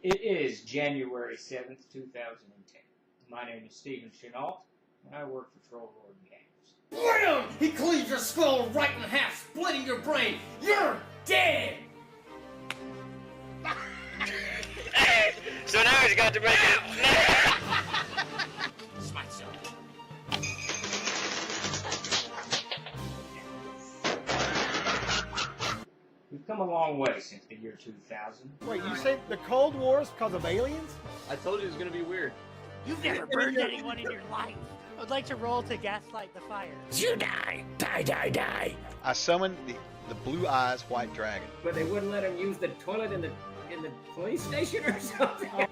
It is January 7th, 2010. My name is Stephen Chenault, and I work for Troll Lord Games. Blam! He cleaves your skull right in half, splitting your brain. You're dead! So now he's got to make it. Smite zone. We've come a long way since the year 2000. Wait, you say the Cold War is because of aliens? I told you it was gonna be weird. You've never burned anyone in your life. I would like to roll to gaslight the fire. You die! Die, die, die! I summoned the Blue Eyes White Dragon. But they wouldn't let him use the toilet in the police station or something.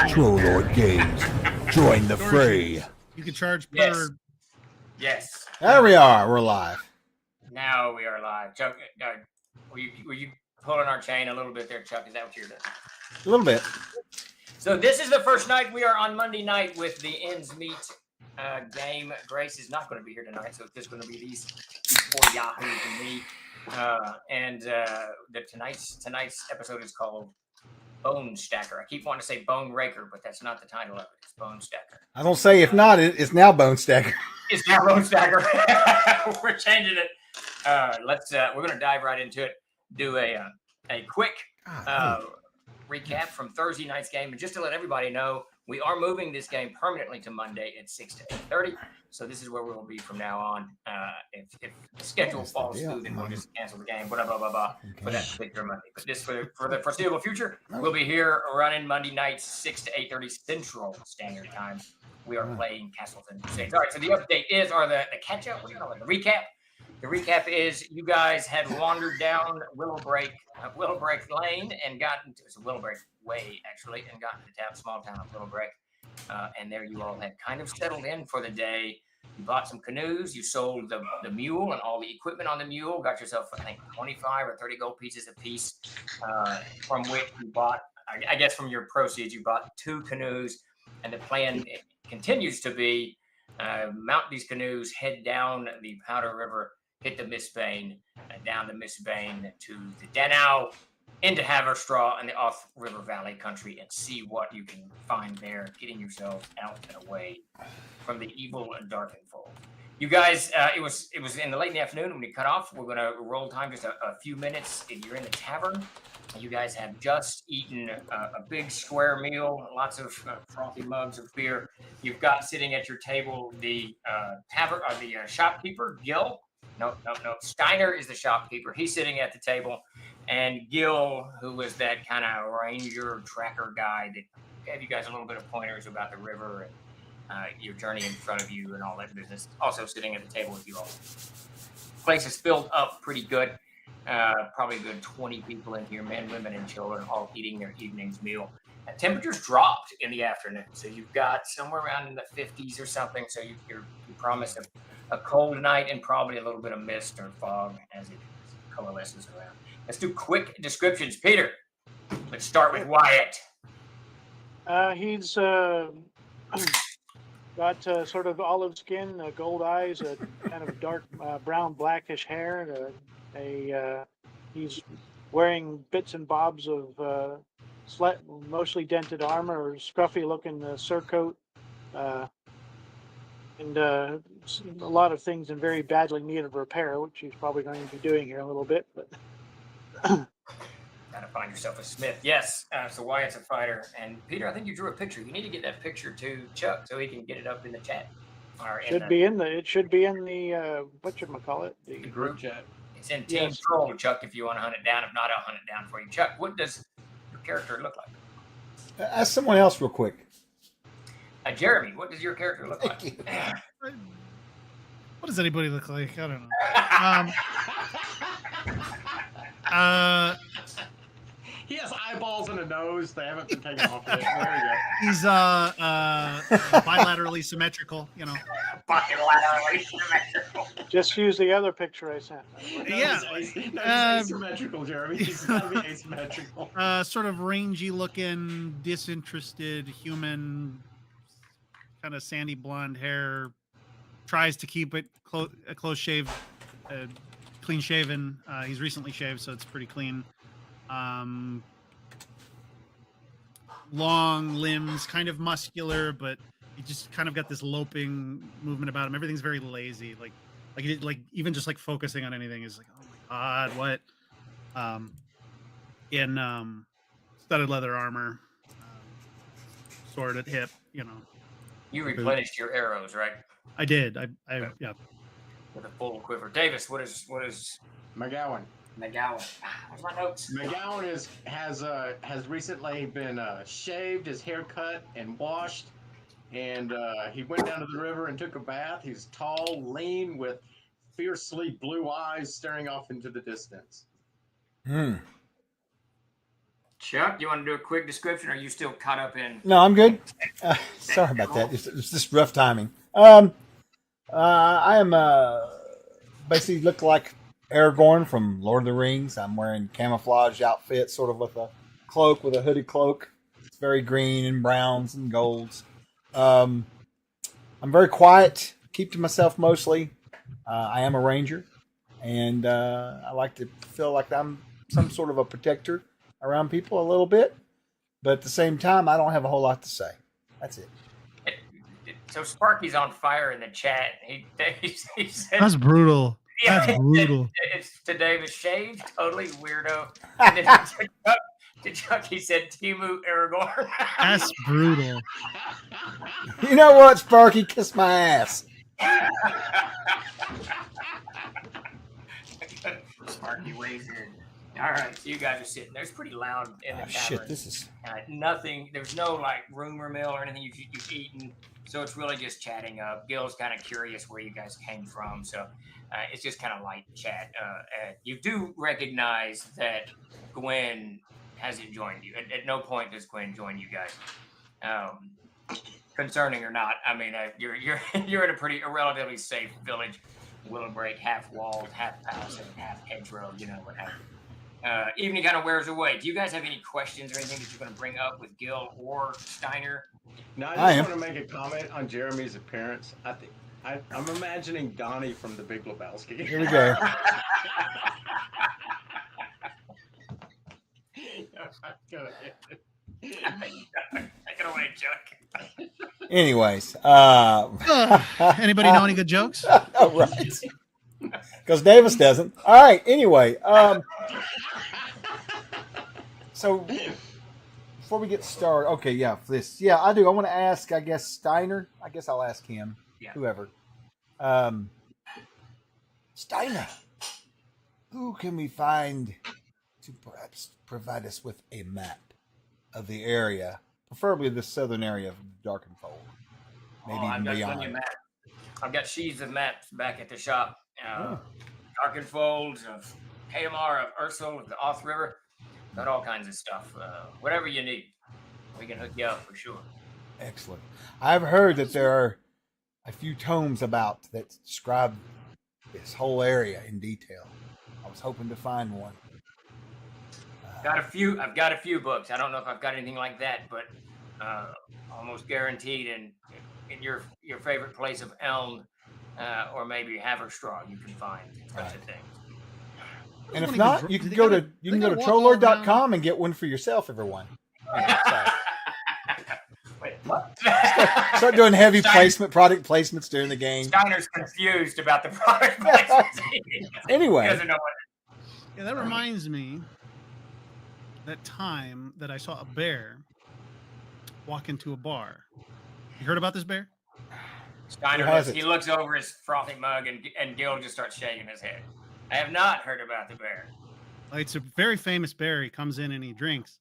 Troll Lord Games. Join the fray. You can charge Yes. per. Yes. There we are. We're live. Now we are live. Chuck, were you pulling our chain a little bit there, Chuck? Is that what you're doing? A little bit. So this is the first night. We are on Monday night with the Ends Meet game. Grace is not going to be here tonight, so it's just going to be these four yahoos and me. Tonight's episode is called Bonestacker. I keep wanting to say Bone Raker, but that's not the title of it. It's Bonestacker. I was gonna say, if not, it's now Bonestacker. It's now Bonestacker. We're changing it. We're gonna dive right into it. Do a quick recap from Thursday night's game, and just to let everybody know, we are moving this game permanently to Monday at 6 to 8:30. So this is where we will be from now on. If the schedule falls through, then we'll just cancel the game. Blah blah blah blah for that particular Monday. But just for the foreseeable future, we'll be here running Monday nights 6 to 8:30 Central Standard Time. We are playing Castleton Crusades. All right. So the update is, the catch up. What do you call it? The recap. The recap is you guys had wandered down Willowbreak Lane and gotten to Willowbreak Way actually, and gotten to the small town of Willowbreak. And there you all had kind of settled in for the day. You bought some canoes, you sold the mule and all the equipment on the mule, got yourself, I think, 25 or 30 gold pieces a piece, from which you bought, I guess from your proceeds, you bought 2 canoes. And the plan continues to be mount these canoes, head down the Powder River, hit the Mistbane, down the Mistbane to the Danow, into Haverstraw and the Off River Valley country, and see what you can find there, getting yourselves out and away from the evil and darkened fold. You guys, it was in the late in the afternoon when we cut off. We're gonna roll time just a few minutes. If you're in the tavern, you guys have just eaten a big square meal, lots of frothy mugs of beer. You've got sitting at your table the shopkeeper, Gil. No. Steiner is the shopkeeper. He's sitting at the table. And Gil, who was that kind of ranger tracker guy that gave you guys a little bit of pointers about the river and your journey in front of you and all that business, also sitting at the table with you all. Place is filled up pretty good. Probably a good 20 people in here, men, women, and children, all eating their evening's meal. Temperatures dropped in the afternoon, so you've got somewhere around in the 50s or something. So you promise a cold night and probably a little bit of mist or fog as it coalesces around. Let's do quick descriptions. Peter, let's start with Wyatt. He's got sort of olive skin, gold eyes, kind of dark brown blackish hair. He's wearing bits and bobs of mostly dented armor, or scruffy looking surcoat, and a lot of things in very badly need of repair, which he's probably going to be doing here in a little bit. But Gotta find yourself a smith. Yes. So Wyatt's a fighter, and Peter, I think you drew a picture. You need to get that picture to Chuck so he can get it up in the chat. Or it should be in the whatchamacallit, the group chat. It's in Team Troll, Chuck. If you want to hunt it down, if not, I'll hunt it down for you. Chuck, what does your character look like? Ask someone else real quick. Jeremy, what does your character look like? What does anybody look like? I don't know. He has eyeballs and a nose. They haven't been taken off yet. There you go. He's bilaterally symmetrical, you know. Bilaterally symmetrical. Just use the other picture I sent. Yeah. He's asymmetrical, Jeremy. He's got to be asymmetrical. Sort of rangy looking, disinterested human, kind of sandy blonde hair. Tries to keep it close shave, clean shaven. He's recently shaved, so it's pretty clean. Long limbs, kind of muscular, but he just kind of got this loping movement about him. Everything's very lazy. Like even just like focusing on anything is like, oh my god, what? In studded leather armor, sword at hip. You know. You replenished your arrows, right? I did. Yeah. With a full quiver. Davis, what is McGowan? Where's my notes? McGowan has recently been shaved, his hair cut and washed, and he went down to the river and took a bath. He's tall, lean, with fiercely blue eyes staring off into the distance. Chuck, you want to do a quick description, or are you still caught up in? No, I'm good. Sorry about that. It's just rough timing. I am basically look like Aragorn from Lord of the Rings. I'm wearing camouflage outfit, sort of with a cloak, with a hooded cloak. It's very green and browns and golds. I'm very quiet, keep to myself mostly. I am a ranger, and I like to feel like I'm some sort of a protector around people a little bit, but at the same time, I don't have a whole lot to say. That's it. So Sparky's on fire in the chat. He said, That's brutal. Yeah, That's brutal. It's to Davis shaved, totally weirdo. And then to Chuck, he said Timu Aragorn. That's brutal. You know what, Sparky? Kiss my ass. Sparky weighs in. All right, so you guys are sitting there. It's pretty loud in the tavern. Shit, this is nothing. There's no like rumor mill or anything you've eaten, so it's really just chatting up. Gil's kind of curious where you guys came from, so it's just kind of light chat. You do recognize that Gwen hasn't joined you. At no point does Gwen join you guys. Concerning or not, I mean, you're in a relatively safe village. Willow Break, half walled, half palace, and half hedgerow. You know what have you. Evening kind of wears away. Do you guys have any questions or anything that you're going to bring up with Gil or Steiner? No, I just want to make a comment on Jeremy's appearance. I'm imagining Donnie from The Big Lebowski. Here we go. Take it away, Chuck. Anyways, anybody know any good jokes? Oh, right. Because Davis doesn't. All right. Anyway, so before we get started, okay, yeah, I do. I want to ask, I guess Steiner. I guess I'll ask him. Yeah. Whoever. Steiner, who can we find to perhaps provide us with a map of the area, preferably the southern area of Darkenfold? Maybe even beyond. I've got sheaves of maps back at the shop. Darkenfold, of KMR, of Ursul, of the Oth River. Got all kinds of stuff. Whatever you need, we can hook you up for sure. Excellent. I've heard that there are a few tomes about that describe this whole area in detail. I was hoping to find one. I've got a few books. I don't know if I've got anything like that, but almost guaranteed in your favorite place of Elm, or maybe Haverstraw, you can find such a thing. And if not, you can go to trollord.com and get one for yourself, everyone. Wait, what? Start doing heavy product placements during the game. Steiner's confused about the product placements. Anyway. He doesn't know what Yeah, that reminds me that time that I saw a bear walk into a bar. You heard about this bear? Steiner he looks over his frothy mug and Gil just starts shaking his head. I have not heard about the bear. It's a very famous bear. He comes in and he drinks.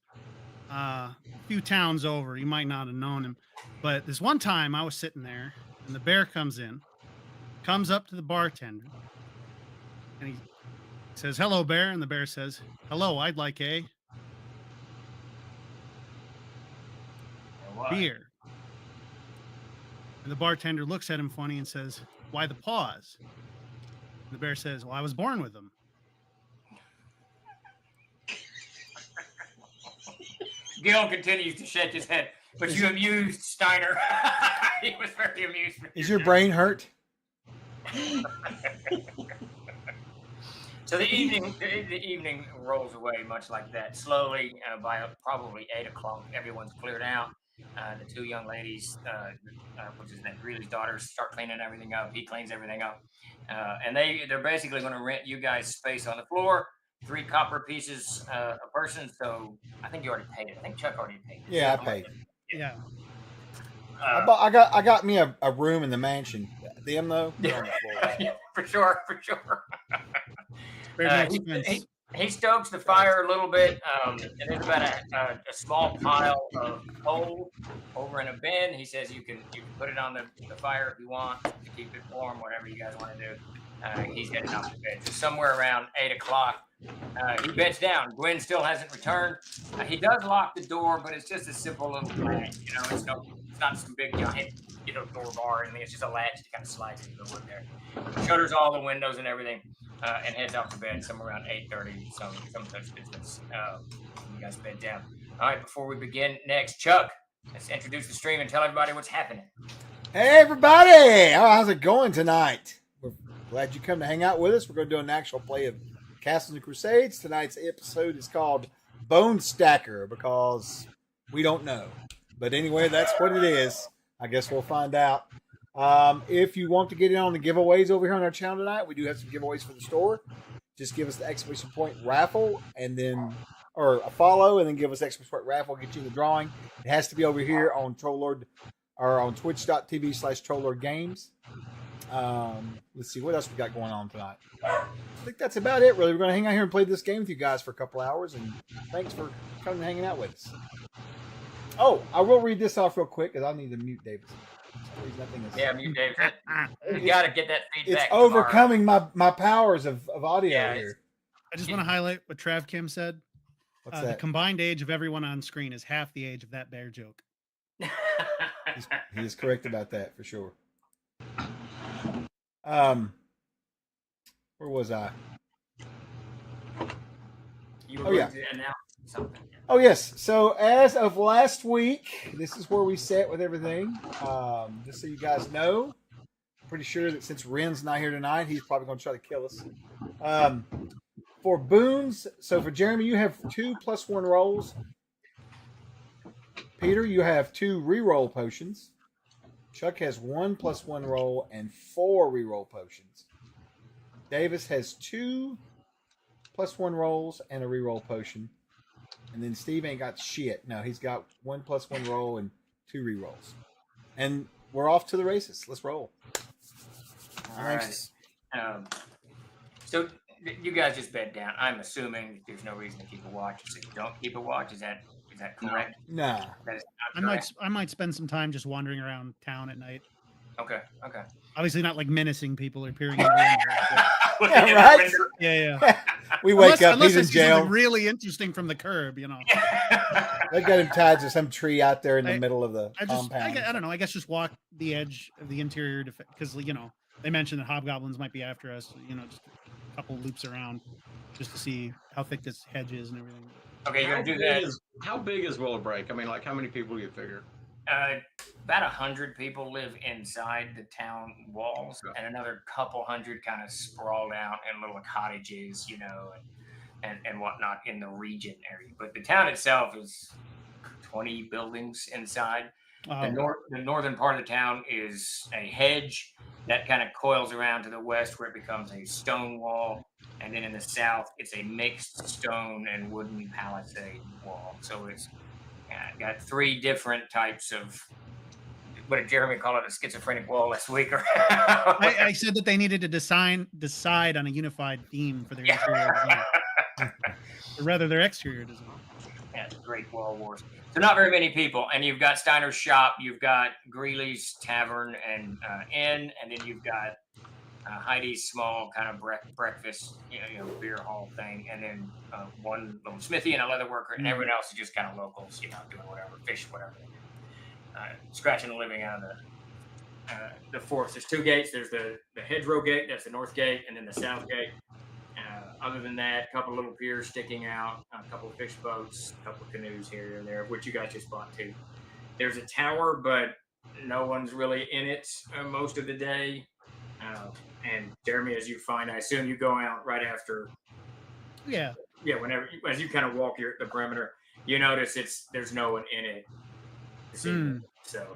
A few towns over, you might not have known him, but this one time I was sitting there and the bear comes up to the bartender and he says, "Hello, bear." And the bear says, "Hello, I'd like a beer." And the bartender looks at him funny and says, "Why the pause?" And the bear says, "Well, I was born with them." Gil continues to shake his head, but you amused Steiner. He was very amused. Is your brain hurt? So the evening rolls away much like that. Slowly, by probably 8 o'clock, everyone's cleared out. The two young ladies, which is Greeley's daughters, start cleaning everything up. He cleans everything up, and they're basically going to rent you guys space on the floor. 3 copper pieces a person. So I think you already paid it. I think Chuck already paid it. Yeah, I paid. Yeah. I got me a room in the mansion. Them though, yeah, for sure. He stokes the fire a little bit, and there's about a small pile of coal over in a bin. He says you can put it on the fire if you want to keep it warm, whatever you guys want to do. He's heading off to bed. So somewhere around 8 o'clock, he beds down. Gwen still hasn't returned. He does lock the door, but it's just a simple little latch. It's not some big giant door bar or anything. It's just a latch that kind of slides into the wood there. Shutters all the windows and everything, and heads off to bed somewhere around 8:30. Some such business. You guys bed down. All right. Before we begin next, Chuck, let's introduce the stream and tell everybody what's happening. Hey everybody, how's it going tonight? We're glad you come to hang out with us. We're going to do an actual play of Castles and Crusades. Tonight's episode is called Bonestacker because we don't know. But anyway, that's what it is. I guess we'll find out. If you want to get in on the giveaways over here on our channel tonight, we do have some giveaways for the store. Just give us the exclamation point raffle or a follow, and then give us exclamation point raffle, get you in the drawing. It has to be over here on Trollord or on twitch.tv/TrollordGames. Let's see what else we got going on tonight. I think that's about it, really. We're going to hang out here and play this game with you guys for a couple hours, and thanks for coming and hanging out with us. Oh, I will read this off real quick because I need to mute Davis. Yeah, mute Davis. You got to get that feedback. It's overcoming my powers of audio here. I just want to highlight what Trav Kim said. What's that? The combined age of everyone on screen is half the age of that bear joke. He is correct about that for sure. Where was I? You were going to announce something. Oh yes. So as of last week, this is where we sat with everything. Just so you guys know, pretty sure that since Ren's not here tonight, he's probably going to try to kill us. For boons, so for Jeremy, you have 2 +1 rolls. Peter, you have 2 reroll potions. Chuck has 1 +1 roll and 4 reroll potions. Davis has 2 +1 rolls and a reroll potion. And then Steve ain't got shit. No, he's got 1 +1 roll and 2 rerolls. And we're off to the races. Let's roll. All right. So you guys just bed down. I'm assuming there's no reason to keep a watch. So you don't keep a watch. Is that correct? No. That is not correct. I might spend some time just wandering around town at night. Okay. Obviously not like menacing people or peering in the window. Yeah, right? Yeah. We wake up, unless he's in jail. Really interesting from the curb, They got him tied to some tree out there in the middle of the compound. I don't know. I guess just walk the edge of the interior because they mentioned that hobgoblins might be after us. Just a couple loops around just to see how thick this hedge is and everything. Okay, you're gonna do that. How big is Willowbreak? I mean, like, how many people do you figure? About 100 people live inside the town walls, and another couple hundred kind of sprawled out in little cottages, and whatnot in the region area. But the town itself is 20 buildings inside. The northern part of the town is a hedge that kind of coils around to the west, where it becomes a stone wall, and then in the south, it's a mixed stone and wooden palisade wall. So it's got 3 different types of. What did Jeremy call it? A schizophrenic wall last week? Or I said that they needed to decide on a unified theme for their interior design, or rather their exterior design. Yeah, the Great Wall Wars. So not very many people, and you've got Steiner's shop, you've got Greeley's Tavern and Inn, and then you've got Heidi's small kind of breakfast, beer hall thing, and then one little smithy and a leather worker, and everyone else is just kind of locals, doing whatever, fish, whatever. Scratching a living out of the forest. There's 2 gates. There's the hedgerow gate, that's the north gate, and then the south gate. Other than that, a couple little piers sticking out, a couple of fish boats, a couple of canoes here and there, which you guys just bought too. There's a tower, but no one's really in it most of the day. And Jeremy, as you find, I assume you go out right after. Yeah. Yeah. Whenever, as you kind of walk the perimeter, you notice there's no one in it. So,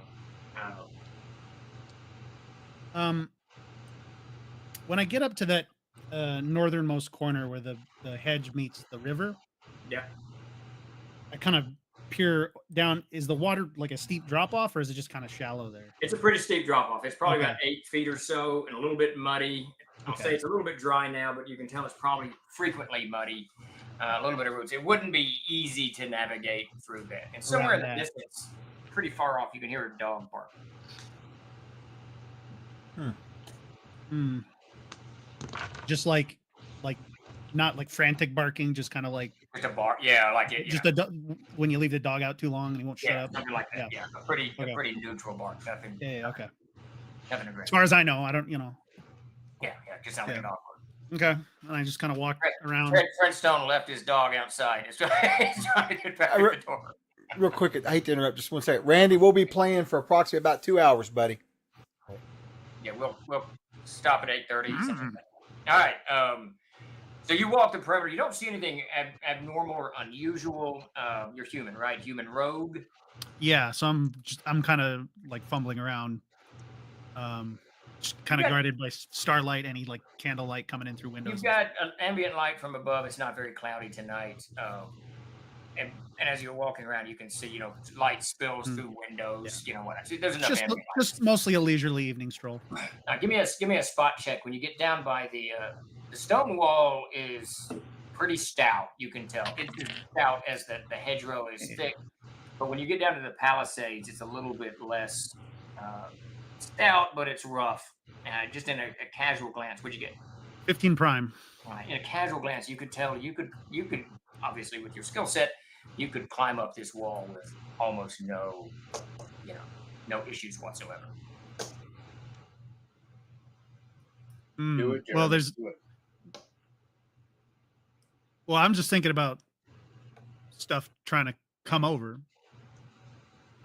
when I get up to that northernmost corner where the hedge meets the river, I kind of peer down. Is the water like a steep drop off, or is it just kind of shallow there? It's a pretty steep drop off. It's probably about 8 feet or so, and a little bit muddy. I'll say it's a little bit dry now, but you can tell it's probably frequently muddy. A little bit of roots. It wouldn't be easy to navigate through that. And somewhere in the distance, pretty far off, you can hear a dog bark. Just like not like frantic barking, just kind of like just a bark. Yeah, like it. Just when you leave the dog out too long and he won't shut up. Something like that. Yeah, a pretty neutral bark. Nothing. Yeah. Okay. Nothing aggressive. As far as I know, I don't. Yeah. Just sounds like a dog. Okay, and I just kind of walk around. Fred Stone left his dog outside. He's trying to get back to the door. Real quick, I hate to interrupt. Just one second, Randy. We'll be playing for approximately about 2 hours, buddy. Yeah, we'll stop at 8:30. All right. So you walk the perimeter. You don't see anything abnormal or unusual. You're human, right? Human rogue. Yeah. So I'm kind of like fumbling around. Just kind of guarded by starlight, any like candlelight coming in through windows. You've got an ambient light from above. It's not very cloudy tonight. And as you're walking around, you can see, light spills through windows. There's enough ambient light. Just mostly a leisurely evening stroll. Give me a spot check. When you get down by the stone wall is pretty stout. You can tell it's as stout as the hedgerow is thick. But when you get down to the palisades, it's a little bit less stout, but it's rough. Just in a casual glance, what'd you get? 15 prime. In a casual glance, you could tell you could obviously with your skill set, you could climb up this wall with almost no issues whatsoever. Do it, well, well, I'm just thinking about stuff trying to come over.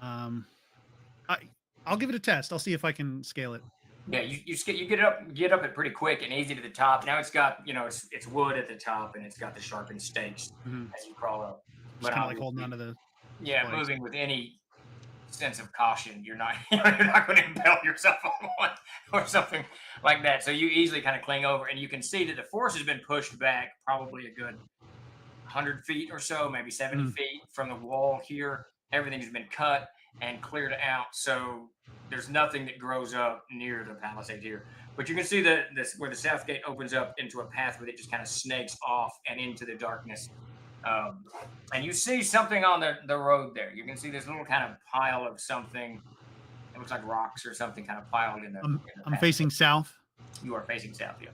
I'll give it a test. I'll see if I can scale it. Yeah, you get up it pretty quick and easy to the top. Now it's got it's wood at the top and it's got the sharpened stakes as you crawl up. But kind of like holding onto the moving with any sense of caution. You're not going to impale yourself on one or something like that. So you easily kind of cling over, and you can see that the force has been pushed back probably a good 100 feet or so, maybe 70 feet from the wall here. Everything has been cut and cleared out, so there's nothing that grows up near the palisade here. But you can see where the south gate opens up into a pathway that just kind of snakes off and into the darkness. And you see something on the road there. You can see this little kind of pile of something. It looks like rocks or something kind of piled in the. I'm facing south. You are facing south, yeah.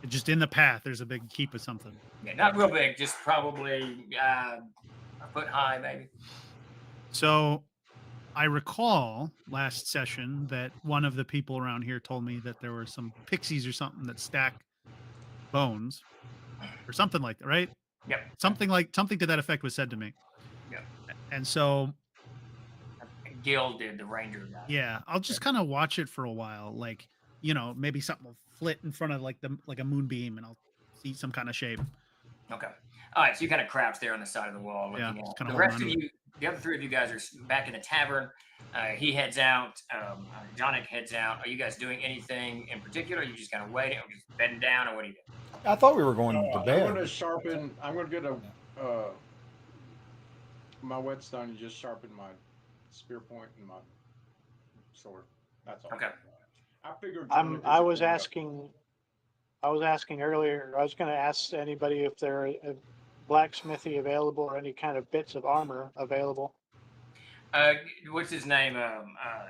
Just in the path, there's a big heap of something. Yeah, not real big, just probably a foot high, maybe. So I recall last session that one of the people around here told me that there were some pixies or something that stack bones or something like that, right? Yep. Something to that effect was said to me. Yeah. And so Gil did, the Ranger guy. Yeah, I'll just kind of watch it for a while. Like, maybe something will flit in front of like a moonbeam, and I'll see some kind of shape. Okay. All right. So you kind of crouch there on the side of the wall, looking just out. kinda The holding rest of onto you, the other three of you guys are back in the tavern. He heads out. Jonik heads out. Are you guys doing anything in particular? Are you just kind of waiting, or just bedding down, or what are you doing? I thought we were going to I'm bed. going to sharpen. I'm going to get my whetstone and just sharpen my spear point and my sword. That's all. Okay. I figured. I was asking earlier. I was going to ask anybody if there are blacksmithy available or any kind of bits of armor available. What's his name?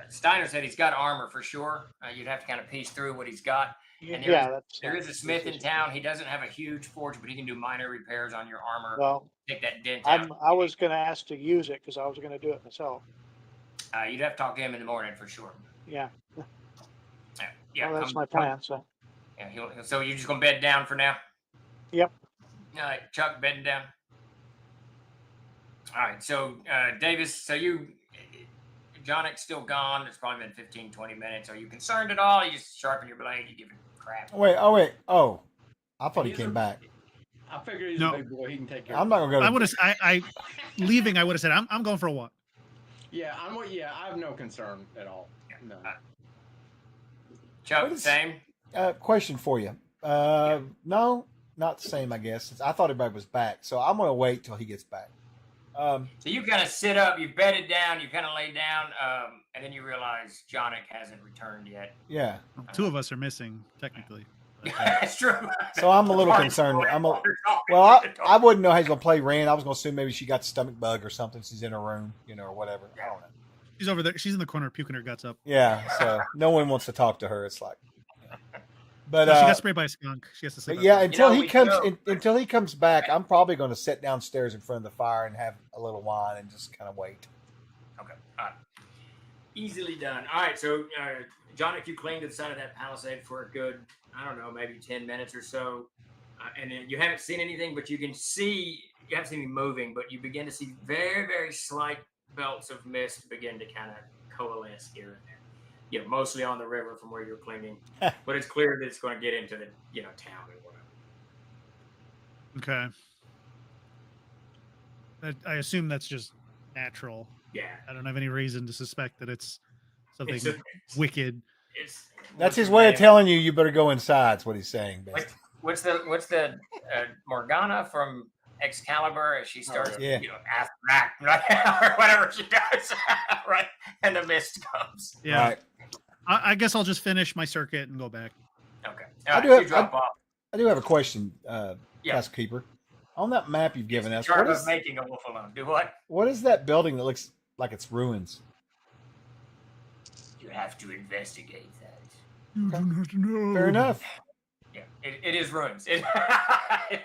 Steiner said he's got armor for sure. You'd have to kind of piece through what he's got. And there is a smith in town. He doesn't have a huge forge, but he can do minor repairs on your armor. Well, take that dent out. I was going to ask to use it because I was going to do it myself. You'd have to talk to him in the morning for sure. Yeah. Yeah. Well, that's my plan. So. Yeah. So you're just gonna bed down for now? Yep. All right, Chuck, bedding down. All right. So Davis, Jonik's still gone. It's probably been 15, 20 minutes. Are you concerned at all? You just sharpen your blade. You give it crap. Wait. Oh, I thought he came back. I figured he's a big boy. He can take care. I'm not gonna go. I would have. I leaving. I would have said I'm going for a walk. Yeah, I have no concern at all. No. Chuck, same. Question for you. No, not the same. I guess I thought everybody was back, so I'm gonna wait till he gets back. So you kind of sit up, you bedded down, you kind of lay down, and then you realize Jonik hasn't returned yet. Yeah. Well, two of us are missing technically. That's true. So I'm a little concerned. I wouldn't know how he's gonna play Ren. I was gonna assume maybe she got the stomach bug or something. She's in her room, or whatever. I don't know. She's over there. She's in the corner puking her guts up. Yeah, so no one wants to talk to her. It's like, but she got sprayed by a skunk. She has to sleep. Yeah, until he comes back, I'm probably going to sit downstairs in front of the fire and have a little wine and just kind of wait. Okay, all right, easily done. All right, so John, if you cling to the side of that palisade for a good, I don't know, maybe 10 minutes or so, and then you haven't seen anything, but you can see, you haven't seen me moving, but you begin to see very, very slight belts of mist begin to kind of coalesce here and there. Mostly on the river from where you're clinging, but it's clear that it's going to get into the town and whatever. Okay. I assume that's just natural. Yeah. I don't have any reason to suspect that it's something wicked. That's his way of telling you better go inside. That's what he's saying. What's the Morgana from Excalibur as she starts, ask back, or whatever she does, right? And the mist comes. Yeah. Right. I guess I'll just finish my circuit and go back. Okay. I do have a question, Castle Keeper. On that map you've given us, what is making a wolf alone? Do what? What is that building that looks like it's ruins? You have to investigate that. You don't have to know. Fair enough. Yeah, it is ruins. It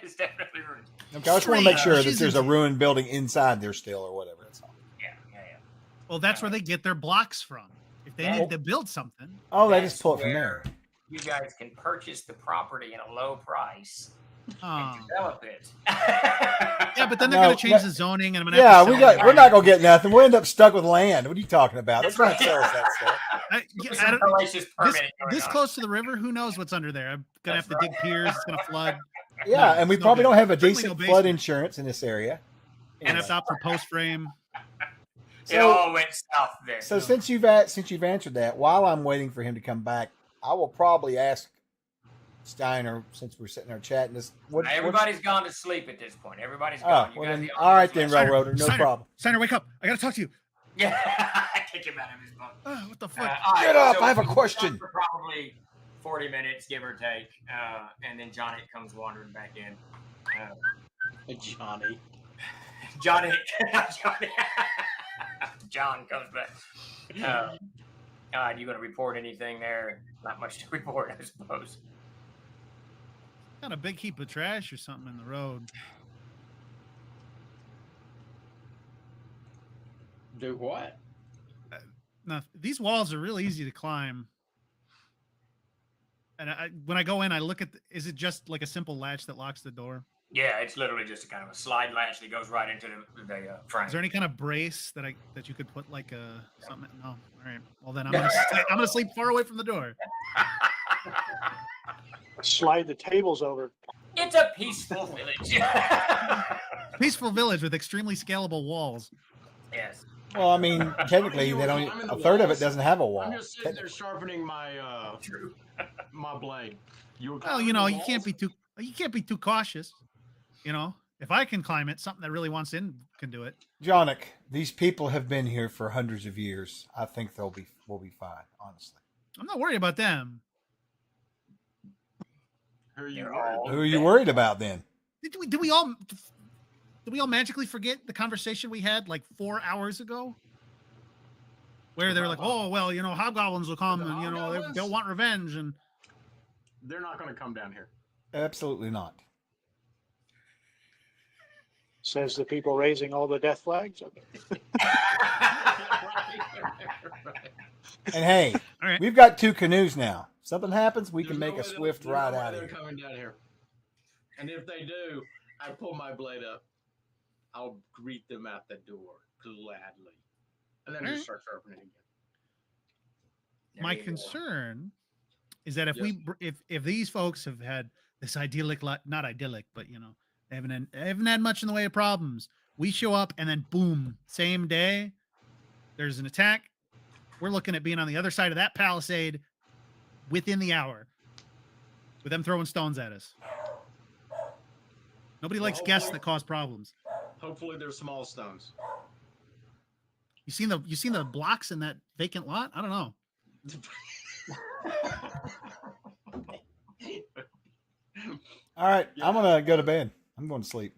is definitely ruins. Okay, I just want to make sure that there's a ruined building inside there still, or whatever. That's all. Yeah. Well, that's where they get their blocks from. If they need to build something. Oh, they just pull it from there. You guys can purchase the property at a low price and develop it. Yeah, but then they're going to change the zoning, and I'm going to have to we're not going to get nothing. We'll end up stuck with land. What are you talking about? That's right. Sell us that stuff. This close to the river, who knows what's under there? I'm going to have to dig piers. It's going to flood. Yeah, and we probably don't have a decent flood insurance in this area. And have to opt for post frame. It all went south there. So since you've answered that, while I'm waiting for him to come back, I will probably ask Steiner, since we're sitting there chatting, everybody's gone to sleep at this point. Everybody's gone. All right then, Railroader, no problem. Steiner, wake up! I got to talk to you. Yeah, kick him out of his bunk. What the fuck? Get up! I have a question. For probably 40 minutes, give or take, and then Johnny comes wandering back in. Johnny. John comes back. You going to report anything there? Not much to report, I suppose. Got a big heap of trash or something in the road. Do what? Now, these walls are really easy to climb. And when I go in, I look at, is it just like a simple latch that locks the door? Yeah, it's literally just a kind of a slide latch that goes right into the frame. Is there any kind of brace that you could put like something? No. All right. Well, then I'm gonna sleep far away from the door. Slide the tables over. It's a peaceful village. Peaceful village with extremely scalable walls. Yes. Well, I mean, technically, they don't. A third of it doesn't have a wall. I'm just sitting there sharpening my my blade. Well, you know, you can't be too cautious. You know, if I can climb it, something that really wants in can do it. Jonic, these people have been here for hundreds of years. I think we'll be fine, honestly. I'm not worried about them. Who are you worried about then? Did we all magically forget the conversation we had like 4 hours ago? Where they were like, oh, well, you know, hobgoblins will come and, you know, they'll want revenge. And they're not going to come down here. Absolutely not. Says the people raising all the death flags. And hey, right. We've got 2 canoes now. If something happens, we can make a swift ride out of here. They're coming down here. And if they do, I pull my blade up. I'll greet them at the door gladly. And then just start sharpening again. My concern is that if these folks have had this idyllic, not idyllic, but, you know, they haven't had much in the way of problems. We show up and then boom, same day, there's an attack. We're looking at being on the other side of that palisade within the hour with them throwing stones at us. Nobody likes guests that cause problems. Hopefully they're small stones. You seen the blocks in that vacant lot? I don't know. All right, I'm gonna go to bed. I'm going to sleep.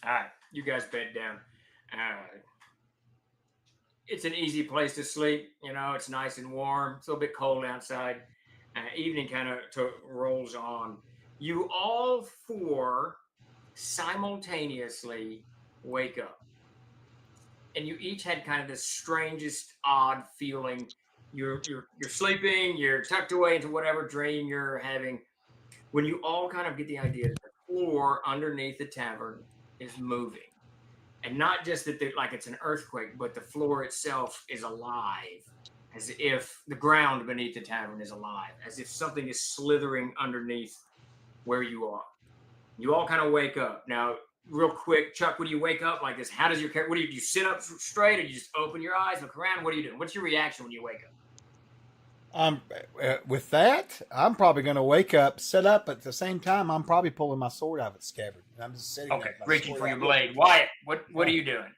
All right, you guys bed down. It's an easy place to sleep. You know, it's nice and warm. It's a little bit cold outside. Evening kind of rolls on. You all 4 simultaneously wake up. And you each had kind of the strangest, odd feeling. You're sleeping, you're tucked away into whatever dream you're having. When you all kind of get the idea that the floor underneath the tavern is moving. And not just that like it's an earthquake, but the floor itself is alive. As if the ground beneath the tavern is alive. As if something is slithering underneath where you are. You all kind of wake up. Now, real quick, Chuck, when you wake up like this, how does your character, what do you sit up straight or you just open your eyes, look around? What are you doing? What's your reaction when you wake up? With that, I'm probably going to wake up, sit up. At the same time, I'm probably pulling my sword out of its scabbard. I'm just sitting. Okay, reaching for your blade. Wyatt, what are you doing?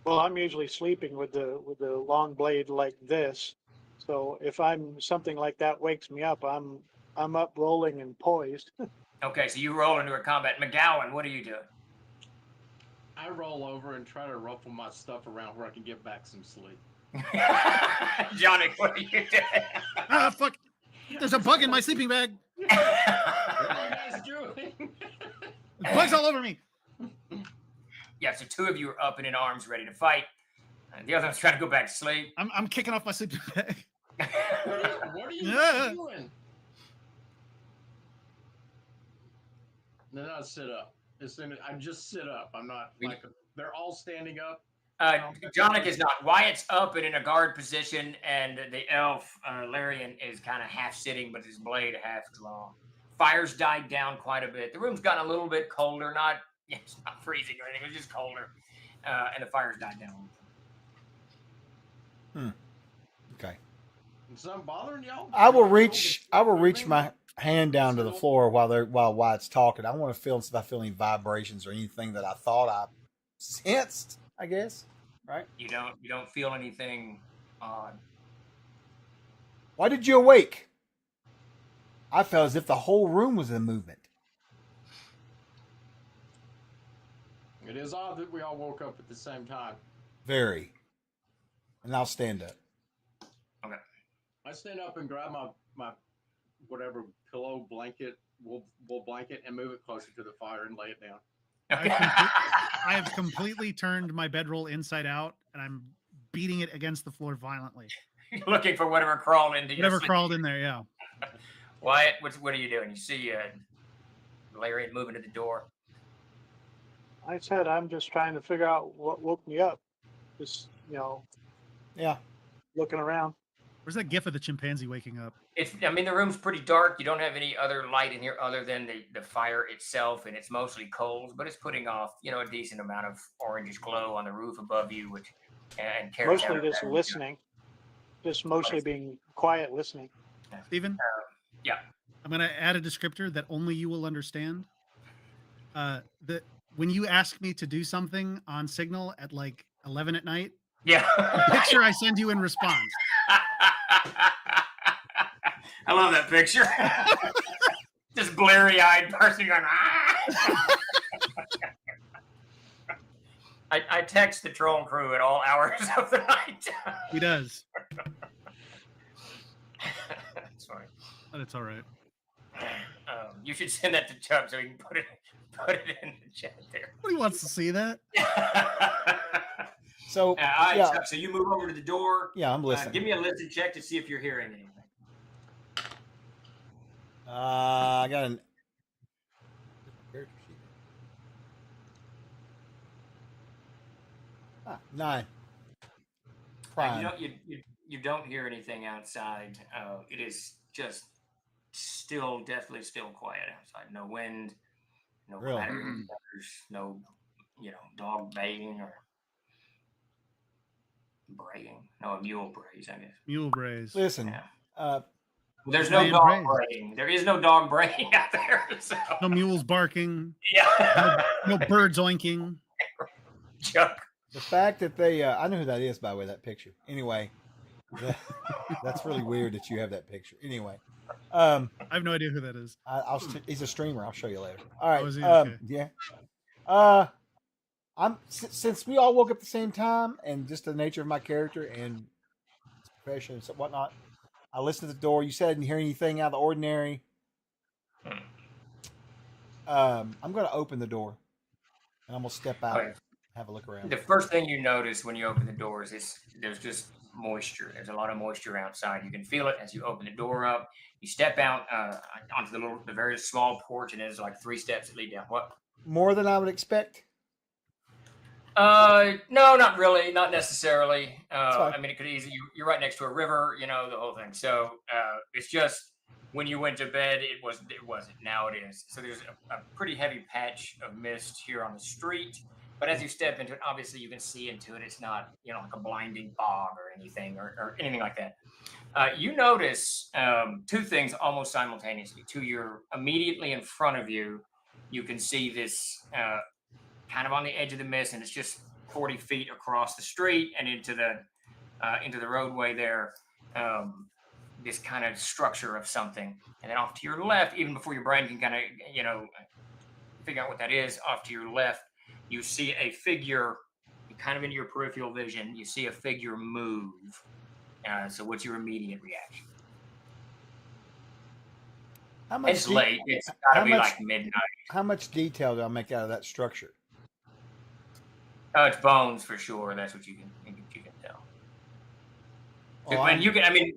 Well, I'm usually sleeping with the long blade like this. So if something like that wakes me up, I'm up, rolling, and poised. Okay, so you roll into a combat. McGowan, what are you doing? I roll over and try to ruffle my stuff around where I can get back some sleep. Johnny, what are you doing? Ah, fuck. There's a bug in my sleeping bag. What are you guys doing? Bugs all over me. Yeah, so 2 of you are up and in arms ready to fight. And the other one's trying to go back to sleep. I'm kicking off my sleeping bag. What are you doing? Then I sit up. I just sit up. I'm not like they're all standing up. Jonic is not. Wyatt's up and in a guard position, and the elf, Larian, is kind of half sitting, but his blade half drawn. Fire's died down quite a bit. The room's gotten a little bit colder. It's not freezing or anything. It's just colder. And the fire's died down. Okay. Is something bothering y'all? I will reach my hand down to the floor while Wyatt's talking. I want to feel if I feel any vibrations or anything that I thought I sensed, I guess. Right? You don't feel anything odd. Why did you awake? I felt as if the whole room was in movement. It is odd that we all woke up at the same time. Very. And I'll stand up. Okay. I stand up and grab my whatever pillow, blanket, wool blanket, and move it closer to the fire and lay it down. I have completely turned my bedroll inside out, and I'm beating it against the floor violently. Looking for whatever crawled into whatever crawled in there, yeah. Wyatt, what are you doing? You see Larian moving to the door. I said I'm just trying to figure out what woke me up. Just Yeah. looking around. Where's that gif of the chimpanzee waking up? I mean, the room's pretty dark. You don't have any other light in here other than the fire itself, and it's mostly coals, but it's putting off, a decent amount of orangish glow on the roof above you, which and carries Mostly out just effect. listening. Just mostly being quiet listening. Steven? Yeah. I'm going to add a descriptor that only you will understand. When you ask me to do something on Signal at like 11 at night, Yeah. the picture I send you in response. I love that picture. This blurry-eyed person going, ah! I text the troll crew at all hours of the night. He does. Sorry. But it's all right. You should send that to Chubb so he can put it in the chat there. Nobody wants to see that. So, all right, yeah. Chubb, so you move over to the door. Yeah, I'm listening. Give me a listen check to see if you're hearing anything. I got an. Ah, 9. Prime. You don't hear anything outside. It is just definitely still quiet outside. No wind, no Really? clattering feathers, no, dog baying or braying. No, a mule brays, I guess. Mule brays. Listen, there's no dog braying. There is no dog braying out there. So. No mules barking. Yeah. No birds oinking. Chuck. The fact that they, I know who that is, by the way, that picture. Anyway, that's really weird that you have that picture. Anyway. I have no idea who that is. He's a streamer. I'll show you later. All right. Oh, is he? Okay. Yeah. Since we all woke up at the same time, and just the nature of my character and profession and whatnot, I listened to the door. You said I didn't hear anything out of the ordinary. I'm going to open the door, and I'm going to step out. Okay. Have a look around. The first thing you notice when you open the doors is there's just moisture. There's a lot of moisture outside. You can feel it as you open the door up. You step out onto the very small porch, and there's like 3 steps that lead down. What? More than I would expect? No, not really. Not necessarily. I mean, it could easily. You're right next to a river. The whole thing. So it's just when you went to bed, it wasn't. Now it is. So there's a pretty heavy patch of mist here on the street. But as you step into it, obviously you can see into it. It's not, like a blinding fog or anything or anything like that. You notice 2 things almost simultaneously. To your immediately in front of you, you can see this kind of on the edge of the mist, and it's just 40 feet across the street and into the roadway there. This kind of structure of something, and then off to your left, even before your brain can kind of figure out what that is, off to your left. You see a figure, kind of into your peripheral vision. You see a figure move. So, what's your immediate reaction? It's late. It's got to be like midnight. How much detail do I make out of that structure? It's bones for sure. That's what you can tell.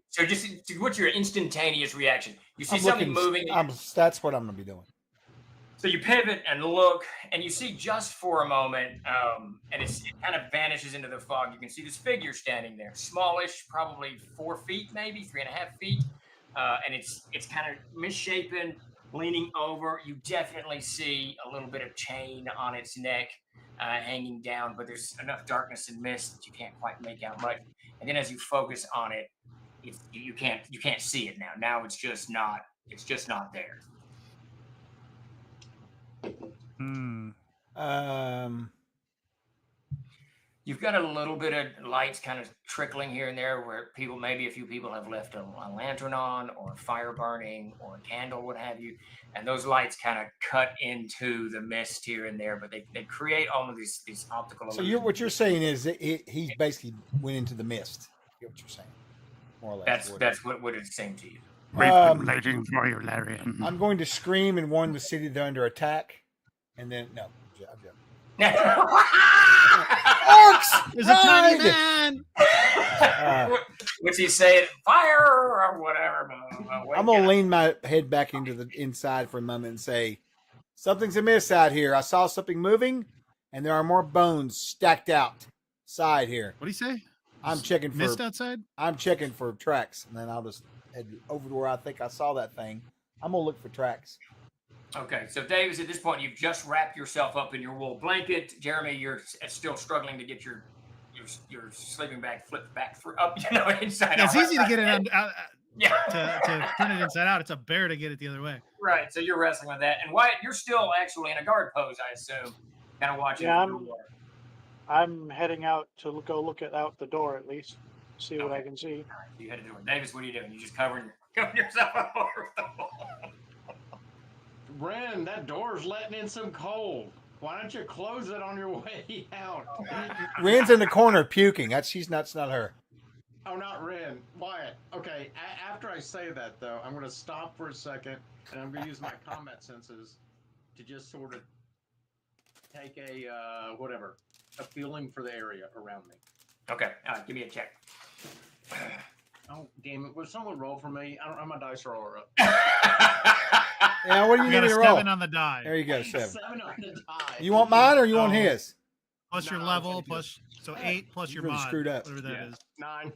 So just what's your instantaneous reaction? You see something moving. That's what I'm going to be doing. So you pivot and look, and you see just for a moment, and it kind of vanishes into the fog. You can see this figure standing there, smallish, probably 4 feet, maybe 3.5 feet, and it's kind of misshapen, leaning over. You definitely see a little bit of chain on its neck, hanging down, but there's enough darkness and mist that you can't quite make out much. And then as you focus on it, you can't see it now. Now it's just not there. You've got a little bit of lights kind of trickling here and there where maybe a few people have left a lantern on or a fire burning or a candle, what have you. And those lights kind of cut into the mist here and there, but they create all of these optical illusions. So what you're saying is that he basically went into the mist. I get what you're saying, more or less. That's what it seemed to you. We've been waiting for you, Larry. I'm going to scream and warn the city they're under attack. And then, no, I'm joking. Orcs! There's a tiny man! What's he saying? Fire or whatever. I'm going to lean my head back into the inside for a moment and say, something's amiss out here. I saw something moving, and there are more bones stacked outside here. What do you say? I'm checking for Mist outside. I'm checking for tracks, and then I'll just head over to where I think I saw that thing. I'm gonna look for tracks. Okay, so Davis, at this point, you've just wrapped yourself up in your wool blanket. Jeremy, you're still struggling to get your sleeping bag flipped back up, inside. Yeah, it's easy to get it out, yeah. to turn it inside out. It's a bear to get it the other way. Right. So you're wrestling with that, and Wyatt, you're still actually in a guard pose, I assume, kind of watching. Yeah, the door. I'm heading out to go look out the door at least, see what I can see. All right, you head to the door. Davis, what are you doing? You just covering yourself up over the wall. Ren, that door's letting in some cold. Why don't you close it on your way out? Ren's in the corner puking. That's not her. Oh, not Ren. Wyatt. Okay, after I say that, though, I'm going to stop for a second, and I'm going to use my combat senses to just sort of take a feeling for the area around me. Okay, give me a check. Oh, damn it. Would someone roll for me? I don't have my dice roller up. Yeah, what do you got need a to roll? 7 on the die. There you go, 7. 7 on the die. You want mine or you want his? Plus your level, plus 8 plus your really mod. screwed up. Whatever that is. 9.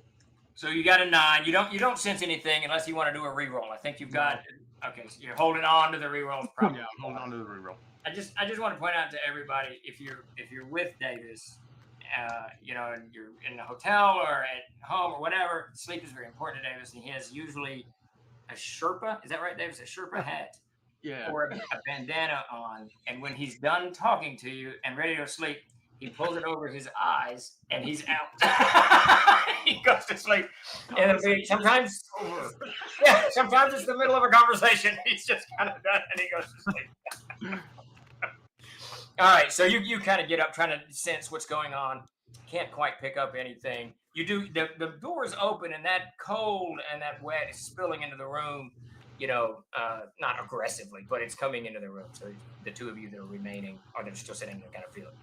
So you got a 9. You don't sense anything unless you want to do a reroll. I think you've got. Okay, so you're holding on to the reroll. Probably. Yeah, I'm holding on to the reroll. I just want to point out to everybody, if you're with Davis, and you're in a hotel or at home or whatever, sleep is very important to Davis, and he has usually a Sherpa. Is that right, Davis? A Sherpa hat. Yeah. Or a bandana on, and when he's done talking to you and ready to sleep, he pulls it over his eyes and he's out. He goes to sleep. And sometimes it's the middle of a conversation. He's just kind of done and he goes to sleep. All right, so you kind of get up trying to sense what's going on. Can't quite pick up anything. You do. The door is open and that cold and that wet is spilling into the room. Not aggressively, but it's coming into the room. So the two of you that are remaining, or that are still sitting there, kind of feel it.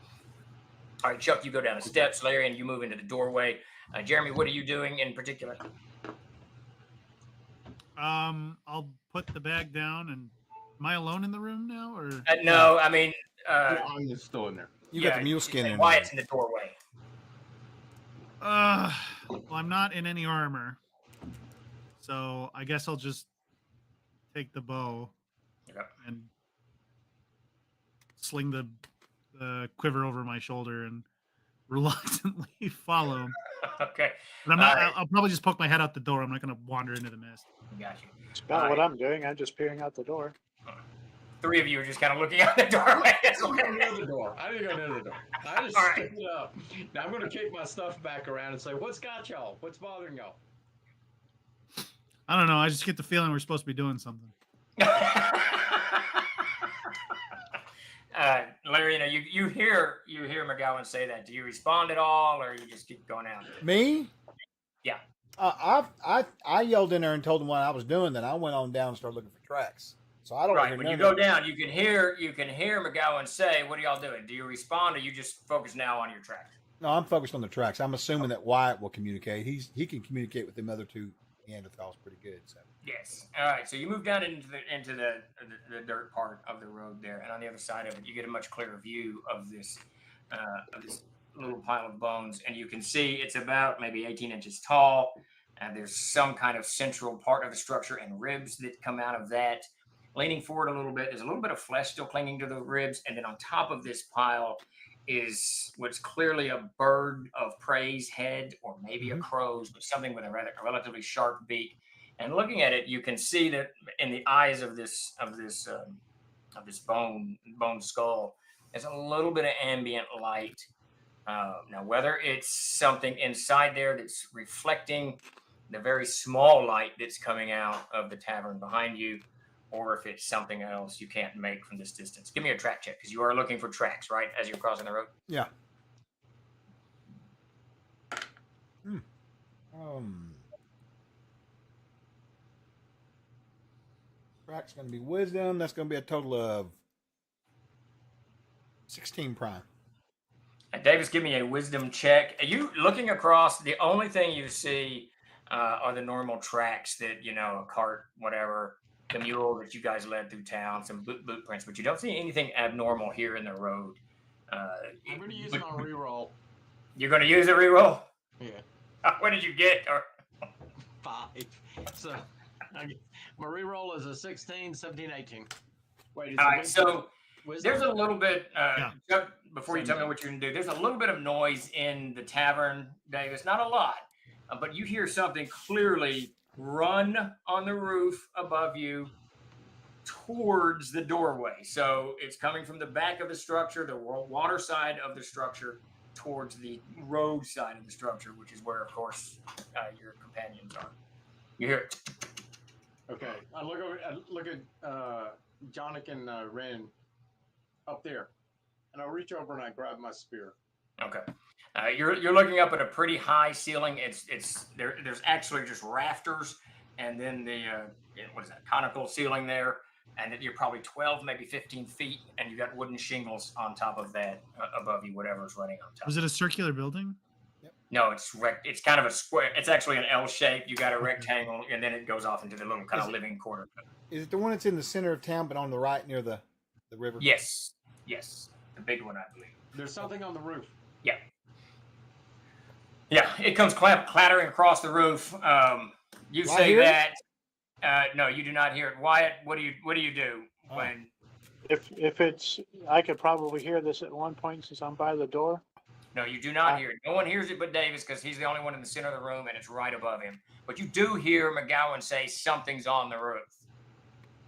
All right, Chuck, you go down the steps. Larry, and you move into the doorway. Jeremy, what are you doing in particular? I'll put the bag down. And am I alone in the room now, or no? I mean, I'm just still in there. You got the mule skin in there. Wyatt's in the doorway. Well, I'm not in any armor, so I guess I'll just take the bow and sling the quiver over my shoulder and reluctantly follow him. Okay. But I'm not. Right. I'll probably just poke my head out the door. I'm not going to wander into the mist. Got you. It's about what I'm doing. I'm just peering out the door. 3 of you are just kind of looking out the doorway. I didn't go near the door. I just picked it up. Now I'm going to kick my stuff back around and say, "What's got y'all? What's bothering y'all?" I don't know. I just get the feeling we're supposed to be doing something. Larry, you hear McGowan say that. Do you respond at all, or you just keep going out? Me? Yeah. I yelled in there and told them what I was doing. Then I went on down and started looking for tracks. So I don't. Right. When you go down, you can hear McGowan say, "What are y'all doing?" Do you respond, or you just focus now on your tracks? No, I'm focused on the tracks. I'm assuming that Wyatt will communicate. He can communicate with them other two Neanderthals pretty good. So. Yes. All right. So you move down into the dirt part of the road there, and on the other side of it, you get a much clearer view of this little pile of bones, and you can see it's about maybe 18 inches tall. And there's some kind of central part of the structure and ribs that come out of that. Leaning forward a little bit, there's a little bit of flesh still clinging to the ribs, and then on top of this pile is what's clearly a bird of prey's head, or maybe a crow's, but something with a relatively sharp beak. And looking at it, you can see that in the eyes of this bone skull, there's a little bit of ambient light. Now, whether it's something inside there that's reflecting the very small light that's coming out of the tavern behind you, or if it's something else you can't make from this distance. Give me a track check, because you are looking for tracks, right, as you're crossing the road? Yeah. Track's going to be wisdom. That's going to be a total of 16 prime. Davis, give me a wisdom check. Are you looking across? The only thing you see are the normal tracks that, a cart, whatever, the mule that you guys led through town, some boot prints, but you don't see anything abnormal here in the road. I'm going to use it on a reroll. You're going to use a reroll? Yeah. What did you get? Or 5. So my reroll is a 16, 17, 18. Wait, is all it right, so wisdom? there's a little bit, Yeah. Chuck, before you tell me what you're going to do, there's a little bit of noise in the tavern, Davis. Not a lot, but you hear something clearly run on the roof above you towards the doorway. So it's coming from the back of the structure, the water side of the structure, towards the road side of the structure, which is where, of course, your companions are. You hear it. Okay. I look at Jonic and Ren up there, and I reach over and I grab my spear. Okay. You're looking up at a pretty high ceiling. It's there's actually just rafters, and then the what is that, conical ceiling there, and then you're probably 12, maybe 15 feet, and you got wooden shingles on top of that above you, whatever's running on top. Was it a circular building? No, it's kind of a square. It's actually an L shape. You got a rectangle, and then it goes off into the little kind of living quarter. Is it the one that's in the center of town, but on the right near the river? Yes, the big one, I believe. There's something on the roof. Yeah, it comes clattering across the roof. You Do I say hear that. No, you do not hear it. Wyatt, what do you do when? If it's, I could probably hear this at one point since I'm by the door. No, you do not hear it. No one hears it but Davis, because he's the only one in the center of the room and it's right above him. But you do hear McGowan say something's on the roof.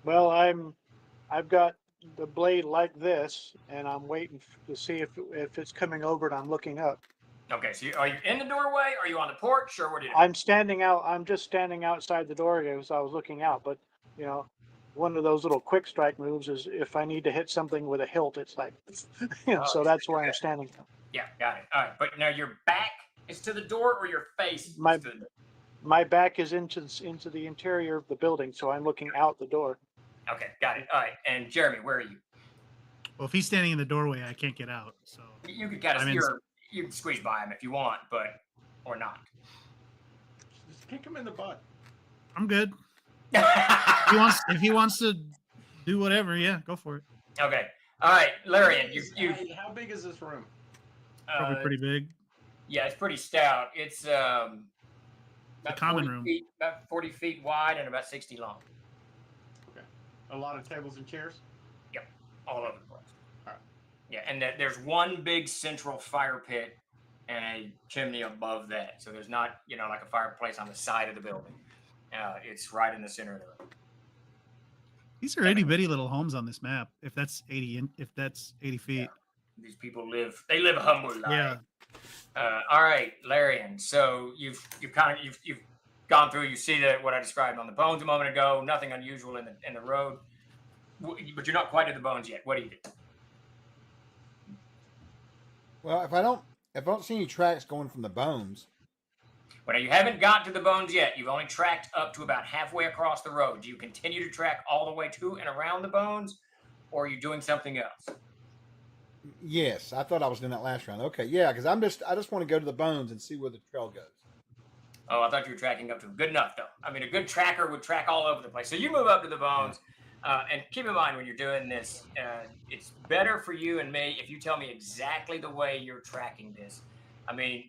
Well, I've got the blade like this, and I'm waiting to see if it's coming over, and I'm looking up. Okay, so are you in the doorway? Are you on the porch? Or what are you doing? I'm standing out. I'm just standing outside the door as I was looking out. But one of those little quick strike moves is if I need to hit something with a hilt, it's like, so that's where I'm standing. Yeah, got it. All right, but now your back is to the door, or your face? My back is into the interior of the building, so I'm looking out the door. Okay, got it. All right, and Jeremy, where are you? Well, if he's standing in the doorway, I can't get out. So you could kind of you can squeeze by him if you want, or not. Just kick him in the butt. I'm good. If he wants to do whatever, yeah, go for it. Okay. All right, Larian, How big is this room? Probably pretty big. Yeah, it's pretty stout. It's a common 40 room. Feet, about 40 feet wide and about 60 long. Okay. A lot of tables and chairs? Yep, all over the place. All right. Yeah, and there's one big central fire pit and a chimney above that. So there's not, like a fireplace on the side of the building. It's right in the center of the room. These are itty bitty little homes on this map. If that's 80 feet. Yeah. These people live a humble life. Yeah. All right, Larian. So you've gone through. You see what I described on the bones a moment ago. Nothing unusual in the road, but you're not quite at the bones yet. What do you do? Well, if I don't see any tracks going from the bones. Well, now you haven't got to the bones yet. You've only tracked up to about halfway across the road. Do you continue to track all the way to and around the bones, or are you doing something else? Yes, I thought I was doing that last round. Okay, yeah, because I just want to go to the bones and see where the trail goes. Oh, I thought you were tracking up to them. Good enough, though. I mean, a good tracker would track all over the place. So you move up to the bones, and keep in mind when you're doing this, it's better for you and me if you tell me exactly the way you're tracking this. I mean,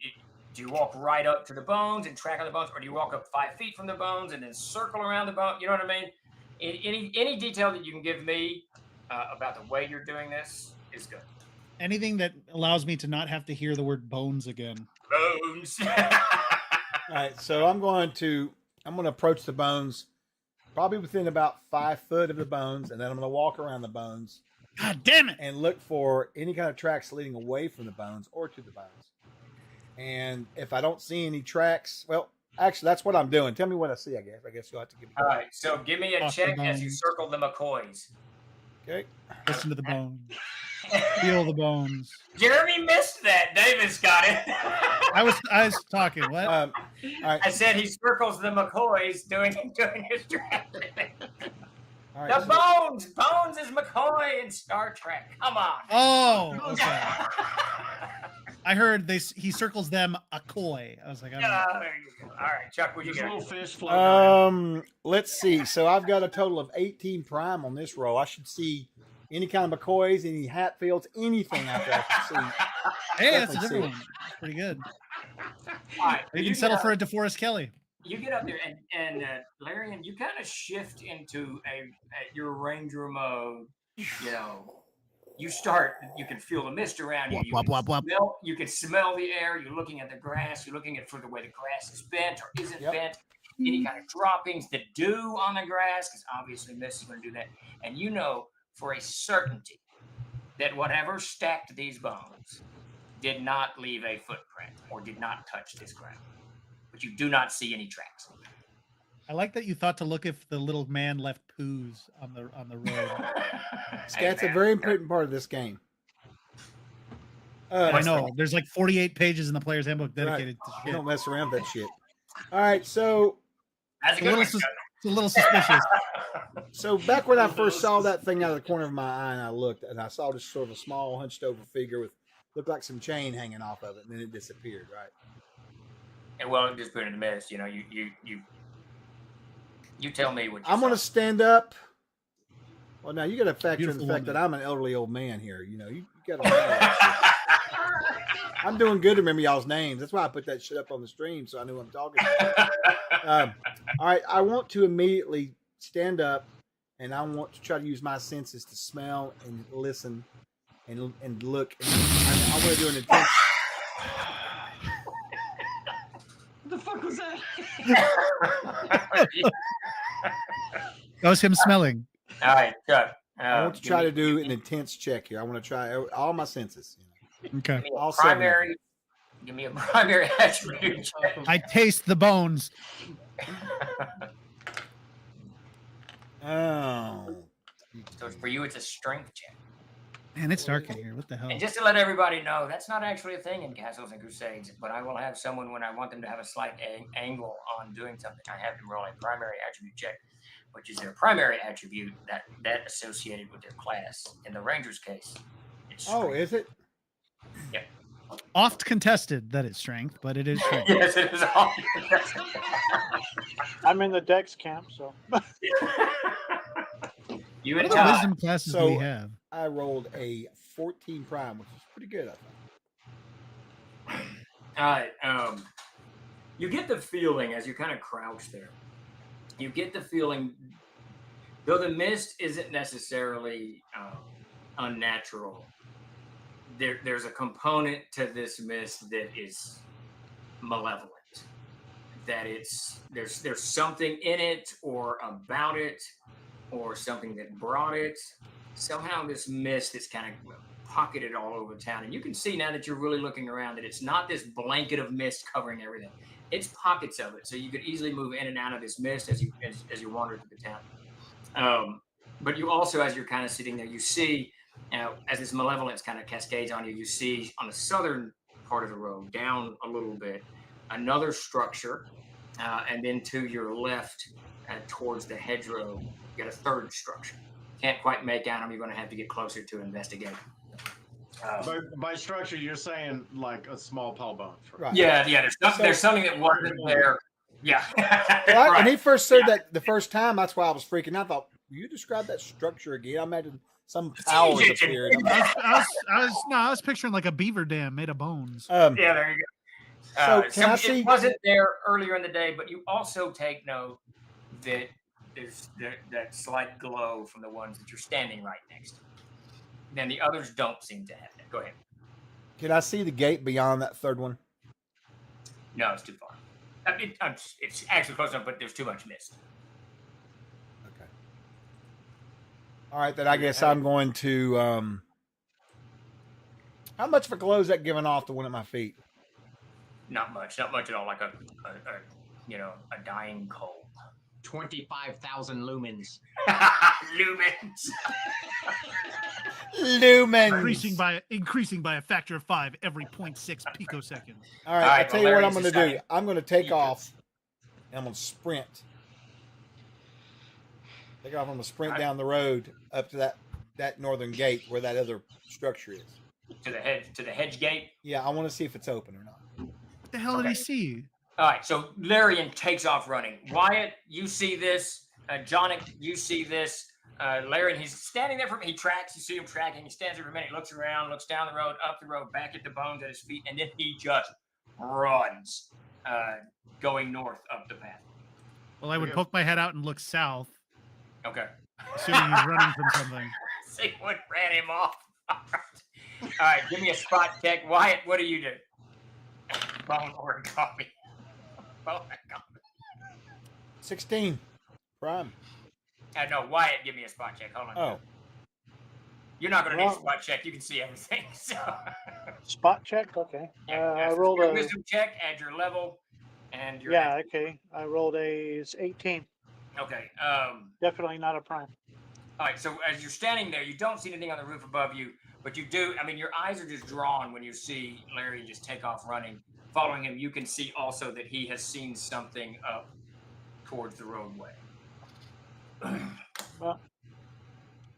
do you walk right up to the bones and track on the bones, or do you walk up 5 feet from the bones and then circle around the bone? You know what I mean? Any detail that you can give me about the way you're doing this is good. Anything that allows me to not have to hear the word bones again. Bones. All right, so I'm going to approach the bones, probably within about 5 foot of the bones, and then I'm going to walk around the bones. God damn it! And look for any kind of tracks leading away from the bones or to the bones. And if I don't see any tracks, well, actually, that's what I'm doing. Tell me what I see. I guess you'll have to give me. All right, so give me a check as you circle the McCoys. Okay. Listen to the bones. Feel the bones. Jeremy missed that. Davis got it. I was talking. What? All right. I said he circles the McCoys doing his tracking. All right, The Bones. Bones is McCoy in Star Trek. Come on. Oh, okay. I heard he circles them a koi. I was like, there you go. All right, Chuck, what you There's got? little fish floating around. Let's see. So I've got a total of 18 prime on this roll. I should see any kind of McCoys, any Hatfields, anything out there. I can see. Hey, that's a Definitely different see one. That's pretty good. All right, You can settle for a DeForest Kelly. You get up there, and Larian, you kind of shift into your ranger mode. You know, you can feel the mist around you. You can smell the air. You're looking at the grass. You're looking for the way the grass is bent or isn't bent. Any kind of droppings, the dew on the grass, because obviously mist is going to do that. And you know for a certainty that whatever stacked these bones did not leave a footprint or did not touch this ground. But you do not see any tracks. I like that you thought to look if the little man left poos on the road. Scat's a very important part of this game. I know. There's like 48 pages in the player's handbook dedicated to shit. You don't mess around with that shit. All right, so it's a little suspicious. So back when I first saw that thing out of the corner of my eye, and I looked, and I saw this sort of small, hunched over figure with looked like some chain hanging off of it, and then it disappeared. Right. And well, it just put in the mist. You know, you tell me what. I'm going to stand up. Well, now you got to factor in the fact that I'm an elderly old man here. You know, you got to. I'm doing good to remember y'all's names. That's why I put that shit up on the stream so I knew what I'm talking about. All right, I want to immediately stand up, and I want to try to use my senses to smell and listen and look. And I'm going to do an intense. What the fuck was that? That was him smelling. All right, good. I want to try to do an intense check here. I want to try all my senses. Okay. All primary. Give me a primary attribute check. I taste the bones. Oh. So for you, it's a strength check. Man, it's dark in here. What the hell? And just to let everybody know, that's not actually a thing in Castles and Crusades, but I will have someone, when I want them to have a slight angle on doing something, I have them roll a primary attribute check, which is their primary attribute that associated with their class. In the Ranger's case, it's strength. Oh, is it? Yeah. Oft contested that it's strength, but it is strength. Yes, it is oft contested. I'm in the Dex camp, so. You What and other Todd. wisdom classes do we have? I rolled a 14 prime, which is pretty good, I think. All right. You get the feeling as you kind of crouch there. You get the feeling, though the mist isn't necessarily unnatural. There's a component to this mist that is malevolent. That there's something in it or about it or something that brought it. Somehow this mist is kind of pocketed all over town. And you can see now that you're really looking around that it's not this blanket of mist covering everything. It's pockets of it. So you could easily move in and out of this mist as you wander through the town. But you also, as you're kind of sitting there, you see, as this malevolence kind of cascades on you, you see on the southern part of the road, down a little bit, another structure. And then to your left, towards the hedgerow, you got a third structure. Can't quite make out them. You're going to have to get closer to investigate. By structure, you're saying like a small pile of bones, right? Right. Yeah. There's something that wasn't there. Yeah. Well, Right. When he first said that the first time, that's why I was freaking out. I thought, will you describe that structure again? I imagine some powers appeared. I was picturing like a beaver dam made of bones. Yeah, there you go. So can I see? It wasn't there earlier in the day, but you also take note that there's that slight glow from the ones that you're standing right next to. Then the others don't seem to have that. Go ahead. Can I see the gate beyond that third one? No, it's too far. It's actually close enough, but there's too much mist. Okay. All right, then I guess I'm going to. How much of a glow is that giving off the one at my feet? Not much at all. Like a dying coal. 25,000 lumens. Lumens. Lumens. Increasing by a factor of 5 every 0.6 picoseconds. All right, I'll tell you what I'm going to do. I'm going to take off, and I'm going to sprint. Take off. I'm going to sprint down the road up to that northern gate where that other structure is. To the hedge gate. Yeah, I want to see if it's open or not. What the hell did he see? All right, so Larian takes off running. Wyatt, you see this. Jonic, you see this. Larry, and he's standing there he tracks. You see him tracking. He stands there for a minute, looks around, looks down the road, up the road, back at the bones at his feet, and then he just runs, going north up the path. Well, I would poke my head out and look south. Okay. Assuming he's running from something. See what ran him off. All right, give me a spot check. Wyatt, what do you do? Bone origami. Bone origami. 16. Prime. No, Wyatt, give me a spot check. Hold on. Oh. You're not going to need a spot check. You can see everything. So. Spot check? Okay. I rolled your a wisdom check, add your level, and your... Yeah, okay. I rolled a 18. Okay. Definitely not a prime. All right, so as you're standing there, you don't see anything on the roof above you, but you do, I mean, your eyes are just drawn when you see Larry just take off running. Following him, you can see also that he has seen something up towards the roadway. Well,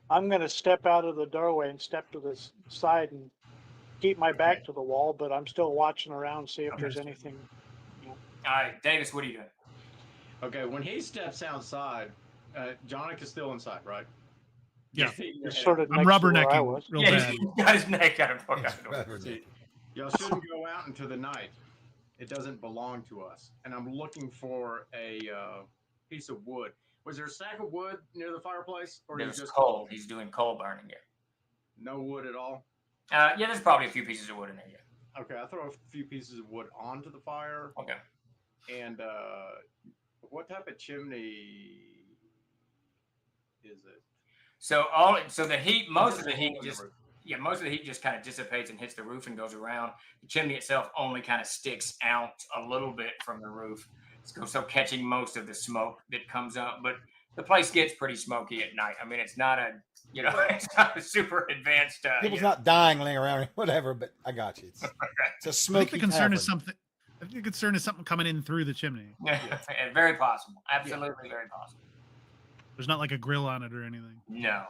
I'm going to step out of the doorway and step to the side and keep my back to the wall, but I'm still watching around, see if there's anything. All right, Davis, what are you doing? Okay, when he steps outside, Jonik is still inside, right? Yeah. He's sort of I'm next to where I rubbernecking was. real bad. He's got his neck out of Y'all shouldn't go out into the night. It doesn't belong to us. And I'm looking for a piece of wood. Was there a stack of wood near the fireplace? Or There's just coal. He's doing coal burning here. No wood at all? Yeah, there's probably a few pieces of wood in there, yeah. Okay, I throw a few pieces of wood onto the fire. Okay. And what type of chimney is it? So the heat, most of the heat just kind of dissipates and hits the roof and goes around. The chimney itself only kind of sticks out a little bit from the roof, so catching most of the smoke that comes up. But the place gets pretty smoky at night. I mean, it's not a it's not a super advanced. People's not dying laying around, whatever. But I got you. It's a smoky. I think the concern tavern. is something. I think the concern is something coming in through the chimney. Yeah, very possible. Absolutely, very possible. There's not like a grill on it or anything. No.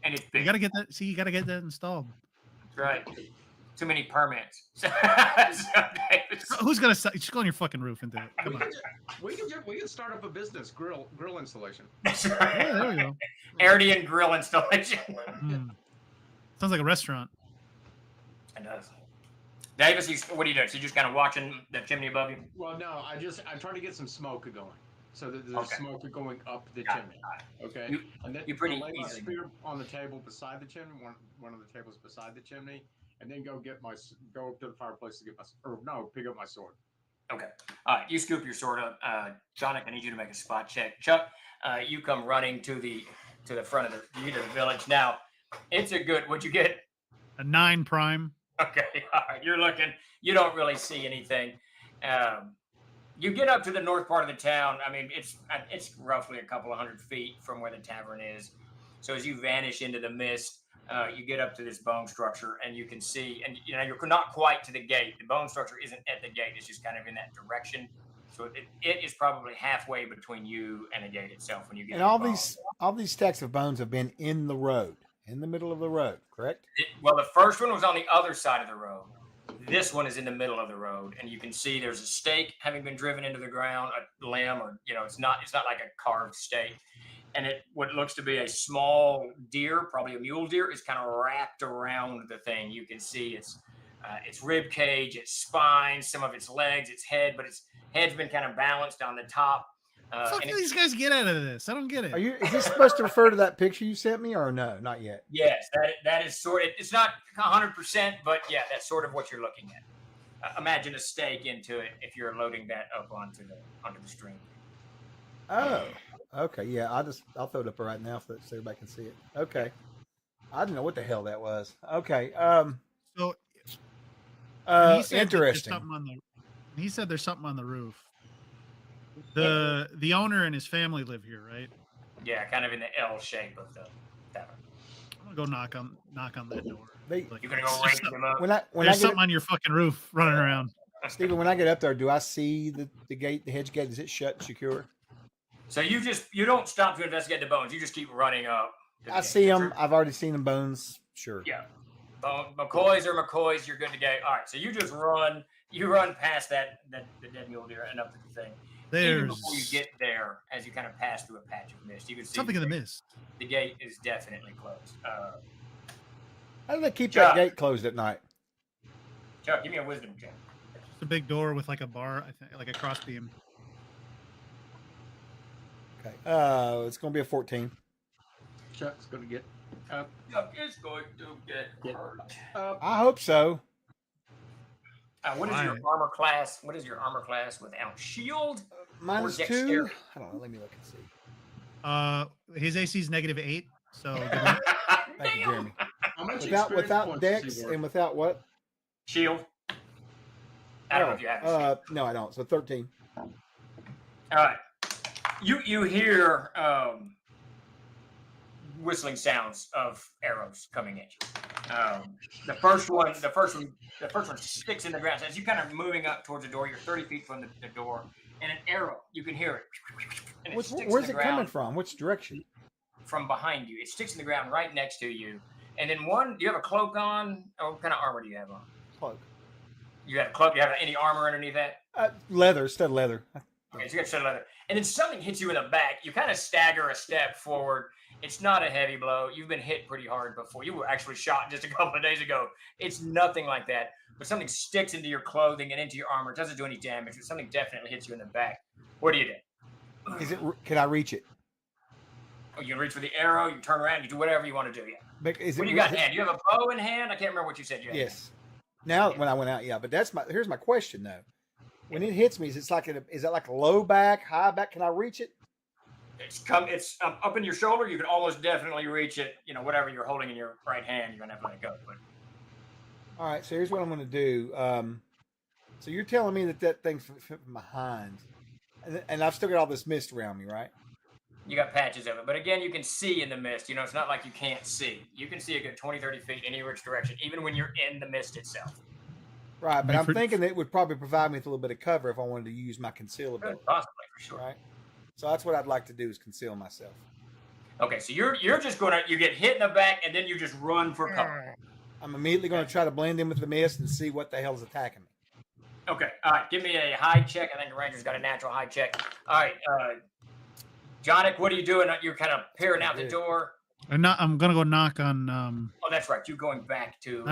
And it's big. You gotta get that. See, you gotta get that installed. That's right. Too many permits. Who's gonna just go on your fucking roof and do it? Come on. We can start up a business grill installation. That's right. Yeah, there we go. Ardian grill installation. Sounds like a restaurant. It does. Davis, what are you doing? So you just kind of watching the chimney above you? Well, no, I'm trying to get some smoke going. So that there's smoke going up the chimney. Okay. And then you pretty lay my easy. spear on the table beside the chimney, one of the tables beside the chimney, and then go up to the fireplace to pick up my sword. Okay. All right. You scoop your sword up. Jonik, I need you to make a spot check. Chuck, you come running to the front of the village. Now, it's a good. What'd you get? A 9 prime. Okay. All right. You're looking. You don't really see anything. You get up to the north part of the town. I mean, it's roughly a couple of 100 feet from where the tavern is. So as you vanish into the mist, you get up to this bone structure, and you can see, and you're not quite to the gate. The bone structure isn't at the gate; it's just kind of in that direction. So it is probably halfway between you and the gate itself when you get. And all these stacks of bones have been in the road, in the middle of the road, correct? Well, the first one was on the other side of the road. This one is in the middle of the road, and you can see there's a stake having been driven into the ground, a limb, or it's not like a carved stake. And what looks to be a small deer, probably a mule deer, is kind of wrapped around the thing. You can see its rib cage, its spine, some of its legs, its head, but its head's been kind of balanced on the top. What the fuck do these guys get out of this? I don't get it. Is this supposed to refer to that picture you sent me, or no? Not yet. Yes, that is sort of. It's not 100%, but yeah, that's sort of what you're looking at. Imagine a stake into it if you're loading that up onto the stream. Oh, okay. Yeah, I'll throw it up right now so everybody can see it. Okay. I didn't know what the hell that was. Okay. So interesting. He said there's something on the roof. The owner and his family live here, right? Yeah, kind of in the L shape of the tavern. I'm gonna go knock on that door. You're gonna go rake them up. There's something on your fucking roof running around. Stephen, when I get up there, do I see the gate, the hedge gate? Is it shut and secure? So you don't stop to investigate the bones. You just keep running up. I see them. I've already seen the bones. Sure. Yeah. McCoys are McCoys. You're good to go. All right. So you just run. You run past the dead mule deer and up to the thing. even before you There's get there, as you kind of pass through a patch of mist, you can see something in the mist. the gate is definitely closed. How do they keep Chuck. that gate closed at night? Chuck, give me a wisdom check. It's a big door with like a bar, I think, like a crossbeam. Okay. It's going to be a 14. Chuck's gonna get up. Chuck is going to get hurt. I hope so. What is your armor class? What is your armor class without shield? Minus or 2. dexterity? I don't know. Let me look and see. His AC is -8, so Thank you, Jeremy. How much Without points does dex he work? and without what? Shield. I don't know if you have a shield. No, I don't. So 13. All right. You hear whistling sounds of arrows coming at you. The first one sticks in the ground. As you kind of moving up towards the door, you're 30 feet from the door, and an arrow, you can hear it. And it sticks Where's in it the coming ground from? Which direction? from behind you. It sticks in the ground right next to you. And then one, do you have a cloak on? Or what kind of armor do you have on? Cloak. You got a cloak? Do you have any armor underneath that? Leather, stud leather. Okay, so you got stud leather. And then something hits you in the back. You kind of stagger a step forward. It's not a heavy blow. You've been hit pretty hard before. You were actually shot just a couple of days ago. It's nothing like that. But something sticks into your clothing and into your armor. It doesn't do any damage, but something definitely hits you in the back. What do you do? Can I reach it? Oh, you can reach for the arrow. You turn around. You do whatever you want to do. Yeah. What do you got in hand? You have a bow in hand? I can't remember what you said you had. Yes. Now, when I went out, yeah. But here's my question though. When it hits me, is that like a low back, high back? Can I reach it? It's up in your shoulder. You can almost definitely reach it. You know, whatever you're holding in your right hand, you're gonna have to let it go. But all right. So here's what I'm gonna do. So you're telling me that thing's from behind, and I've still got all this mist around me, right? You got patches of it. But again, you can see in the mist. You know, it's not like you can't see. You can see a good 20, 30 feet any which direction, even when you're in the mist itself. Right, but I'm thinking that it would probably provide me with a little bit of cover if I wanted to use my conceal ability. Possibly, for sure. Right. So that's what I'd like to do is conceal myself. Okay, so you're just you get hit in the back and then you just run for cover. I'm immediately going to try to blend in with the mist and see what the hell is attacking me. Okay, all right. Give me a high check. I think the Ranger's got a natural high check. All right, Jonick, what are you doing? You're kind of peering out the door. I'm gonna go knock on. Oh, that's right. You're going back to.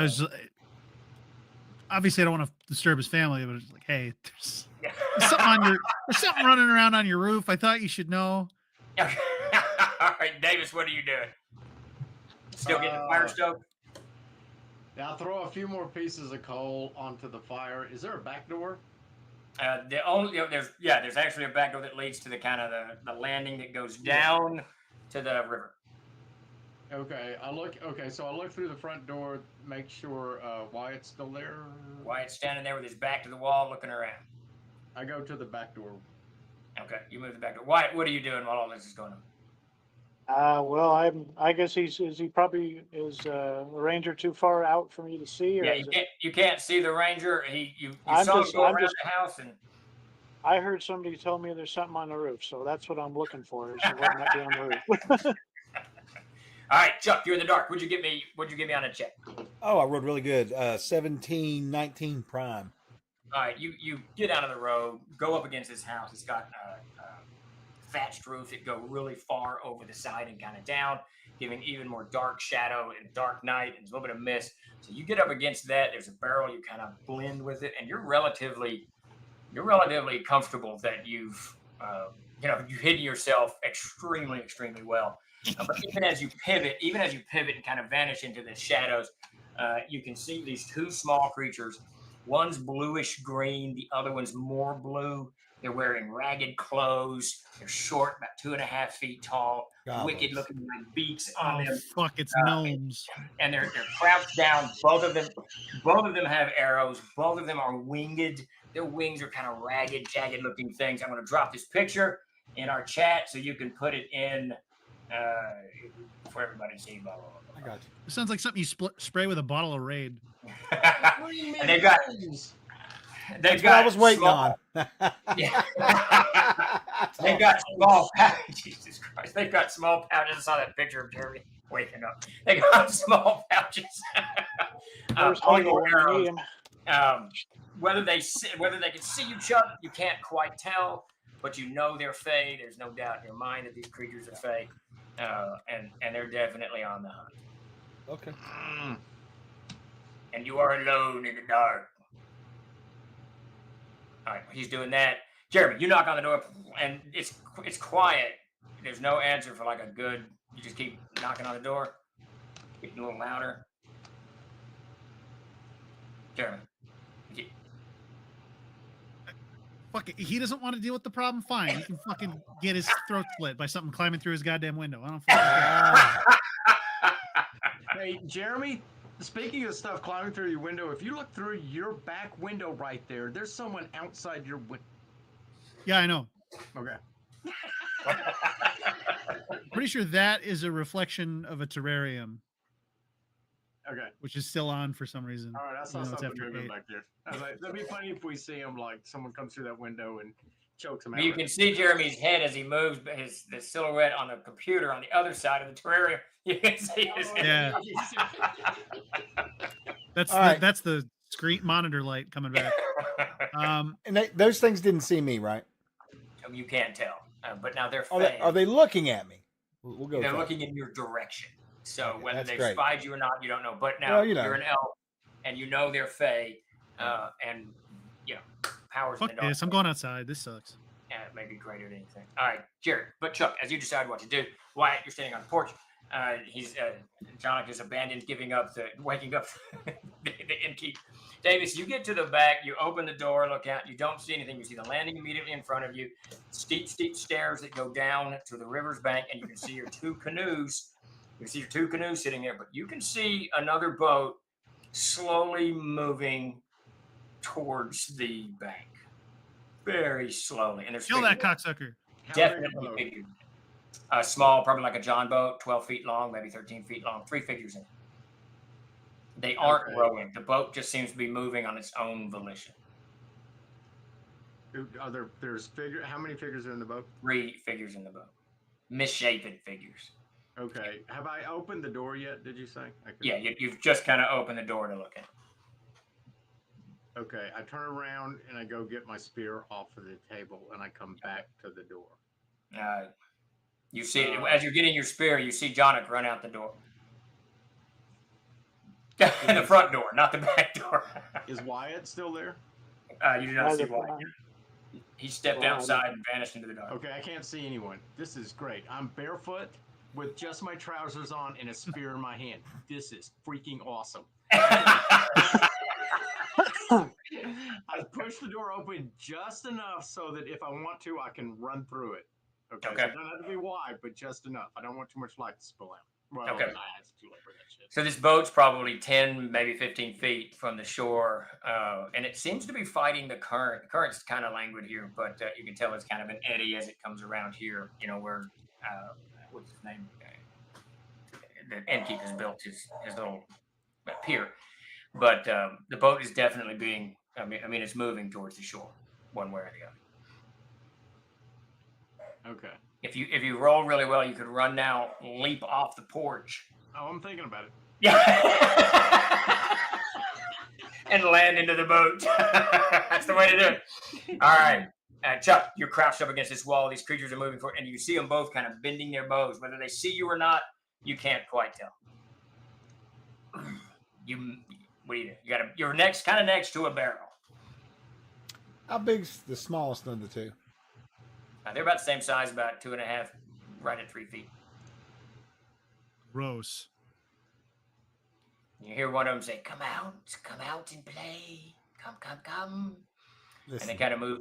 Obviously, I don't want to disturb his family, but it's like, hey, there's something running around on your roof. I thought you should know. All right, Davis, what are you doing? Still getting the fire stoked? Now throw a few more pieces of coal onto the fire. Is there a back door? There's actually a back door that leads to the kind of the landing that goes down to the river. Okay, so I look through the front door, make sure Wyatt's still there. Wyatt's standing there with his back to the wall, looking around. I go to the back door. Okay, you move the back door. Wyatt, what are you doing while all this is going on? Well, I guess he probably is the ranger too far out for me to see. Or Yeah, you can't see the ranger. You saw him go around the house and. I heard somebody told me there's something on the roof, so that's what I'm looking for. Is what might be on the roof. All right, Chuck, you're in the dark. What'd you give me on a check? Oh, I rolled really good. 17, 19 prime. All right, you get out of the road, go up against this house. It's got a thatched roof. It go really far over the side and kind of down, giving even more dark shadow and dark night and a little bit of mist. So you get up against that. There's a barrel. You kind of blend with it, and you're relatively comfortable that you've hidden yourself extremely, extremely well. But even as you pivot and kind of vanish into the shadows, you can see these two small creatures. One's bluish green, the other one's more blue. They're wearing ragged clothes. They're short, about 2.5 feet tall, wicked looking like beaks on them. Fuck, it's gnomes. And they're crouched down. Both of them have arrows. Both of them are winged. Their wings are kind of ragged, jagged looking things. I'm going to drop this picture in our chat so you can put it in for everybody to see. Blah, blah, blah. I got you. It sounds like something you spray with a bottle of Raid. And they've got what I was waiting on. Yeah. They've got small pouches. Jesus Christ. They've got small pouches. I saw that picture of Jeremy waking up. They got small pouches. Pulling arrows. Whether they can see you, Chuck, you can't quite tell. but you know they're Fae. There's no doubt in your mind that these creatures are Fae, and they're definitely on the hunt. Okay. And you are alone in the dark. All right, he's doing that. Jeremy, you knock on the door, and it's quiet. There's no answer for like a good. You just keep knocking on the door, getting a little louder. Jeremy. Fuck it. He doesn't want to deal with the problem. Fine. He can fucking get his throat slit by something climbing through his goddamn window. I don't fucking care. Hey, Jeremy, speaking of stuff climbing through your window, if you look through your back window right there, there's someone outside your window. Yeah, I know. Okay. Pretty sure that is a reflection of a terrarium. Okay. Which is still on for some reason. All right, I saw Even though it's something after moving 8. back there. I was like, that'd be funny if we see him, like someone comes through that window and chokes him out. You can see Jeremy's head as he moves, but the silhouette on the computer on the other side of the terrarium. You can see his head. Yeah. That's All right. that's the screen monitor light coming back. And those things didn't see me, right? You can't tell, but now they're Are they looking at me? We'll go. They're looking in your direction. So whether that's they've great. spied you or not, you don't know. But now Well, you know. you're an elf, and you know they're Fae, and you know powers Fuck in the dark. this. I'm going outside. This sucks. And it may be greater than anything. All right, Jared. But Chuck, as you decide what to do, Wyatt, you're standing on the porch. Jonik is abandoned, waking up the innkeep. Davis, you get to the back, you open the door, look out, you don't see anything. You see the landing immediately in front of you, steep stairs that go down to the river's bank, and you can see your two canoes. You can see your two canoes sitting there, but you can see another boat slowly moving towards the bank. Very slowly. And there's Kill that cocksucker. definitely figures. Small, probably like a John boat, 12 feet long, maybe 13 feet long, 3 figures in it. They aren't rowing. The boat just seems to be moving on its own volition. There's figure. How many figures are in the boat? 3 figures in the boat. Misshapen figures. Okay. Have I opened the door yet? Did you say? Yeah, you've just kind of opened the door to look in. Okay. I turn around and I go get my spear off of the table and I come back to the door. You see, as you're getting your spear, you see Jonik run out the door. The front door, not the back door. Is Wyatt still there? You do not see Wyatt. He stepped outside and vanished into the dark. Okay, I can't see anyone. This is great. I'm barefoot with just my trousers on and a spear in my hand. This is freaking awesome. I push the door open just enough so that if I want to, I can run through it. Okay. So it doesn't have to be wide, but just enough. I don't want too much light to spill out. Well, Okay. It's too late for that shit. So this boat's probably 10, maybe 15 feet from the shore, and it seems to be fighting the current. The current's kind of languid here, but you can tell it's kind of an eddy as it comes around here, you know, where, what's his name? The innkeep has built his little pier. But the boat is definitely being, I mean, it's moving towards the shore, one way or the other. Okay. If you roll really well, you could run now, leap off the porch. Oh, I'm thinking about it. Yeah. And land into the boat. That's the way to do it. All right. Chuck, you're crouched up against this wall. These creatures are moving forward, and you see them both kind of bending their bows. Whether they see you or not, you can't quite tell. What do you do? You're kind of next to a barrel. How big's the smallest of the two? They're about the same size, about 2.5, right at 3 feet. Gross. You hear one of them say, come out and play. Come. Listen. And they kind of move,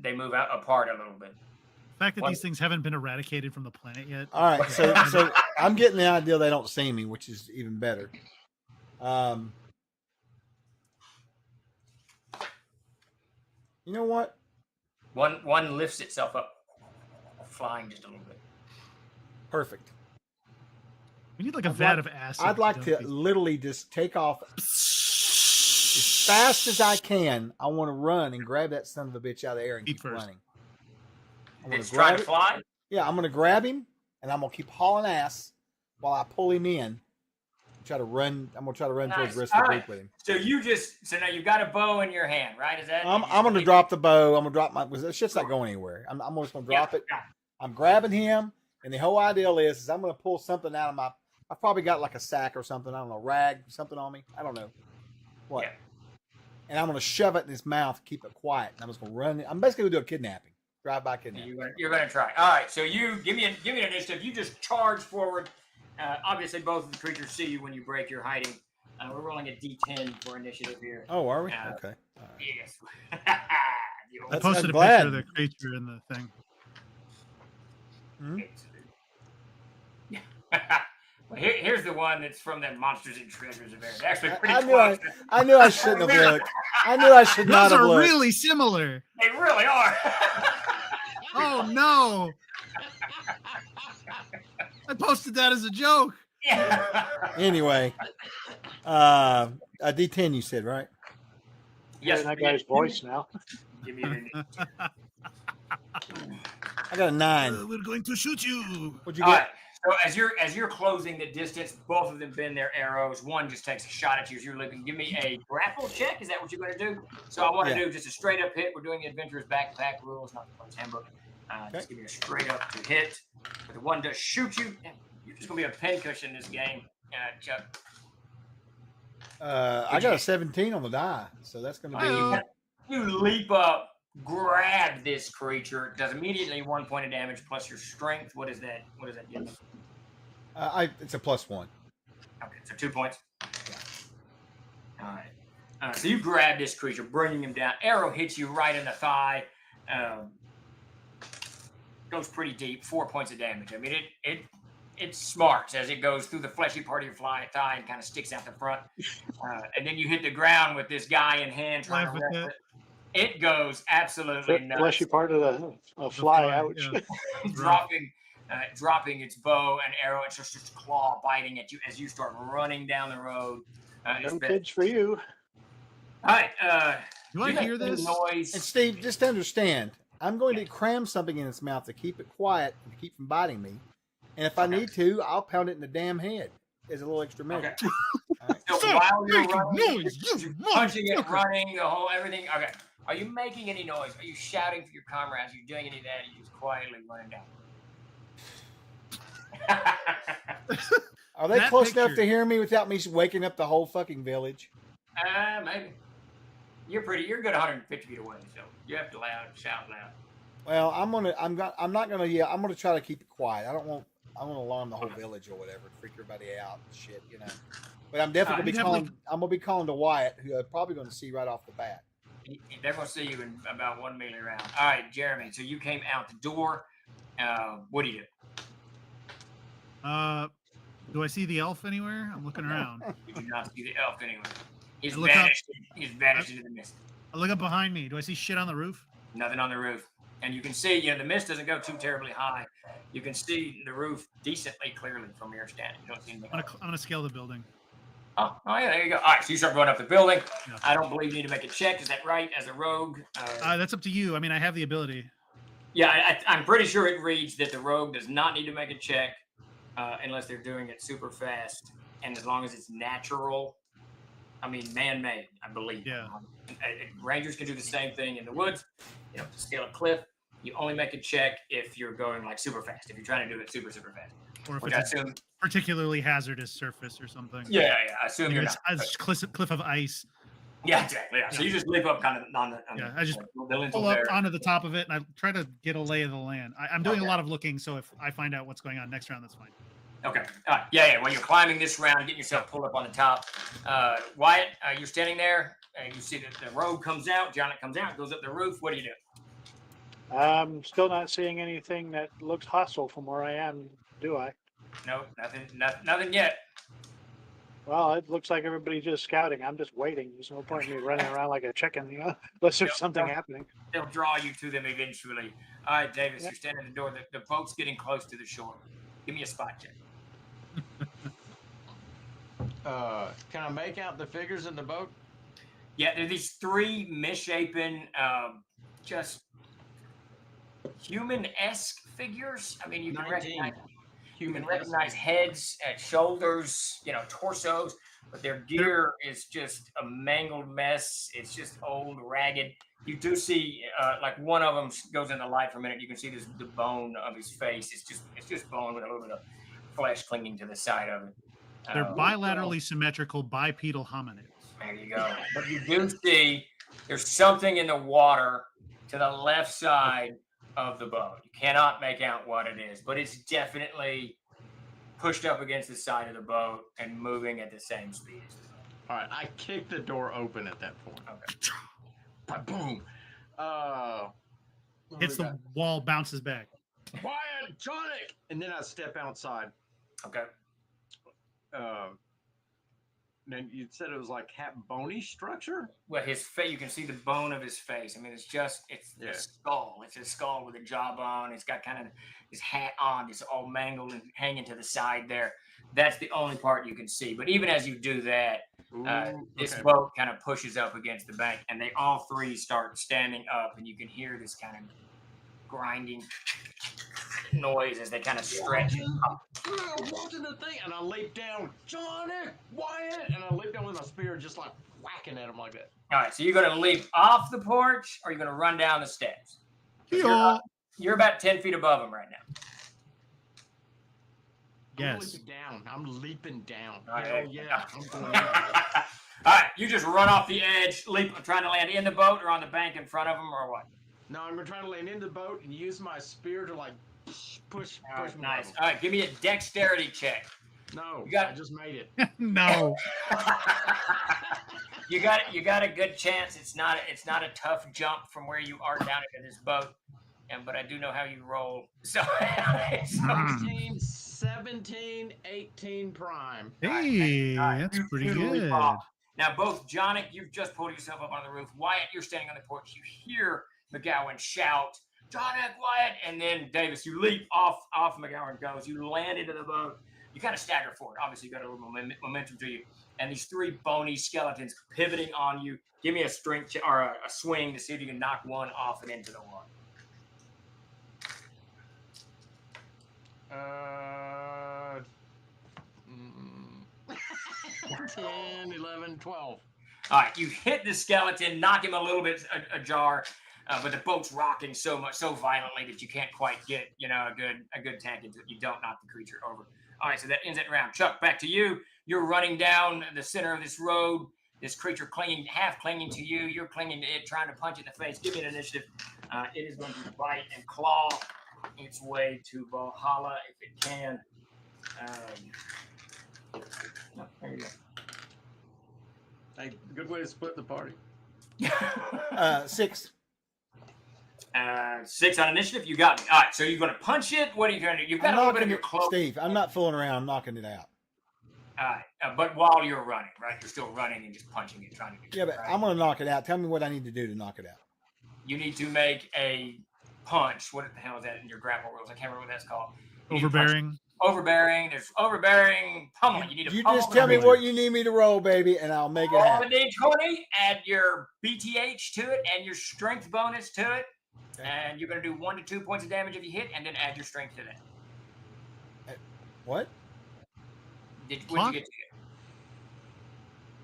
they move out apart a little bit. The fact that these things haven't been eradicated from the planet yet. All right, so I'm getting the idea they don't see me, which is even better. You know what? One lifts itself up, flying just a little bit. Perfect. We need like a vat of acid. I'd like to literally just take off as fast as I can. I want to run and grab that son of a bitch out of the air and keep running. It's trying to fly? Yeah, I'm going to grab him and I'm going to keep hauling ass while I pull him in. try to run. I'm gonna try to run towards Nice. the rest of All the right. group with him. So now you've got a bow in your hand, right? Is that? I'm gonna drop the bow. I'm gonna drop my. That shit's not going anywhere. I'm just gonna drop it. Yeah. I'm grabbing him, and the whole idea is I'm gonna pull something out of my. I probably got like a sack or something. I don't know, rag, something on me. I don't know what. Yeah. And I'm gonna shove it in his mouth, keep it quiet. And I'm just gonna run. I'm basically gonna do a kidnapping, drive-by kidnapping. You're gonna try. All right. So you give me an initiative. You just charge forward. Obviously, both of the creatures see you when you break your hiding. We're rolling a D10 for initiative here. Oh, are we? Okay. All right. Yes. I posted a glad. picture of the creature in the thing. Well, here's the one that's from that Monsters and Treasures of Air. It's actually pretty I close. knew I shouldn't have looked. I knew I should not Those have are looked. really similar. They really are. Oh no! I posted that as a joke. Anyway, a D10 you said, right? Yes, that guy's voice now. Give me an I got a 9. We're going to shoot you. What'd you All get? right. So as you're closing the distance, both of them bend their arrows. One just takes a shot at you as you're looking. Give me a grapple check. Is that what you're going to do? So I want to do just a straight up hit. We're doing the Adventurer's Backpack rules, not the Player's Handbook. Just give me a straight up to hit. But the one does shoot you. You're just going to be a pincushion in this game, Chuck. I got a 17 on the die, so that's going to be. You leap up, grab this creature. It does immediately 1 point of damage plus your strength. What is that? What does that give? It's a +1. Okay, so 2 points. All right. So you grab this creature, bringing him down. Arrow hits you right in the thigh. Goes pretty deep. 4 points of damage. I mean, it smarts as it goes through the fleshy part of your thigh and kind of sticks out the front. And then you hit the ground with this guy in hand trying to wrestle it. It goes absolutely nuts. Fleshy part of the fly. Ouch. Yeah. dropping its bow and arrow. It's just a claw biting at you as you start running down the road. No kids for you. All right. Do I hear this? Noise? And Steve, just understand, I'm going to cram something in its mouth to keep it quiet and keep from biting me. And if I need to, I'll pound it in the damn head as a little extra measure. Okay. Right. So while you're running, noise, you're punching it, running, the whole everything. Okay. Are you making any noise? Are you shouting for your comrades? Are you doing any of that? Are you just quietly running down? Are they That close enough picture- to hear me without me waking up the whole fucking village? Maybe. You're a good 150 feet away, so you have to shout loud. Well, I'm not gonna yell. I'm gonna try to keep it quiet. I want to alarm the whole village or whatever, freak everybody out and shit, you know. But I'm definitely I'm gonna be calling to Wyatt, who I'm probably gonna see right off the bat. They're gonna see you in about 1 melee round. All right, Jeremy. So you came out the door. What do you do? Do I see the elf anywhere? I'm looking around. You do not see the elf anywhere. He's I look up. vanished. He's vanished into the mist. I look up behind me. Do I see shit on the roof? Nothing on the roof. And you can see, the mist doesn't go too terribly high. You can see the roof decently clearly from your standing. You don't see anything. I'm gonna scale the building. Oh, yeah, there you go. All right, so you start going up the building. Yeah. I don't believe you need to make a check. Is that right? As a rogue? That's up to you. I mean, I have the ability. Yeah, I'm pretty sure it reads that the rogue does not need to make a check unless they're doing it super fast. And as long as it's natural, man-made, I believe. Yeah. Rangers can do the same thing in the woods. To scale a cliff, you only make a check if you're going like super fast. If you're trying to do it super, super fast. Or if Which it's a particularly hazardous surface or something. Yeah. I assume Like you're it's not. a cliff of ice. Yeah, exactly. Yeah. So you just leap up kind of on the. I just the lintel pull up there. onto the top of it and I try to get a lay of the land. I'm doing a lot of looking, so if I find out what's going on next round, that's fine. Okay. All right. Yeah. When you're climbing this round, getting yourself pulled up on the top. Wyatt, you're standing there. You see that the rogue comes out. Janet comes out, goes up the roof. What do you do? I'm still not seeing anything that looks hostile from where I am, do I? No, nothing yet. Well, it looks like everybody's just scouting. I'm just waiting. There's no point in me running around like a chicken, unless there's something happening. They'll draw you to them eventually. All right, Davis, you're standing at the door. The boat's getting close to the shore. Give me a spot check. Can I make out the figures in the boat? Yeah, there are these three misshapen, just human-esque figures. You can recognize. You can recognize heads, shoulders, torsos, but their gear is just a mangled mess. It's just old, ragged. You do see, like one of them goes into light for a minute. You can see the bone of his face. It's just bone with a little bit of flesh clinging to the side of it. They're bilaterally symmetrical bipedal hominids. There you go. But you do see there's something in the water to the left side of the boat. You cannot make out what it is, but it's definitely pushed up against the side of the boat and moving at the same speed. All right, I kicked the door open at that point. Okay. Boom. Hits the wall, bounces back. Wyatt, Jonic! And then I step outside. Okay. Then you said it was like bony structure? Well, his face, you can see the bone of his face. I mean, it's a skull. It's a skull with a jawbone. It's got kind of his hat on. It's all mangled and hanging to the side there. That's the only part you can see. But even as you do that, this boat kind of pushes up against the bank, and they all three start standing up, and you can hear this kind of grinding noise as they kind of stretch up. Watching the thing, and I leap down, Johnny, Wyatt, and I leap down with my spear, just like whacking at him like that. All right, so you're going to leap off the porch, or you're going to run down the steps? You're about 10 feet above him right now. Yes. I'm leaping down. All right. Hell yeah. I'm going All right, you just run off the edge, trying to land in the boat or on the bank in front of him, or what? No, I'm going to try to land in the boat and use my spear to like push. Nice. All right, give me a dexterity check. No, I just made it. No. You got a good chance. It's not a tough jump from where you are down into this boat. But I do know how you roll. So 16, 17, 18 prime. Hey, that's pretty good. Now, both Jonic, you've just pulled yourself up on the roof. Wyatt, you're standing on the porch. You hear McGowan shout, Jonic, Wyatt, and then Davis, you leap off McGowan goes. You land into the boat. You kind of stagger forward. Obviously, you got a little momentum to you. And these three bony skeletons pivoting on you. Give me a strength or a swing to see if you can knock one off and into the water. 10, 11, 12. All right, you hit the skeleton, knock him a little bit ajar, but the boat's rocking so violently that you can't quite get a good tank into it. You don't knock the creature over. All right, so that ends that round. Chuck, back to you. You're running down the center of this road. This creature half clinging to you. You're clinging to it, trying to punch it in the face. Give me an initiative. It is going to bite and claw its way to Valhalla if it can. There you go. Hey, good way to split the party. 6. 6 on initiative. You got me. All right, so you're going to punch it. What are you going to do? You've got a little bit of your cloak. Steve, I'm not fooling around. I'm knocking it out. All right, but while you're running, right? You're still running and just punching it, trying to get but I'm going to knock it out. Tell me what I need to do to knock it out. You need to make a punch. What the hell is that in your grapple rules? I can't remember what that's called. Overbearing. Overbearing. There's overbearing pummeling. You just tell me what you need me to roll, baby, and I'll make it happen. Roll a D20, add your BTH to it and your strength bonus to it. Okay. And you're going to do 1 to 2 points of damage if you hit, and then add your strength to that. What? What did you get to?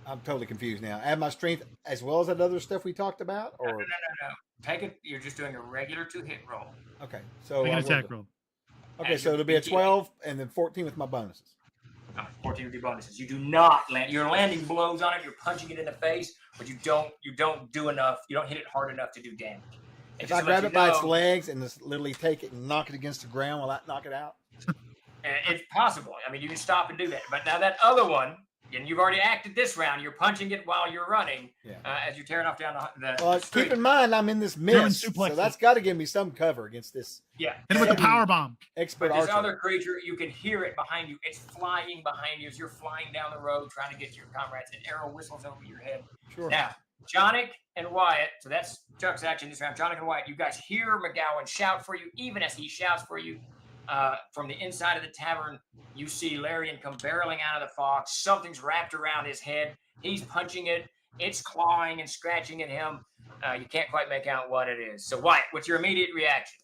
I'm totally confused now. Add my strength as well as that other stuff we talked about? Or No. Take it. You're just doing a regular 2-hit roll. Okay. So make an attack roll. Okay, so it'll be a 12 and then 14 with my bonuses. 14 with your bonuses. You do not land. You're landing blows on it. You're punching it in the face, but you don't do enough. You don't hit it hard enough to do damage. If I grab it by its legs and just literally take it and knock it against the ground, will that knock it out? It's possible. I mean, you can stop and do that. But now that other one, and you've already acted this round, you're punching it while you're running as you're tearing off down the street. Keep in mind, I'm in this mist, so that's got to give me some cover against this. Yeah. And with the power bomb. Expert but this archer. other creature, you can hear it behind you. It's flying behind you as you're flying down the road trying to get to your comrades. An arrow whistles over your head. Sure. Now, Jonic and Wyatt, so that's Chuck's action this round. Jonic and Wyatt, you guys hear McGowan shout for you. Even as he shouts for you from the inside of the tavern, you see Larian come barreling out of the fog. Something's wrapped around his head. He's punching it. It's clawing and scratching at him. You can't quite make out what it is. So, Wyatt, what's your immediate reaction?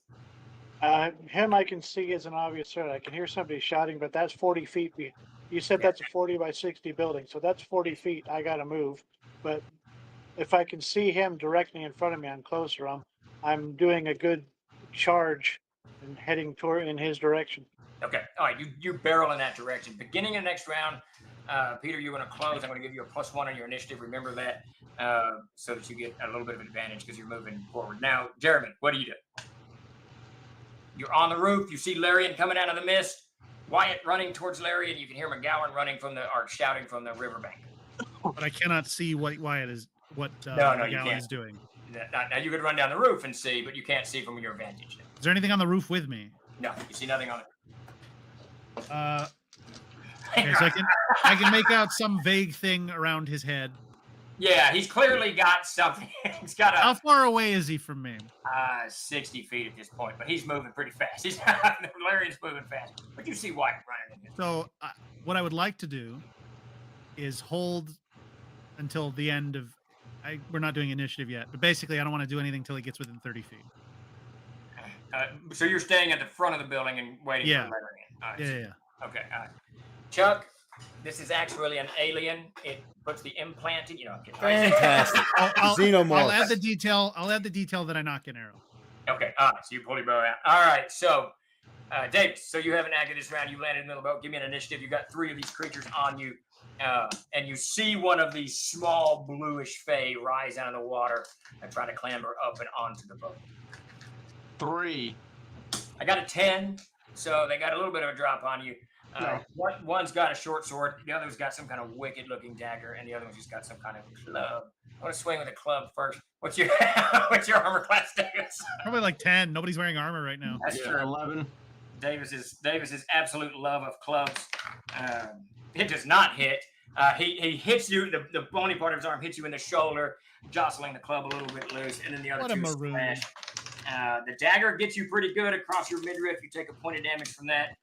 Him I can see as an obvious threat. I can hear somebody shouting, but that's 40 feet. You said that's a 40 by 60 building, so that's 40 feet. I got to move. But if I can see him directly in front of me, I'm closer. I'm doing a good charge and heading toward in his direction. Okay. All right. You barrel in that direction. Beginning of the next round, Peter, you're going to close. I'm going to give you a +1 on your initiative. Remember that, so that you get a little bit of advantage because you're moving forward. Now, Jeremy, what do you do? You're on the roof. You see Larian coming out of the mist. Wyatt running towards Larian. You can hear McGowan running shouting from the riverbank. But I cannot see what Wyatt is. What you McGowan can't. is doing. Now you could run down the roof and see, but you can't see from your vantage. Is there anything on the roof with me? No, you see nothing on it. Okay, so I can make out some vague thing around his head. Yeah, he's clearly got something. He's got a. How far away is he from me? 60 feet at this point, but he's moving pretty fast. Larian's moving fast, but you see Wyatt running in here. So what I would like to do is hold until the end of. We're not doing initiative yet, but basically I don't want to do anything until he gets within 30 feet. So you're staying at the front of the building and waiting for Larian. Right, Yeah. Okay. All right. Chuck, this is actually an alien. It puts the implant in. Fantastic. Xenomorph. I'll add the detail. I'll add the detail that I knock an arrow. Okay. All right. So you pull your bow out. All right. So, Davis, so you haven't acted this round. You landed in the middle of the boat. Give me an initiative. You got 3 of these creatures on you. And you see one of these small bluish fae rise out of the water and try to clamber up and onto the boat. 3. I got a 10, so they got a little bit of a drop on you. One's got a short sword, the other's got some kind of wicked-looking dagger, and the other one's just got some kind of club. I want to swing with a club first. What's your armor class, Davis? Probably like 10. Nobody's wearing armor right now. That's true. 11. Davis's absolute love of clubs. It does not hit. He hits you. The bony part of his arm hits you in the shoulder, jostling the club a little bit loose, and then the other two smash. The dagger gets you pretty good across your midriff. You take a point of damage from that.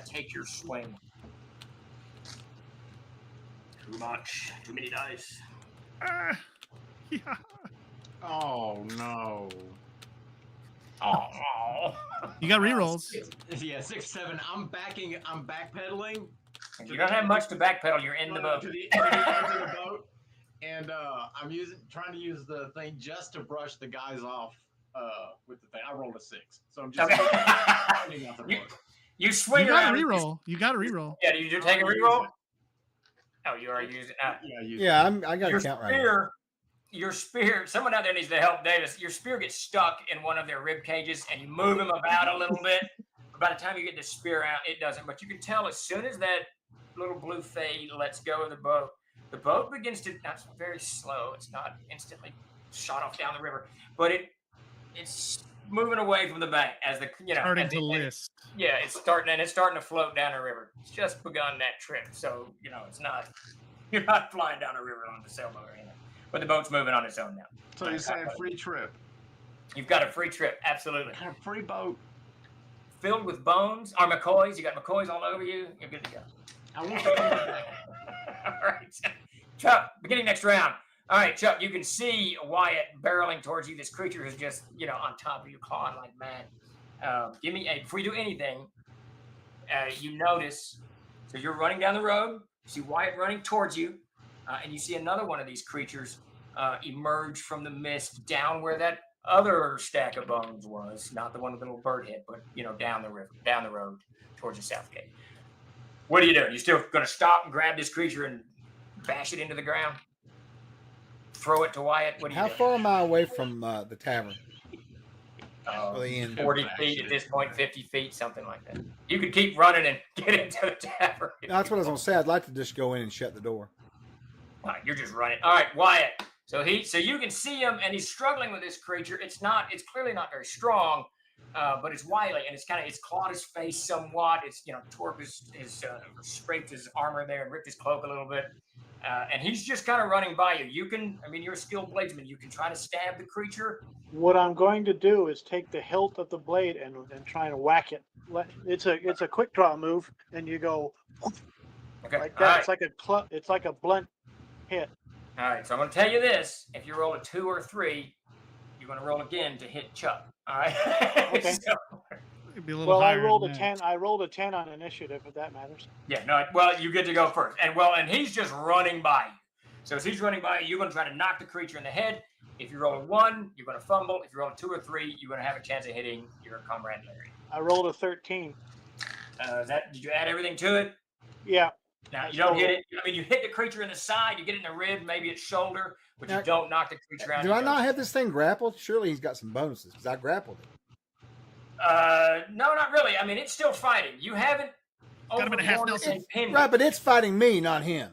Take your swing. Too much. Too many dice. Yeah. Oh no. Oh. You got rerolls. Yeah, 6, 7. I'm backpedaling. You don't have much to backpedal. You're in the boat. To the edge of the boat, and I'm trying to use the thing just to brush the guys off with the thing. I rolled a 6, so I'm just. You swing you around. You got a reroll. Yeah, did you take a reroll? Oh, you already used it. I got a count right now. Your spear. Someone out there needs to help Davis. Your spear gets stuck in one of their rib cages, and you move him about a little bit. By the time you get the spear out, it doesn't. But you can tell as soon as that little blue fae lets go of the boat begins to. That's very slow. It's not instantly shot off down the river, but it's moving away from the bank as the starting to list. Yeah, it's starting to float down the river. It's just begun that trip, so it's not. You're not flying down a river on the sailboat or anything, but the boat's moving on its own now. So you're saying free trip? You've got a free trip, absolutely. A free boat filled with bones or McCoys. You got McCoys all over you. You're good to go. I want to come back. All right, Chuck. Beginning next round. All right, Chuck. You can see Wyatt barreling towards you. This creature is just on top of you, clawing like mad. Give me before you do anything. You notice. So you're running down the road. You see Wyatt running towards you, and you see another one of these creatures emerge from the mist down where that other stack of bones was, not the one with the little bird head, but down the road towards the south gate. What are you doing? You still going to stop and grab this creature and bash it into the ground? Throw it to Wyatt? What do you do? How far am I away from the tavern? 40 feet at this point, 50 feet, something like that. You could keep running and get into the tavern. No, that's what I was going to say. I'd like to just go in and shut the door. All right, you're just running. All right, Wyatt. So you can see him, and he's struggling with this creature. It's clearly not very strong, but it's wily, and it's clawed his face somewhat. It's tore his scraped his armor there and ripped his cloak a little bit, and he's just kind of running by you. You're a skilled bladesman. You can try to stab the creature. What I'm going to do is take the hilt of the blade and try to whack it. It's a quick draw move, and you go like that. Right. It's like a blunt hit. All right, so I'm going to tell you this. If you roll a 2 or 3, you're going to roll again to hit Chuck. All right? Okay. So, Could be a little Well, I higher rolled than a that. 10. I rolled a 10 on initiative, if that matters. Yeah, no, well, you get to go first. And he's just running by you. So as he's running by you, you're going to try to knock the creature in the head. If you roll a 1, you're going to fumble. If you roll a 2 or 3, you're going to have a chance of hitting your comrade Larry. I rolled a 13. Did you add everything to it? Yeah. Now, you don't hit it. I mean, you hit the creature in the side, you get it in the rib, maybe its shoulder, but you don't knock the creature out. Do I not have this thing grappled? Surely he's got some bonuses because I grappled it. No, not really. I mean, it's still fighting. You haven't Got him in a half Nelson. Right, but it's fighting me, not him.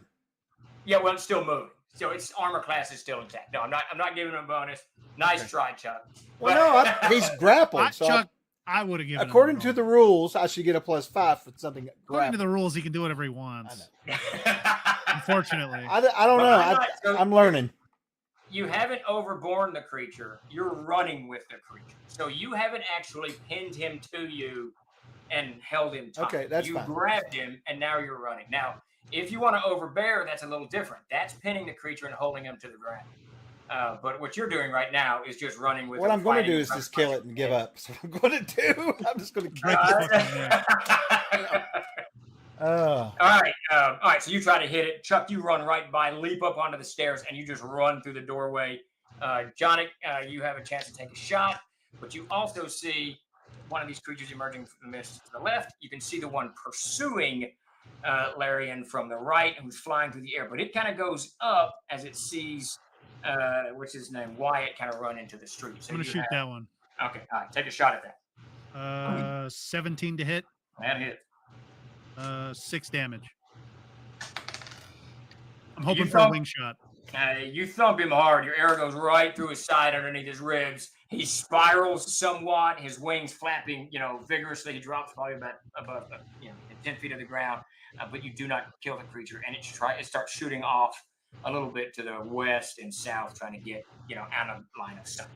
Yeah, well, it's still moving. So its armor class is still intact. No, I'm not giving him a bonus. Nice try, Chuck. Well, no, he's grappled. So Chuck, I would have given according him to the rules, I should get a +5 for something According to grappled. the rules, he can do whatever he wants. Unfortunately. I don't know. I'm learning. You haven't overborne the creature. You're running with the creature. So you haven't actually pinned him to you and held him tight. Okay, that's you fine. Grabbed him, and now you're running. Now, if you want to overbear, that's a little different. That's pinning the creature and holding him to the ground. But what you're doing right now is just running with. What I'm going to do is just kill it and give up. So I'm going to do. I'm just going to kill it. All right. So you try to hit it, Chuck. You run right by, leap up onto the stairs, and you just run through the doorway. Johnny, you have a chance to take a shot, but you also see one of these creatures emerging from the mist to the left. You can see the one pursuing Larian from the right, who's flying through the air. But it kind of goes up as it sees, what's his name, Wyatt, kind of run into the street. So I'm going to shoot that one. Okay, all right. Take a shot at that. 17 to hit. That hit. 6 damage. I'm hoping for a wing shot. You thump him hard. Your arrow goes right through his side underneath his ribs. He spirals somewhat, his wings flapping, vigorously. He drops probably about above, 10 feet of the ground. But you do not kill the creature, and it starts shooting off a little bit to the west and south, trying to get, out of line of sight.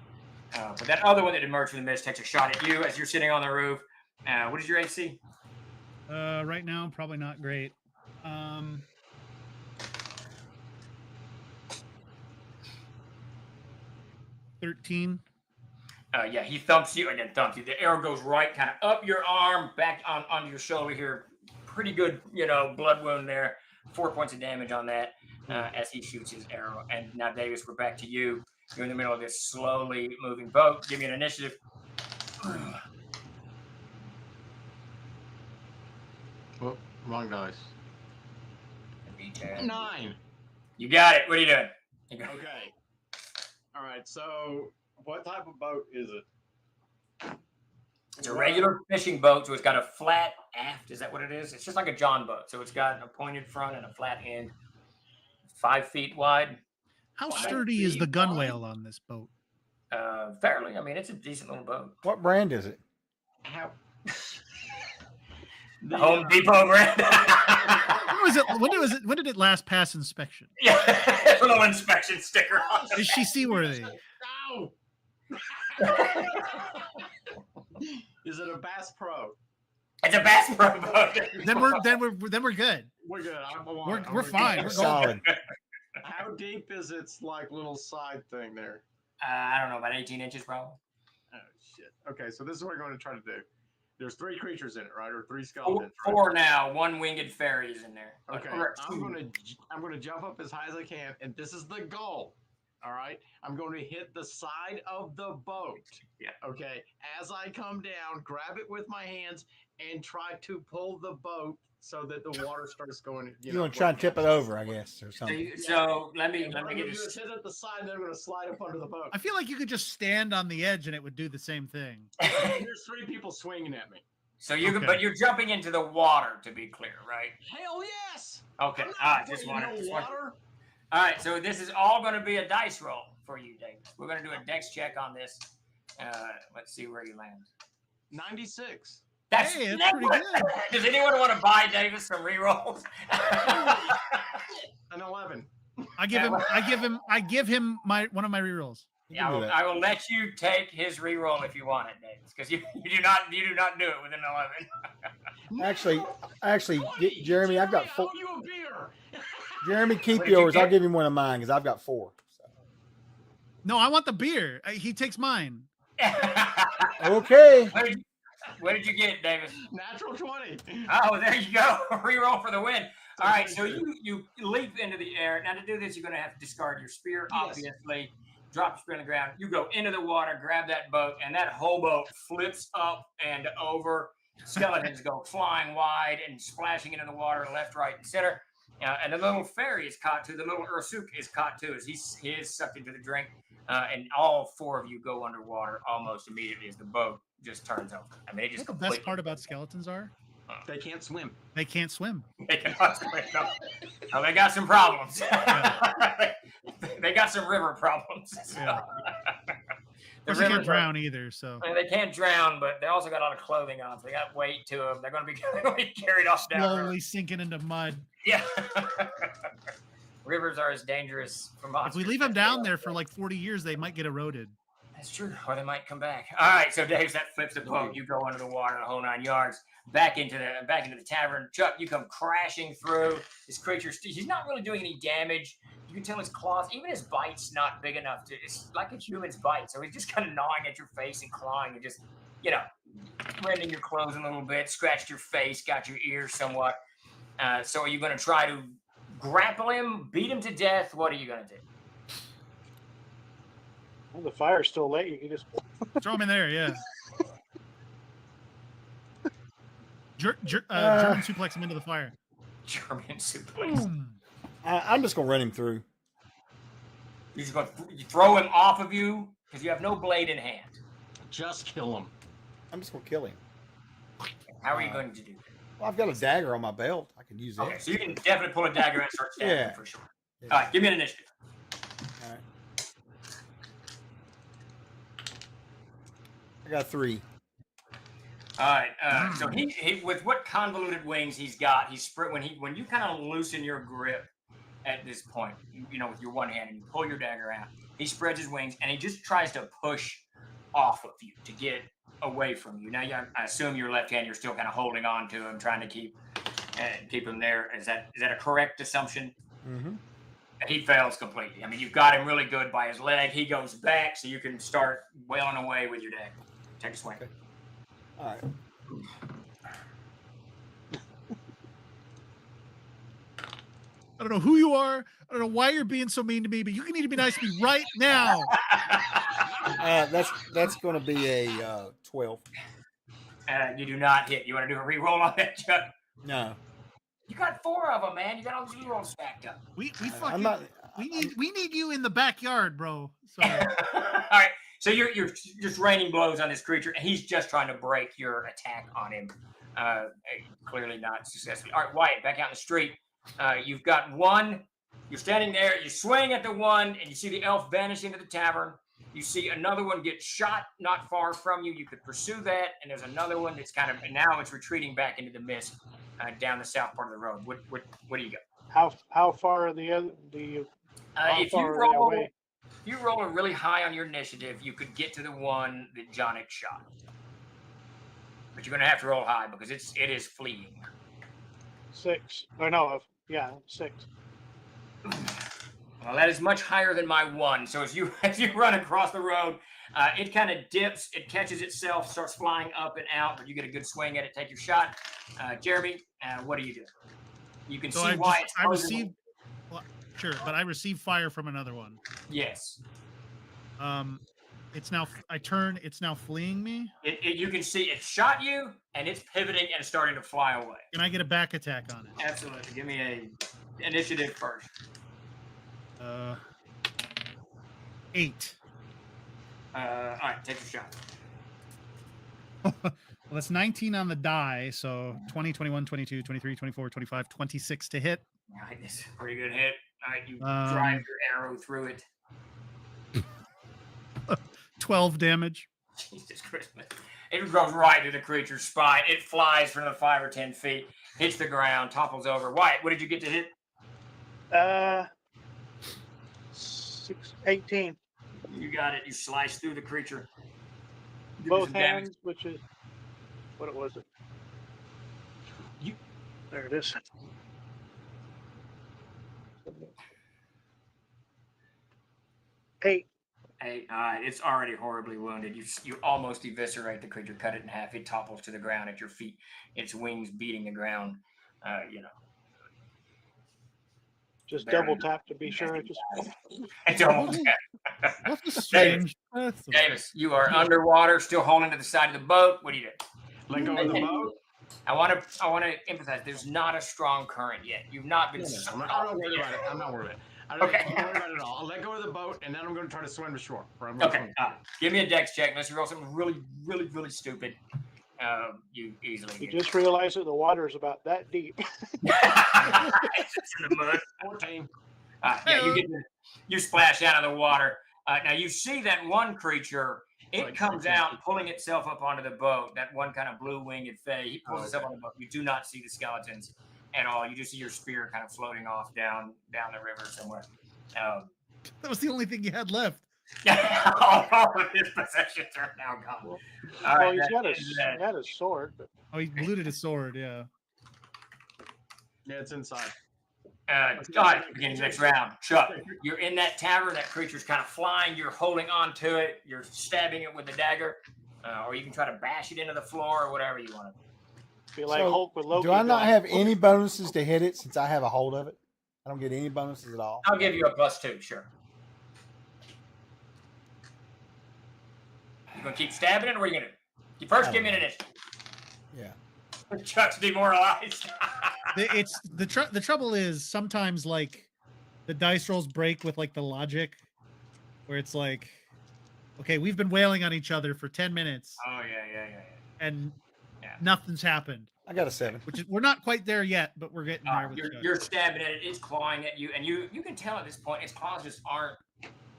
But that other one that emerged from the mist takes a shot at you as you're sitting on the roof. What is your AC? Right now, probably not great. 13. Yeah, he thumps you. The arrow goes right kind of up your arm, back onto your shoulder here. Pretty good, blood wound there. 4 points of damage on that as he shoots his arrow. And now, Davis, we're back to you. You're in the middle of this slowly moving boat. Give me an initiative. Whoop, wrong dice. 9. You got it. What are you doing? Okay. All right. So, what type of boat is it? It's a regular fishing boat, so it's got a flat aft. Is that what it is? It's just like a John boat. So it's got a pointed front and a flat end, 5 feet wide. How sturdy is the gunwale on this boat? Fairly. I mean, it's a decent little boat. What brand is it? How? The Home Depot brand. When did it last pass inspection? Yeah, a little inspection sticker on it. Is she seaworthy? No. Is it a Bass Pro? It's a Bass Pro boat. Then we're good. We're good. We're fine. We're solid. How deep is its little side thing there? I don't know, about 18 inches probably. Oh shit. Okay, so this is what we're going to try to do. There's 3 creatures in it, right? Or 3 skeletons. Four now. 1 winged fairy is in there. Okay. I'm gonna jump up as high as I can, and this is the goal. All right. I'm going to hit the side of the boat. Yeah. Okay. As I come down, grab it with my hands and try to pull the boat so that the water starts going. You want to try and tip it over, I guess, or something. So let me get this. Hit at the side, and then I'm going to slide up under the boat. I feel like you could just stand on the edge and it would do the same thing. There's 3 people swinging at me. So but you're jumping into the water, to be clear, right? Hell yes. Okay. Water. All right. So this is all going to be a dice roll for you, Davis. We're going to do a dex check on this. Let's see where you land. 96. That's pretty good. Does anyone want to buy Davis some rerolls? An 11. I give him one of my rerolls. Yeah, I will let you take his reroll if you want it, Davis, because you do not do it with an 11. Actually, Jeremy, I've got 4. I owe you a beer. Jeremy, keep yours. I'll give him one of mine because I've got 4. So. No, I want the beer. He takes mine. Okay. What did you get, Davis? Natural 20. Oh, there you go. Reroll for the win. All right, so you leap into the air. Now to do this, you're going to have to discard your spear, obviously. Drop your spear on the ground. You go into the water, grab that boat, and that whole boat flips up and over. Skeletons go flying wide and splashing into the water, left, right, and center. And the little fairy is caught too. The little Ursuk is caught too, as he is sucked into the drink. And all four of you go underwater almost immediately as the boat just turns over. I mean, it just the best part about skeletons are they can't swim. They can't swim. They cannot swim. No. Oh, they got some problems. They got some river problems. So. Yeah. They can't drown either. So I mean, they can't drown, but they also got a lot of clothing on. So they got weight to them. They're going to be carried off down. Slowly sinking into mud. Yeah. Rivers are as dangerous for monsters. If we leave them down there for like 40 years, they might get eroded. That's true. Or they might come back. All right. So Dave, that flips the boat. You go under the water the whole 9 yards. Back into the tavern. Chuck, you come crashing through. This creature, he's not really doing any damage. You can tell his claws, even his bite's not big enough to, it's like a human's bite. So he's just kind of gnawing at your face and clawing and just, rending your clothes a little bit, scratched your face, got your ears somewhat. So are you going to try to grapple him, beat him to death? What are you going to do? Well, the fire's still lit. You can just throw him in there, yeah. German suplex him into the fire. German suplex. I'm just going to run him through. You're just going to throw him off of you because you have no blade in hand. Just kill him. I'm just going to kill him. How are you going to do that? Well, I've got a dagger on my belt. I can use that. Okay, so you can definitely pull a dagger and start stabbing him for sure. Yeah. All right, give me an initiative. All right. I got 3. All right. So he with what convoluted wings he's got, when you kind of loosen your grip at this point, with your one hand and you pull your dagger out, he spreads his wings and he just tries to push off of you to get away from you. Now, I assume your left hand, you're still kind of holding on to him, trying to keep him there. Is that a correct assumption? Mm-hmm. He fails completely. I mean, you've got him really good by his leg. He goes back, so you can start wailing away with your dagger. Take a swing. Okay. All right. I don't know who you are. I don't know why you're being so mean to me, but you need to be nice to me right now. That's going to be a 12. You do not hit. You want to do a re-roll on that, Chuck? No. You got 4 of them, man. You got all these re-rolls stacked up. We need you in the backyard, bro. So. All right. So you're just raining blows on this creature, and he's just trying to break your attack on him. Clearly not successfully. All right, Wyatt, back out in the street. You've got one. You're standing there. You swing at the one, and you see the elf vanish into the tavern. You see another one get shot not far from you. You could pursue that, and there's another one that's now it's retreating back into the mist down the south part of the road. What do you got? How far are the other if you roll a really high on your initiative, you could get to the one that Jonik shot. But you're going to have to roll high because it is fleeing. 6. Or no, yeah, 6. Well, that is much higher than my 1. So as you run across the road, it kind of dips, it catches itself, starts flying up and out, but you get a good swing at it, take your shot. Jeremy, what do you do? You can see why I received. Well, sure, but I received fire from another one. Yes. It's now. I turn. It's now fleeing me. You can see it shot you, and it's pivoting and starting to fly away. Can I get a back attack on it? Absolutely. Give me a initiative first. 8. All right, take your shot. Well, that's 19 on the die, so 20, 21, 22, 23, 24, 25, 26 to hit. All right, this is a pretty good hit. All right, you drive your arrow through it. 12 damage. Jesus Christmas. It goes right to the creature's spine. It flies for another 5 or 10 feet, hits the ground, topples over. Wyatt, what did you get to hit? 18. You got it. You slice through the creature. Both hands, which is what was it? There it is. Eight 8. It's already horribly wounded. You almost eviscerate the creature, cut it in half. It topples to the ground at your feet. Its wings beating the ground. Just Very double tap to be sure. Just double tap. That's strange. Davis, you are underwater, still holding to the side of the boat. What do you do? Let go of the boat. I want to emphasize. There's not a strong current yet. You've not been. I'm not worried about it. I'm not worried about it. I don't worry about it at all. I'll let go of the boat, and then I'm going to try to swim to shore. Okay. Give me a dex check. Unless you roll something really, really, really stupid. You easily. You just realize that the water is about that deep. It's in the mud. 14. Yeah, you splash out of the water. Now you see that one creature. It comes out, pulling itself up onto the boat. That one kind of blue-winged fae. He pulls itself on the boat. You do not see the skeletons at all. You just see your spear kind of floating off down the river somewhere. That was the only thing you had left. all of his possessions are now gone. Well, he's got a sword. But... Oh, he looted his sword. Yeah. Yeah, it's inside. All right, beginning the next round. Chuck, you're in that tavern. That creature's kind of flying. You're holding on to it. You're stabbing it with the dagger. Or you can try to bash it into the floor or whatever you want to. Be like Hulk with Loki. Do I not have any bonuses to hit it since I have a hold of it? I don't get any bonuses at all. I'll give you a +2, sure. You gonna keep stabbing it, or what are you gonna do? You first give me an initiative. Yeah. Chuck's demoralized. The trouble is sometimes like the dice rolls break with like the logic, where it's like, okay, we've been wailing on each other for 10 minutes. Oh yeah. And nothing's happened. I got a 7. Which is we're not quite there yet, but we're getting there. You're stabbing at it. It's clawing at you, and you can tell at this point its claws just aren't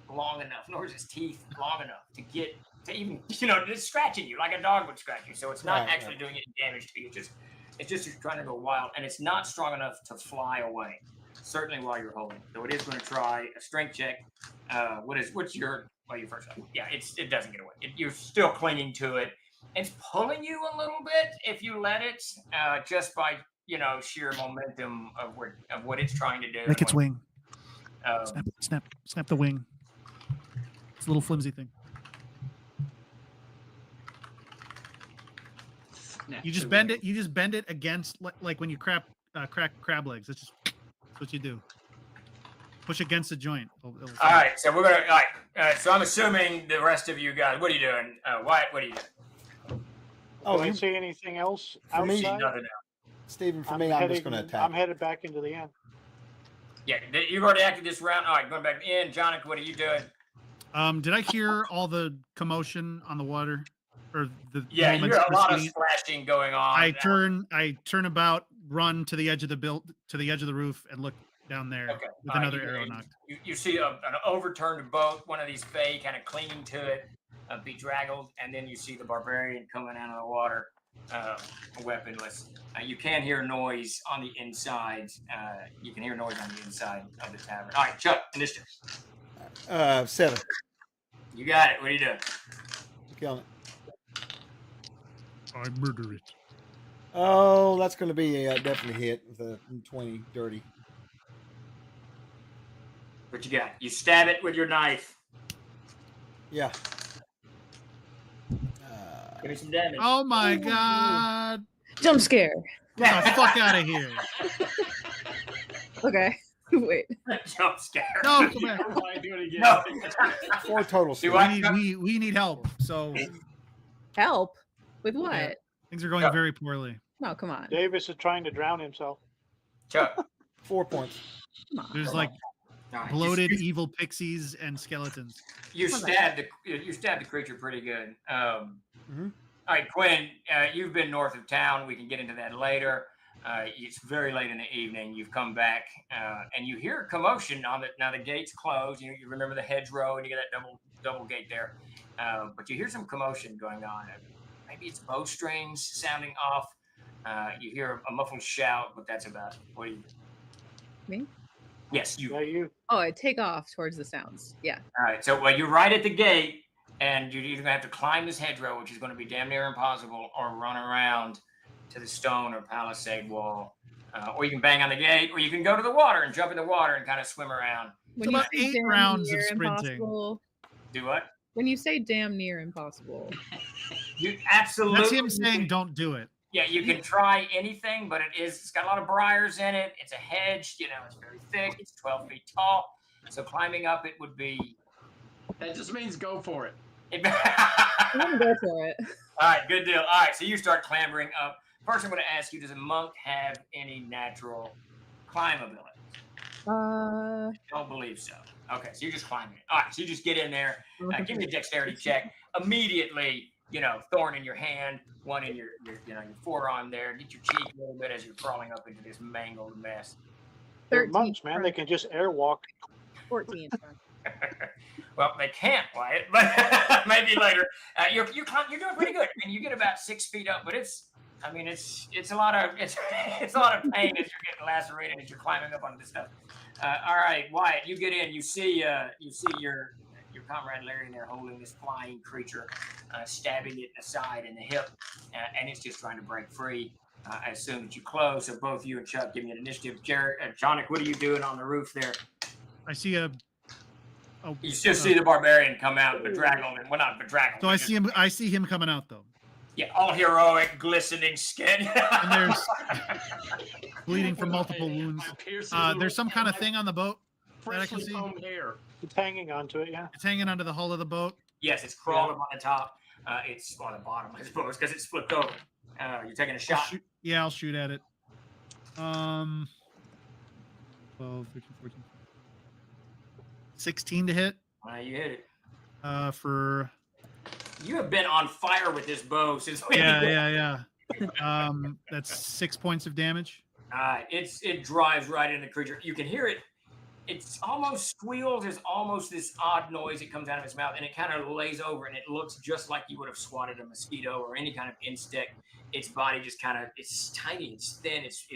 long enough, nor is its teeth long enough to get to even it's scratching you like a dog would scratch you. So it's not actually doing any damage to you. It's just trying to go wild, and it's not strong enough to fly away. Certainly while you're holding. So it is going to try a strength check. What's your first one? Yeah, it doesn't get away. You're still clinging to it. It's pulling you a little bit if you let it, just by sheer momentum of what it's trying to do. Make its wing. Snap the wing. It's a little flimsy thing. You just bend it. You just bend it against like when you crack crab legs. That's what you do. Push against the joint. All right, so we're gonna. All right, so I'm assuming the rest of you guys. What are you doing, Wyatt? What are you doing? Oh, do you see anything else outside? Nothing else. Stephen, for me, I'm just going to attack. I'm headed back into the inn. Yeah, you've already acted this round. All right, going back in. Jonathan, what are you doing? Did I hear all the commotion on the water? Or the you hear a lot of splashing going on. I turn about, run to the edge of the roof, and look down there with another arrow knocked. You see an overturned boat, one of these fae kind of clinging to it, bedraggled, and then you see the barbarian coming out of the water, weaponless. You can hear noise on the inside. You can hear noise on the inside of the tavern. All right, Chuck, initiative. 7. You got it. What are you doing? Killing it. I murder it. Oh, that's going to be a definitely hit with a 20 dirty. What you got? You stab it with your knife. Yeah. Give me some damage. Oh my god! Jump scare. Get the fuck out of here! Okay. Wait. Jump scare. No, come back. Do it again. No. 4 total. We need help. So help with what? Yeah, things are going very poorly. No, come on. Davis is trying to drown himself. Chuck. 4 points. There's like bloated evil pixies and skeletons. You stabbed the creature pretty good. All right, Quinn, you've been north of town. We can get into that later. It's very late in the evening. You've come back, and you hear a commotion on it. Now the gate's closed. You remember the hedgerow, and you get that double gate there. But you hear some commotion going on. Maybe it's bowstrings sounding off. You hear a muffled shout, but that's about it. What do you? Me? Yes, you. Yeah, you. Oh, I take off towards the sounds. Yeah. All right, so you're right at the gate, and you're either going to have to climb this hedgerow, which is going to be damn near impossible, or run around to the stone or palisade wall. Or you can bang on the gate, or you can go to the water and jump in the water and kind of swim around. It's about 8 rounds of sprinting. Do what? When you say damn near impossible. You absolutely. That's him saying don't do it. Yeah, you can try anything, but it's got a lot of briars in it. It's a hedge, it's very thick. It's 12 feet tall. So climbing up it would be. That just means go for it. I'm gonna go for it. All right, good deal. All right, so you start clambering up. First, I'm going to ask you: does a monk have any natural climb ability? I don't believe so. Okay, so you're just climbing it. All right, so you just get in there. Give me a dexterity check. Immediately, thorn in your hand, one in your forearm there. Get your cheek a little bit as you're crawling up into this mangled mess. They're monks, man. They can just airwalk. 14. Well, they can't, Wyatt, but maybe later. You're doing pretty good. I mean, you get about 6 feet up, but it's a lot of pain as you're getting lacerated as you're climbing up on this stuff. All right, Wyatt, you get in. You see your comrade Larry in there holding this flying creature, stabbing it in the side and the hip, and it's just trying to break free. I assume that you close, so both you and Chuck give me an initiative. Jared, Jonic, what are you doing on the roof there? I see a. Oh, you still see the barbarian come out, bedraggled, and not bedraggled. So I see him. I see him coming out though. Yeah, all heroic, glistening skin. And there's bleeding from multiple wounds. There's some kind of thing on the boat that I can see. It's hanging onto it, yeah. It's hanging onto the hull of the boat. Yes, it's crawling on the top. It's on the bottom, I suppose, because it's flipped over. You're taking a shot. I'll shoot at it. 12, 13, 14. 16 to hit. You hit it. For. You have been on fire with this bow since. Yeah. That's 6 points of damage. It drives right into the creature. You can hear it. It's almost squeals. There's almost this odd noise that comes out of its mouth, and it kind of lays over, and it looks just like you would have swatted a mosquito or any kind of insect. Its body just it's tiny, it's thin, it's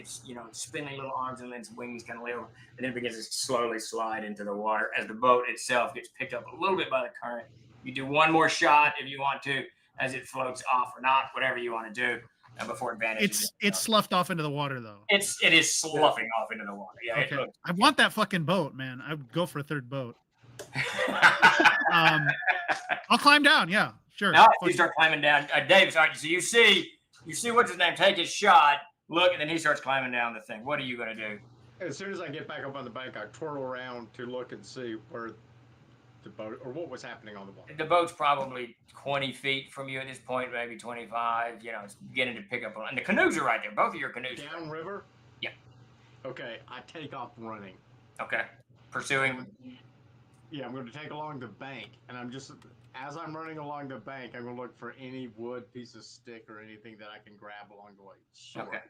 spinning little arms and then its wings kind of lay over, and then it begins to slowly slide into the water as the boat itself gets picked up a little bit by the current. You do one more shot if you want to, as it floats off or not, whatever you want to do. Before advantage. It's sloughed off into the water though. It is sloughing off into the water. Yeah. Okay. I want that fucking boat, man. I would go for a third boat. I'll climb down. Yeah, sure. Now you start climbing down. Dave, sorry. So you see what's his name take his shot, look, and then he starts climbing down the thing. What are you gonna do? As soon as I get back up on the bank, I twirl around to look and see where the boat or what was happening on the water. The boat's probably 20 feet from you at this point, maybe 25. It's beginning to pick up on, and the canoes are right there. Both of your canoes. Downriver? Yeah. Okay, I take off running. Okay. Pursuing. Yeah, I'm going to take along the bank, and as I'm running along the bank, I'm going to look for any wood, piece of stick, or anything that I can grab along the way. Sure. Okay.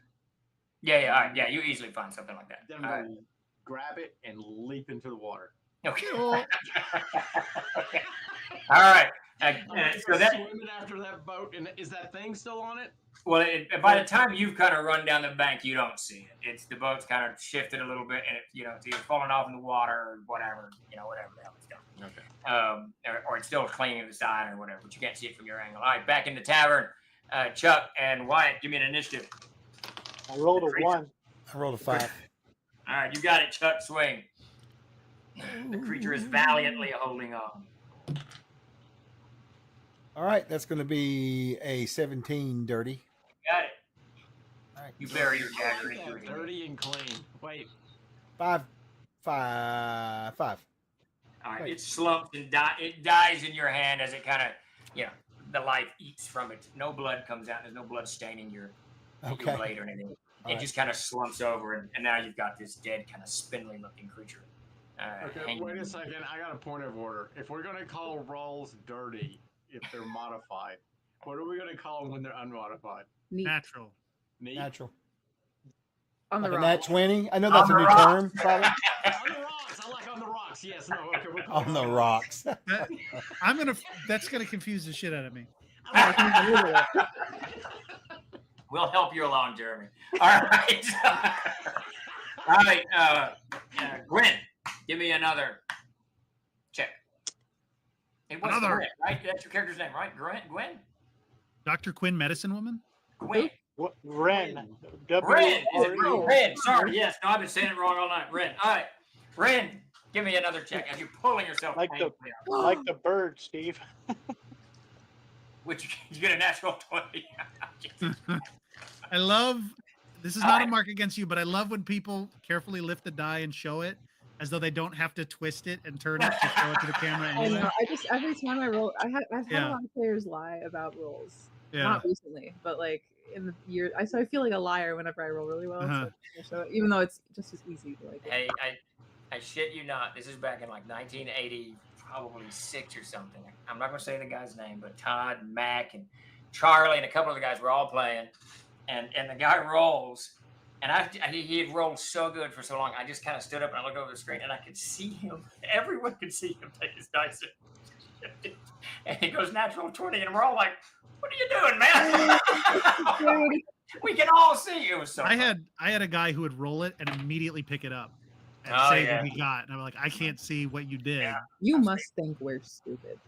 Yeah, all right. Yeah, you easily find something like that. Then I'm going to grab it and leap into the water. Okay. Okay. All right. So that swimming after that boat, and is that thing still on it? Well, by the time you've kind of run down the bank, you don't see it. It's the boat's kind of shifted a little bit, and it's either falling off in the water or whatever, whatever the hell it's done. Okay. Or it's still clinging to the side or whatever, but you can't see it from your angle. All right, back in the tavern. Chuck and Wyatt, give me an initiative. I rolled a 1. I rolled a 5. All right, you got it, Chuck. Swing. The creature is valiantly holding on. All right, that's going to be a 17 dirty. Got it. All right. You bury your dagger in your Dirty and clean. Wait. 5. All right, it slumps and it dies in your hand as it kind of, the life eats from it. No blood comes out. There's no blood staining your blade or anything. It just kind of slumps over, and now you've got this dead, kind of spindly looking creature. Okay, wait a second. I got a point of order. If we're going to call rolls dirty, if they're modified, what are we going to call them when they're unmodified? Natural. Neat? Natural. On the like rocks. A nat 20? I know that's a new term, probably. On the rocks. I like on the rocks. Yes. No. Okay. We'll call On the rocks. That's gonna confuse the shit out of me. We'll help you along, Jeremy. All right. All right. Gwen, give me another check. It was Another. Gwen, right? That's your character's name, right? Gwen? Dr. Quinn, medicine woman? Gwen. Ren. Ren. Is it W-R-E-N. Ren? Sorry. Yes. No, I've been saying it wrong all night. Ren. All right. Ren, Give me another check as you're pulling yourself Like the painfully out. like the bird, Steve. Which you get a natural 20. I love. This is not a mark against you, but I love when people carefully lift the die and show it as though they don't have to twist it and turn it to show it to the camera I anyway. know. I just every time I roll, I've had Yeah. a lot of players lie about rolls. Yeah. Not recently, but like in the year, so I feel like a liar whenever I roll really well. Uh-huh. So I show it, even though it's just as easy to like. Hey, I shit you not. This is back in like 1980, probably 6 or something. I'm not going to say the guy's name, but Todd, Mac, and Charlie, and a couple of the guys were all playing. And the guy rolls, and he had rolled so good for so long. I just kind of stood up and I looked over the screen, and I could see him. Everyone could see him take his dice, and he goes natural 20, and we're all like, "What are you doing, man?" We can all see it was so. I had a guy who would roll it and immediately pick it up and Oh, say yeah. what he got, and I'm like, I can't see what you did. Yeah. You must think we're stupid.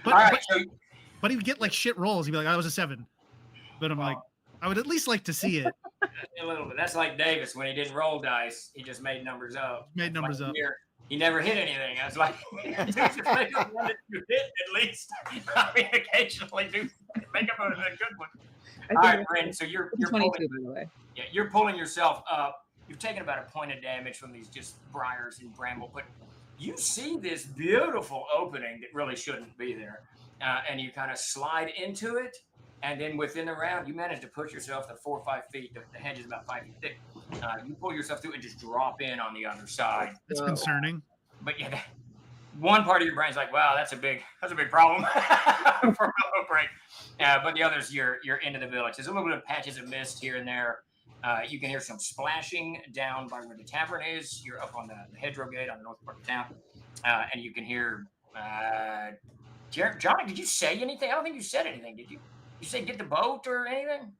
But he would get like shit rolls. He'd be like, I was a 7. But I'm like, I would at least like to see it. A little bit. That's like Davis when he didn't roll dice; he just made numbers up. Made numbers up. He never hit anything. I was like, just make up one that you hit at least. I mean, occasionally do make up a good one. All right, Brandon. So you're 22, pulling, by the way. yeah, you're pulling yourself up. You've taken about a point of damage from these just briars and bramble, but you see this beautiful opening that really shouldn't be there, and you kind of slide into it. And then within the round, you manage to push yourself to 4 or 5 feet. The hedge is about 5 feet thick. You pull yourself through and just drop in on the other side. That's concerning. But yeah, one part of your brain's like, "Wow, that's a big problem for a low break." But the others, you're into the village. There's a little bit of patches of mist here and there. You can hear some splashing down by where the tavern is. You're up on the hedgerow gate on the north part of town, and you can hear. Johnny, did you say anything? I don't think you said anything, did you? You say get the boat or anything?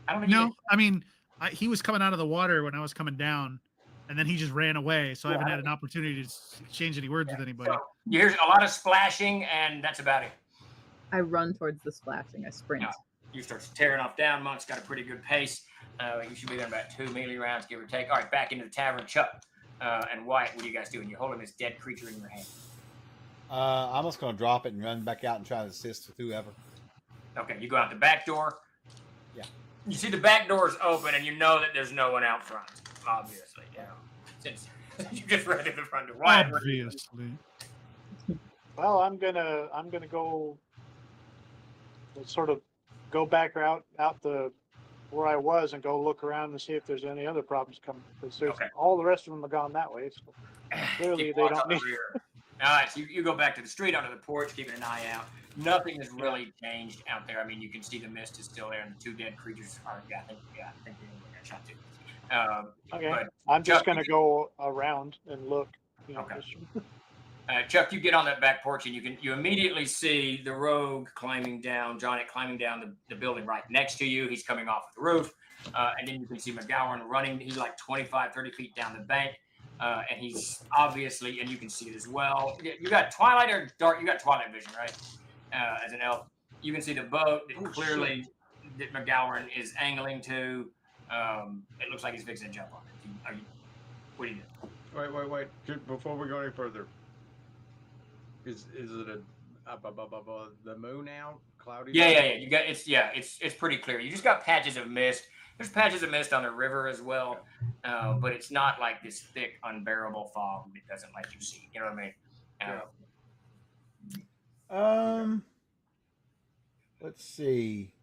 I don't think. No, I mean, he was coming out of the water when I was coming down, and then he just ran away. So I haven't had an opportunity to exchange any words with anybody. So you hear a lot of splashing, and that's about it. I run towards the splashing. I sprint. You start tearing off down. Monk's got a pretty good pace. You should be there in about 2 melee rounds, give or take. All right, back into the tavern. Chuck and Wyatt, what are you guys doing? You're holding this dead creature in your hand. I'm just going to drop it and run back out and try to assist with whoever. Okay, you go out the back door. Yeah. You see the back door is open, and you know that there's no one out front. Obviously, since you just ran to the front door. Wyatt, Obviously. Well, I'm gonna go sort of go back out the where I was and go look around and see if there's any other problems coming. Because all the rest of them are gone that way. So clearly they don't need. All right, so you go back to the street onto the porch, keeping an eye out. Nothing has really changed out there. I mean, you can see the mist is still there, and the 2 dead creatures are. I think they got shot too. Okay, but I'm just Chuck, gonna go around and look. Okay. Chuck, you get on that back porch, and you immediately see the rogue climbing down, Johnny climbing down the building right next to you. He's coming off the roof, and then you can see McGowan running. He's like 25, 30 feet down the bank. And he's obviously, and you can see it as well. You got twilight or dark? You got twilight vision, right? As an elf, you can see the boat that clearly that McGowan is angling to. It looks like he's fixing to jump on it. What do you do? Wait. Before we go any further, is it the moon out? Cloudy? Yeah. You got it's pretty clear. You just got patches of mist. There's patches of mist on the river as well, but it's not like this thick, unbearable fog that doesn't let you see. You know what I mean? Let's see.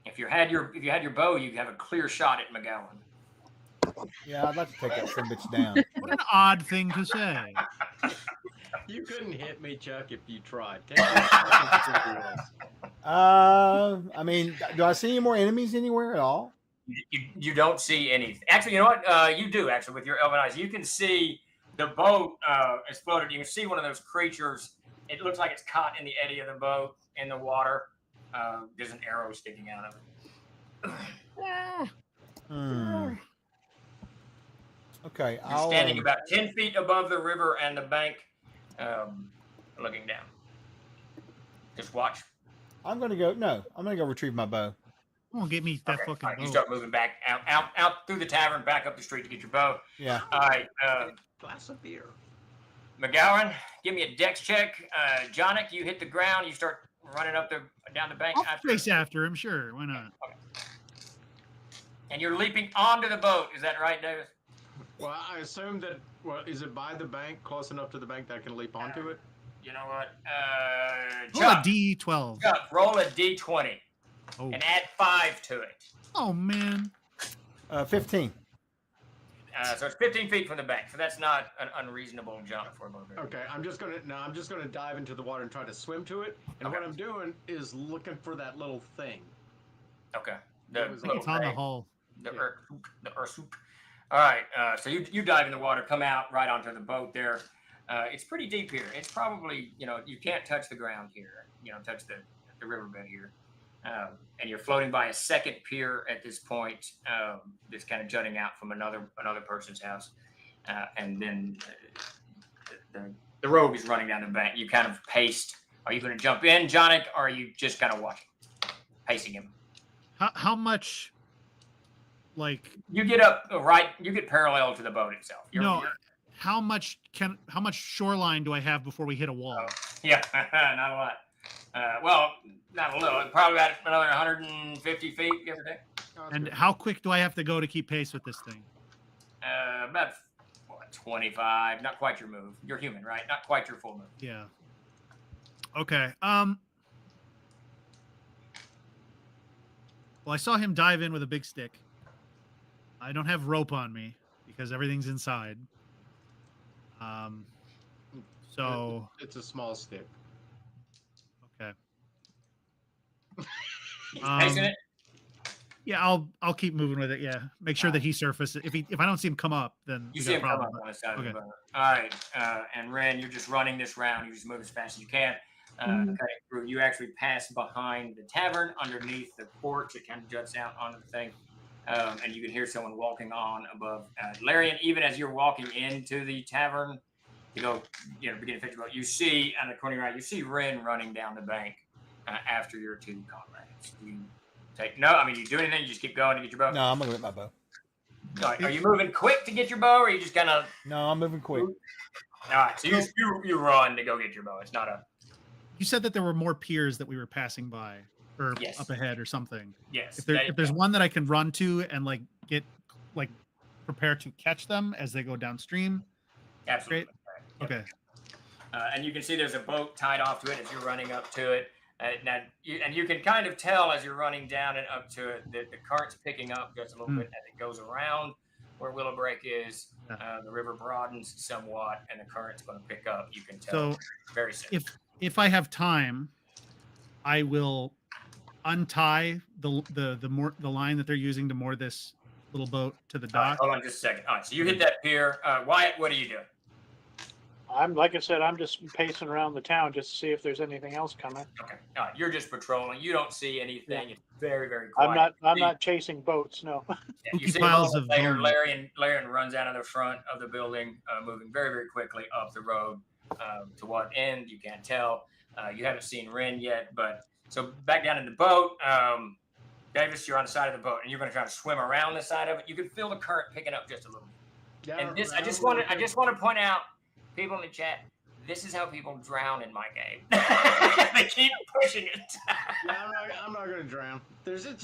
If you had your bow, you'd have a clear shot at McGowan. Yeah, I'd like to take that son of a bitch down. What an odd thing to say. You couldn't hit me, Chuck, if you tried. I mean, do I see any more enemies anywhere at all? You don't see anything. Actually, you know what? You do, actually, with your elven eyes. You can see the boat exploded. You can see one of those creatures. It looks like it's caught in the eddy of the boat in the water. There's an arrow sticking out of it. Okay. You're standing about 10 feet above the river and the bank, looking down. Just watch. I'm going to go retrieve my bow. Won't get me that Okay, fucking all right, you boat. start moving back out through the tavern, back up the street to get your bow. Yeah. All right, Glass of beer. McGowan, give me a dex check. Jonick, you hit the ground. You start running down the bank. I'll chase after him. Sure, why not? Okay. And you're leaping onto the boat. Is that right, Davis? Well, I assume that. Well, is it by the bank, close enough to the bank that I can leap onto it? You know what? Roll a Chuck, D12. Chuck, roll a D20 Oh. and add 5 to it. Oh man. 15. So it's 15 feet from the bank. So that's not an unreasonable jump for a barbarian. Okay, I'm just gonna dive into the water and try to swim to it. And Okay. what I'm doing is looking for that little thing. Okay. It was It's on the hull. The Ursuk. All right. So you dive in the water, come out right onto the boat there. It's pretty deep here. It's probably, you can't touch the ground here. Touch the riverbed here. And you're floating by a second pier at this point, that's kind of jutting out from another person's house. And then the rogue is running down the bank. You kind of paced. Are you going to jump in, Jonick, or are you just kind of watching, pacing him? How much? Like you get up right, you get parallel to the boat itself. How much shoreline do I have before we hit a wall? Yeah, not a lot. Well, not a little. Probably about another 150 feet, give or take. And how quick do I have to go to keep pace with this thing? About 25. Not quite your move. You're human, right? Not quite your full move. Yeah. Okay. Well, I saw him dive in with a big stick. I don't have rope on me because everything's inside. So it's a small stick. Okay. Pacing it? Yeah, I'll keep moving with it. Yeah, make sure that he surfaces. If I don't see him come up, then You see him come up on the side of the boat. All right, and Ren, you're just running this round. You just move as fast as you can. Cutting through. You actually pass behind the tavern, underneath the porch. It kind of juts out onto the thing, and you can hear someone walking on above. Larian, even as you're walking into the tavern to go, begin to fix your boat, you see on the corner right, you see Ren running down the bank after your two comrades. You you do anything? You just keep going to get your bow? No, I'm going to get my bow. All right, are you moving quick to get your bow, or are you just kind of? No, I'm moving quick. All right, so you run to go get your bow. It's not a. You said that there were more piers that we were passing by, or Yes. up ahead, or something. Yes. If there's one that I can run to and get prepare to catch them as they go downstream. Absolutely. Great. Okay. And you can see there's a boat tied off to it as you're running up to it. And you can kind of tell as you're running down and up to it that the current's picking up just a little bit as it goes around where Willowbreak is. The river broadens somewhat, and the current's going to pick up. You can tell very soon. If I have time, I will untie the line that they're using to moor this little boat to the dock. Hold on just a second. All right, so you hit that pier. Wyatt, what are you doing? Like I said, I'm just pacing around the town just to see if there's anything else coming. Okay. All right, you're just patrolling. You don't see anything. Yeah. It's very, very quiet. I'm not chasing boats. No. Yeah, you see piles of Larian runs out of the front of the building, moving very, very quickly up the road. To what end, you can't tell. You haven't seen Ren yet, but so back down in the boat. Davis, you're on the side of the boat, and you're going to try to swim around the side of it. You can feel the current picking up just a little bit. Yeah, and this, I just want to point out, people in the chat, this is how people drown in my game. They keep pushing it. Yeah, I'm not going to drown. There's a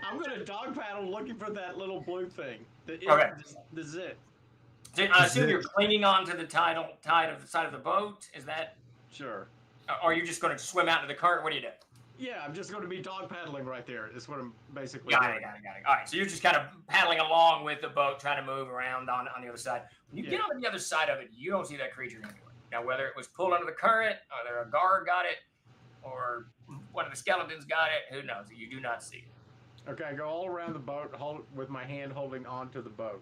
I'm going to dog paddle looking for that little blue thing. Okay. The zit. I assume you're clinging on to the side of the boat. Is that? Sure. Or are you just going to swim out to the current? What do you do? Yeah, I'm just going to be dog paddling right there. Is what I'm basically doing. Got it. All right, so you're just kind of paddling along with the boat, trying to move around on the other side. When you get on the other side of it, you don't see that creature anywhere. Now, whether it was pulled under the current, or there a guard got it, or one of the skeletons got it, who knows? You do not see it. Okay, I go all around the boat with my hand holding onto the boat.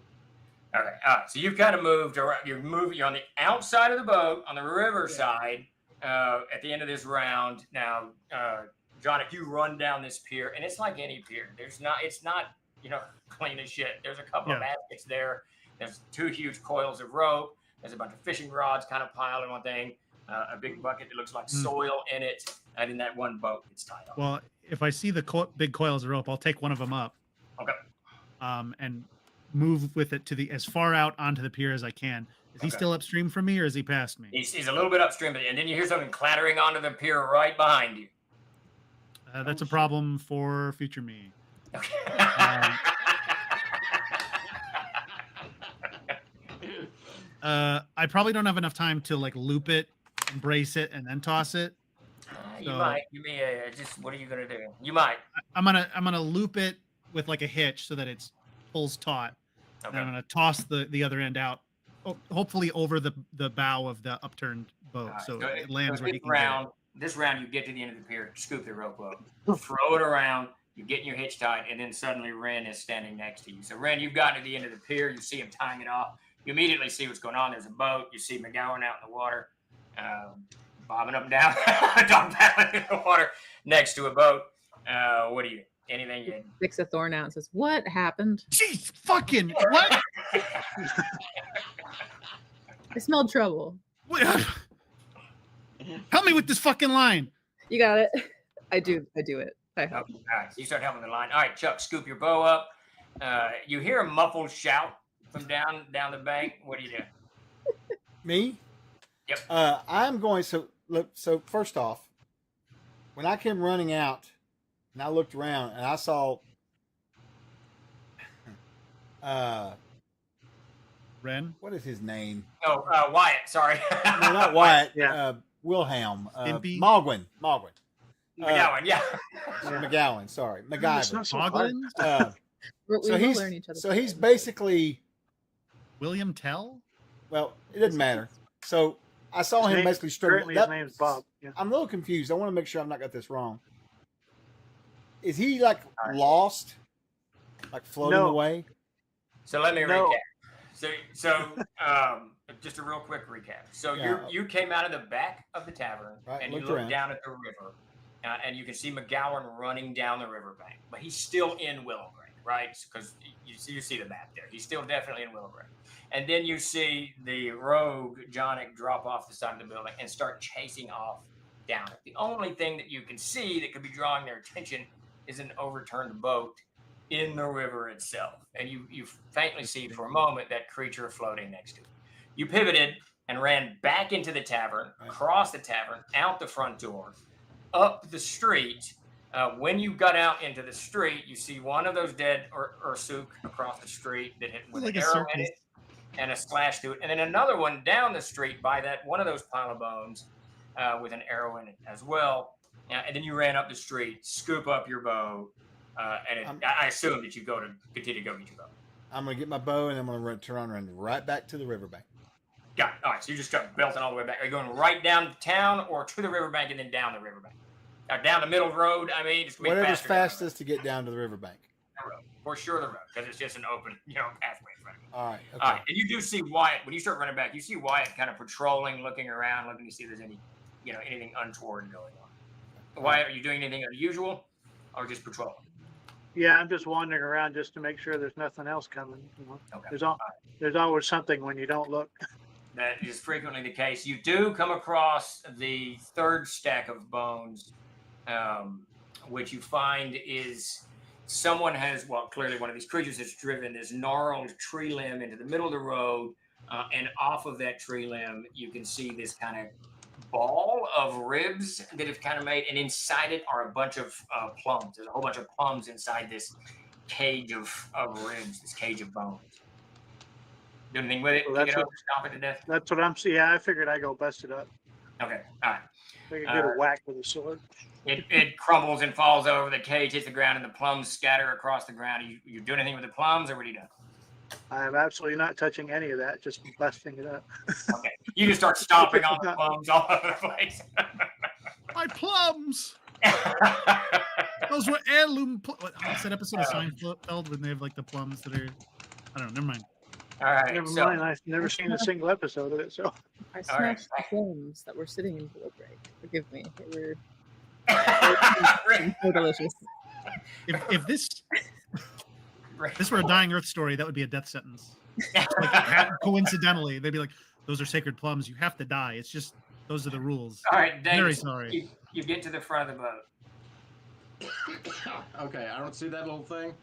Okay, all right, so you've kind of moved around. You're on the outside of the boat, on the river side, at the end of this round. Now, John, if you run down this pier, and it's like any pier, it's not clean as shit. There's a couple of baskets there. There's 2 huge coils of rope. There's a bunch of fishing rods kind of piled in one thing. A big bucket that looks like soil in it. and then that one boat gets tied off. Well, if I see the big coils of rope, I'll take one of them up. Okay. And move with it to as far out onto the pier as I can. Is he still upstream from me, or is he past me? He's a little bit upstream, and then you hear something clattering onto the pier right behind you. That's a problem for future me. Okay. I probably don't have enough time to like loop it, brace it, and then toss it. You might. You may. Just what are you gonna do? You might. I'm gonna loop it with like a hitch so that it's pulls taut. Okay. And I'm gonna toss the other end out, hopefully over the bow of the upturned boat, so it lands where he can get it. This round, you get to the end of the pier, scoop the rope up, throw it around, you get your hitch tied, and then suddenly Ren is standing next to you. So Ren, you've gotten to the end of the pier, you see him tying it off. You immediately see what's going on. There's a boat. You see McGowan out in the water, bobbing up and down, dog paddling in the water next to a boat. What do you? Anything you? Sticks a thorn out and says, "What happened?" Jeez, fucking what? I smelled trouble. Help me with this fucking line. You got it. I do it. I help. All right, so you start helping the line. All right, Chuck, scoop your bow up. You hear a muffled shout from down the bank. What do you do? Me? Yep. I'm going. So first off, when I came running out, and I looked around, and I saw Ren. What is his name? Oh, Wyatt. Sorry. No, not Wyatt. Yeah. Wilhelm. Stimpy? Mogwin. McGowan, yeah. McGowan. Sorry, MacGyver. Mogwin? So he's basically William Tell. Well, it doesn't matter. So I saw him basically Currently, his name's Bob. Yeah. I'm a little confused. I want to make sure I've not got this wrong. Is he like lost, like floating away? So let me recap. So just a real quick recap. So you came out of the back of the tavern and you looked down at the river, and you can see McGowan running down the riverbank, but he's still in Willowbrae, right? Because you see the map there. He's still definitely in Willowbrae. And then you see the rogue Jonic drop off the side of the building and start chasing off down it. The only thing that you can see that could be drawing their attention is an overturned boat in the river itself. And you faintly see for a moment that creature floating next to it. You pivoted and ran back into the tavern, across the tavern, out the front door, up the street. When you got out into the street, you see one of those dead Ursuk across the street that hit with an arrow in it and a slash to it. And then another one down the street by that one of those pile of bones with an arrow in it as well. And then you ran up the street, scoop up your bow, and I assume that you continue to go get your bow. I'm going to get my bow, and I'm going to turn around and run right back to the riverbank. Got it. All right, so you just start belting all the way back. Are you going right down to town or to the riverbank and then down the riverbank? Or down the middle road, I mean? Just whatever's fastest to get down to the riverbank. The road. For sure the road, because it's just an open pathway in front of you. All right. Okay. All right, and you do see Wyatt, when you start running back, you see Wyatt kind of patrolling, looking around, looking to see if there's any, anything untoward going on. Wyatt, are you doing anything unusual or just patrolling? Yeah, I'm just wandering around just to make sure there's nothing else coming. Okay. There's always something when you don't look. That is frequently the case. You do come across the third stack of bones, which you find is someone has, clearly one of these creatures has driven this gnarled tree limb into the middle of the road, and off of that tree limb, you can see this kind of ball of ribs that have kind of made, and inside it are a bunch of plums. There's a whole bunch of plums inside this cage of ribs, this cage of bones. Do anything with it? Well, Pick it up, stomp it to death? That's what I'm seeing. Yeah, I figured I'd go bust it up. Okay, all right. I could get a whack with a sword. It crumbles and falls over. The cage hits the ground, and the plums scatter across the ground. You do anything with the plums, or what are you doing? I'm absolutely not touching any of that. Just busting it up. Okay, you just start stomping on the plums all over the place. My plums. Those were heirloom. What's that episode of Seinfeld when they have like the plums that are? I don't know. Never mind. All right. Never mind. I've never seen a single episode of it. So I smashed the plums that were sitting in Willowbrae. Forgive me. They were so delicious. If this were a Dying Earth story, that would be a death sentence. Like, coincidentally, they'd be like, "Those are sacred plums. You have to die." It's just Those are the rules. All right, Davis, Very sorry. You get to the front of the boat. Okay, I don't see that little thing.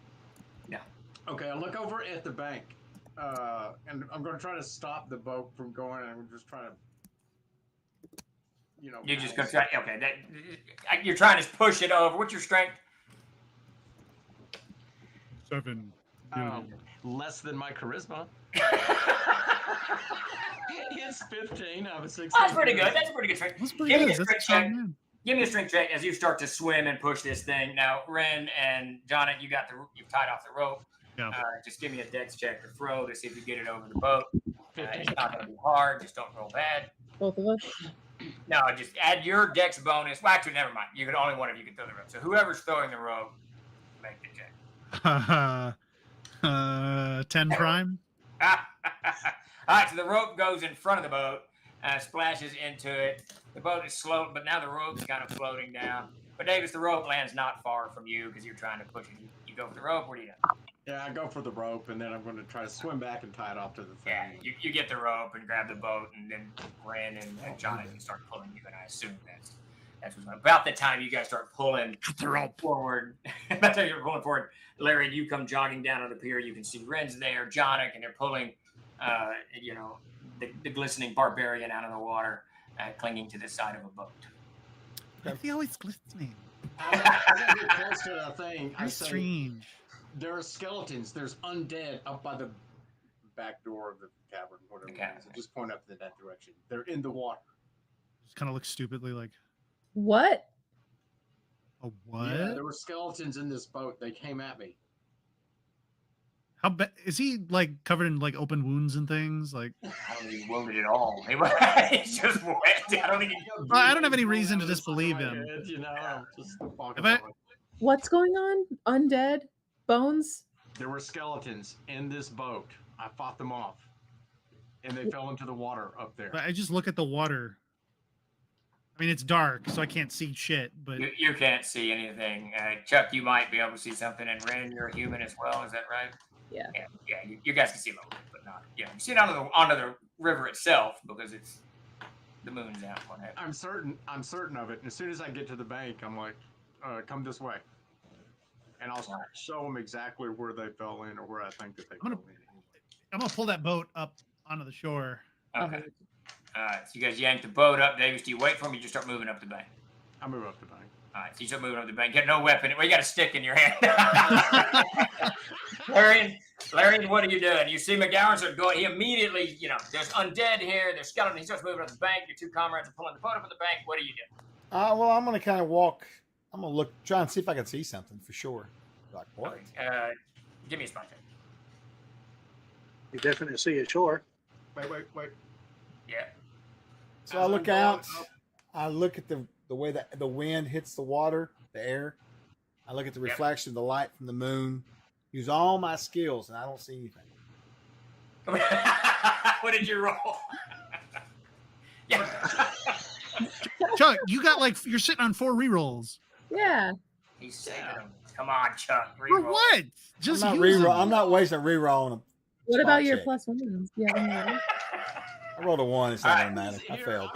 No. Okay, I look over at the bank, and I'm going to try to stop the boat from going, and I'm just trying to, You're just going to try. Okay, you're trying to push it over. What's your strength? 7. Less than my charisma. It's 15 out of 16. That's pretty good. That's a pretty good strength. That's pretty Give me good. a That's strength a strong check. man. Give me a strength check as you start to swim and push this thing. Now, Ren and Jonathan, you've tied off the rope. Yeah. Just give me a dex check to throw to see if you get it over the boat. It's not going to be hard. Just don't roll bad. Both of us. No, just add your dex bonus. Well, actually, never mind. You can only one of you can throw the rope. So whoever's throwing the rope, make the check. 10 prime. All right, so the rope goes in front of the boat, splashes into it. The boat is slow, but now the rope's kind of floating down. But Davis, the rope lands not far from you because you're trying to push it. You go for the rope. What do you do? Yeah, I go for the rope, and then I'm going to try to swim back and tie it off to the thing. Yeah, you get the rope and grab the boat, and then Ren and Jonathan start pulling you, and I assume that's about the time you guys start pulling the rope forward. About the time you're pulling forward, Larry, and you come jogging down on the pier. You can see Ren's there, Jonathan, and they're pulling, the glistening barbarian out of the water, clinging to the side of a boat. Why is he always glistening? I get close to that thing. Very strange. There are skeletons. There's undead up by the back door of the cavern, whatever it is. I just point up in that direction. They're in the water. Just kind of looks stupidly like, What? a what? Yeah, there were skeletons in this boat. They came at me. How is he like covered in like open wounds and things? Like, I don't think he's wounded at all. He's just wet. I don't think I don't have any reason to disbelieve him. What's going on? Undead? Bones? There were skeletons in this boat. I fought them off. And they fell into the water up there. I just look at the water. I mean, it's dark, so I can't see shit. But you can't see anything. Chuck, you might be able to see something. And Ren, you're a human as well. Is that right? Yeah. Yeah. You guys can see a little bit, but not. Yeah, you see it onto the river itself because it's the moon's out. Whatever. I'm certain of it. And as soon as I get to the bank, I'm like, come this way. And I'll show them exactly where they fell in or where I think that they fell in. I'm gonna pull that boat up onto the shore. Okay. All right. So you guys yank the boat up. Davis, do you wait for him? Or you just start moving up the bank. I move up the bank. All right. So you start moving up the bank. You got no weapon. Well, you got a stick in your hand. Larry, what are you doing? You see McGowan start going. He immediately, there's undead here. There's skeleton. He starts moving up the bank. Your two comrades are pulling the boat up at the bank. What do you do? Well, I'm gonna kind of walk. I'm gonna look, try and see if I can see something for sure. Like what? Give me a spot check. You definitely see it shore. Wait. Yeah. So I look out. I look at the way that the wind hits the water, the air. I look at the reflection of the light from the moon. Use all my skills, and I don't see anything. What did you roll? Yeah. Chuck, you got you're sitting on 4 rerolls. Yeah. He's saving them. Come on, Chuck. For what? Just I'm not reroll. I'm not wasting a reroll on a. What about your check. plus ones? Yeah. I rolled a 1. It's not gonna matter. I failed.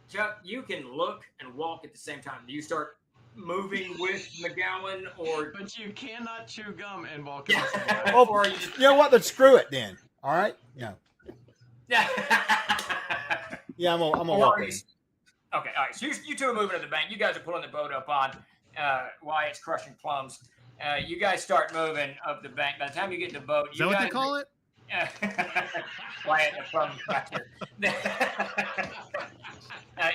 Chuck, you can look and walk at the same time. Do you start moving with McGowan, or? But you cannot chew gum and walk. Or you know what? Then screw it. Then. All right. Yeah. Yeah. Yeah. I'm gonna walk with you. Okay. All right. So you two are moving to the bank. You guys are pulling the boat up on Wyatt's crushing plums. You guys start moving up the bank. By the time you get to the boat, Is that what they call it? Wyatt the plum factor.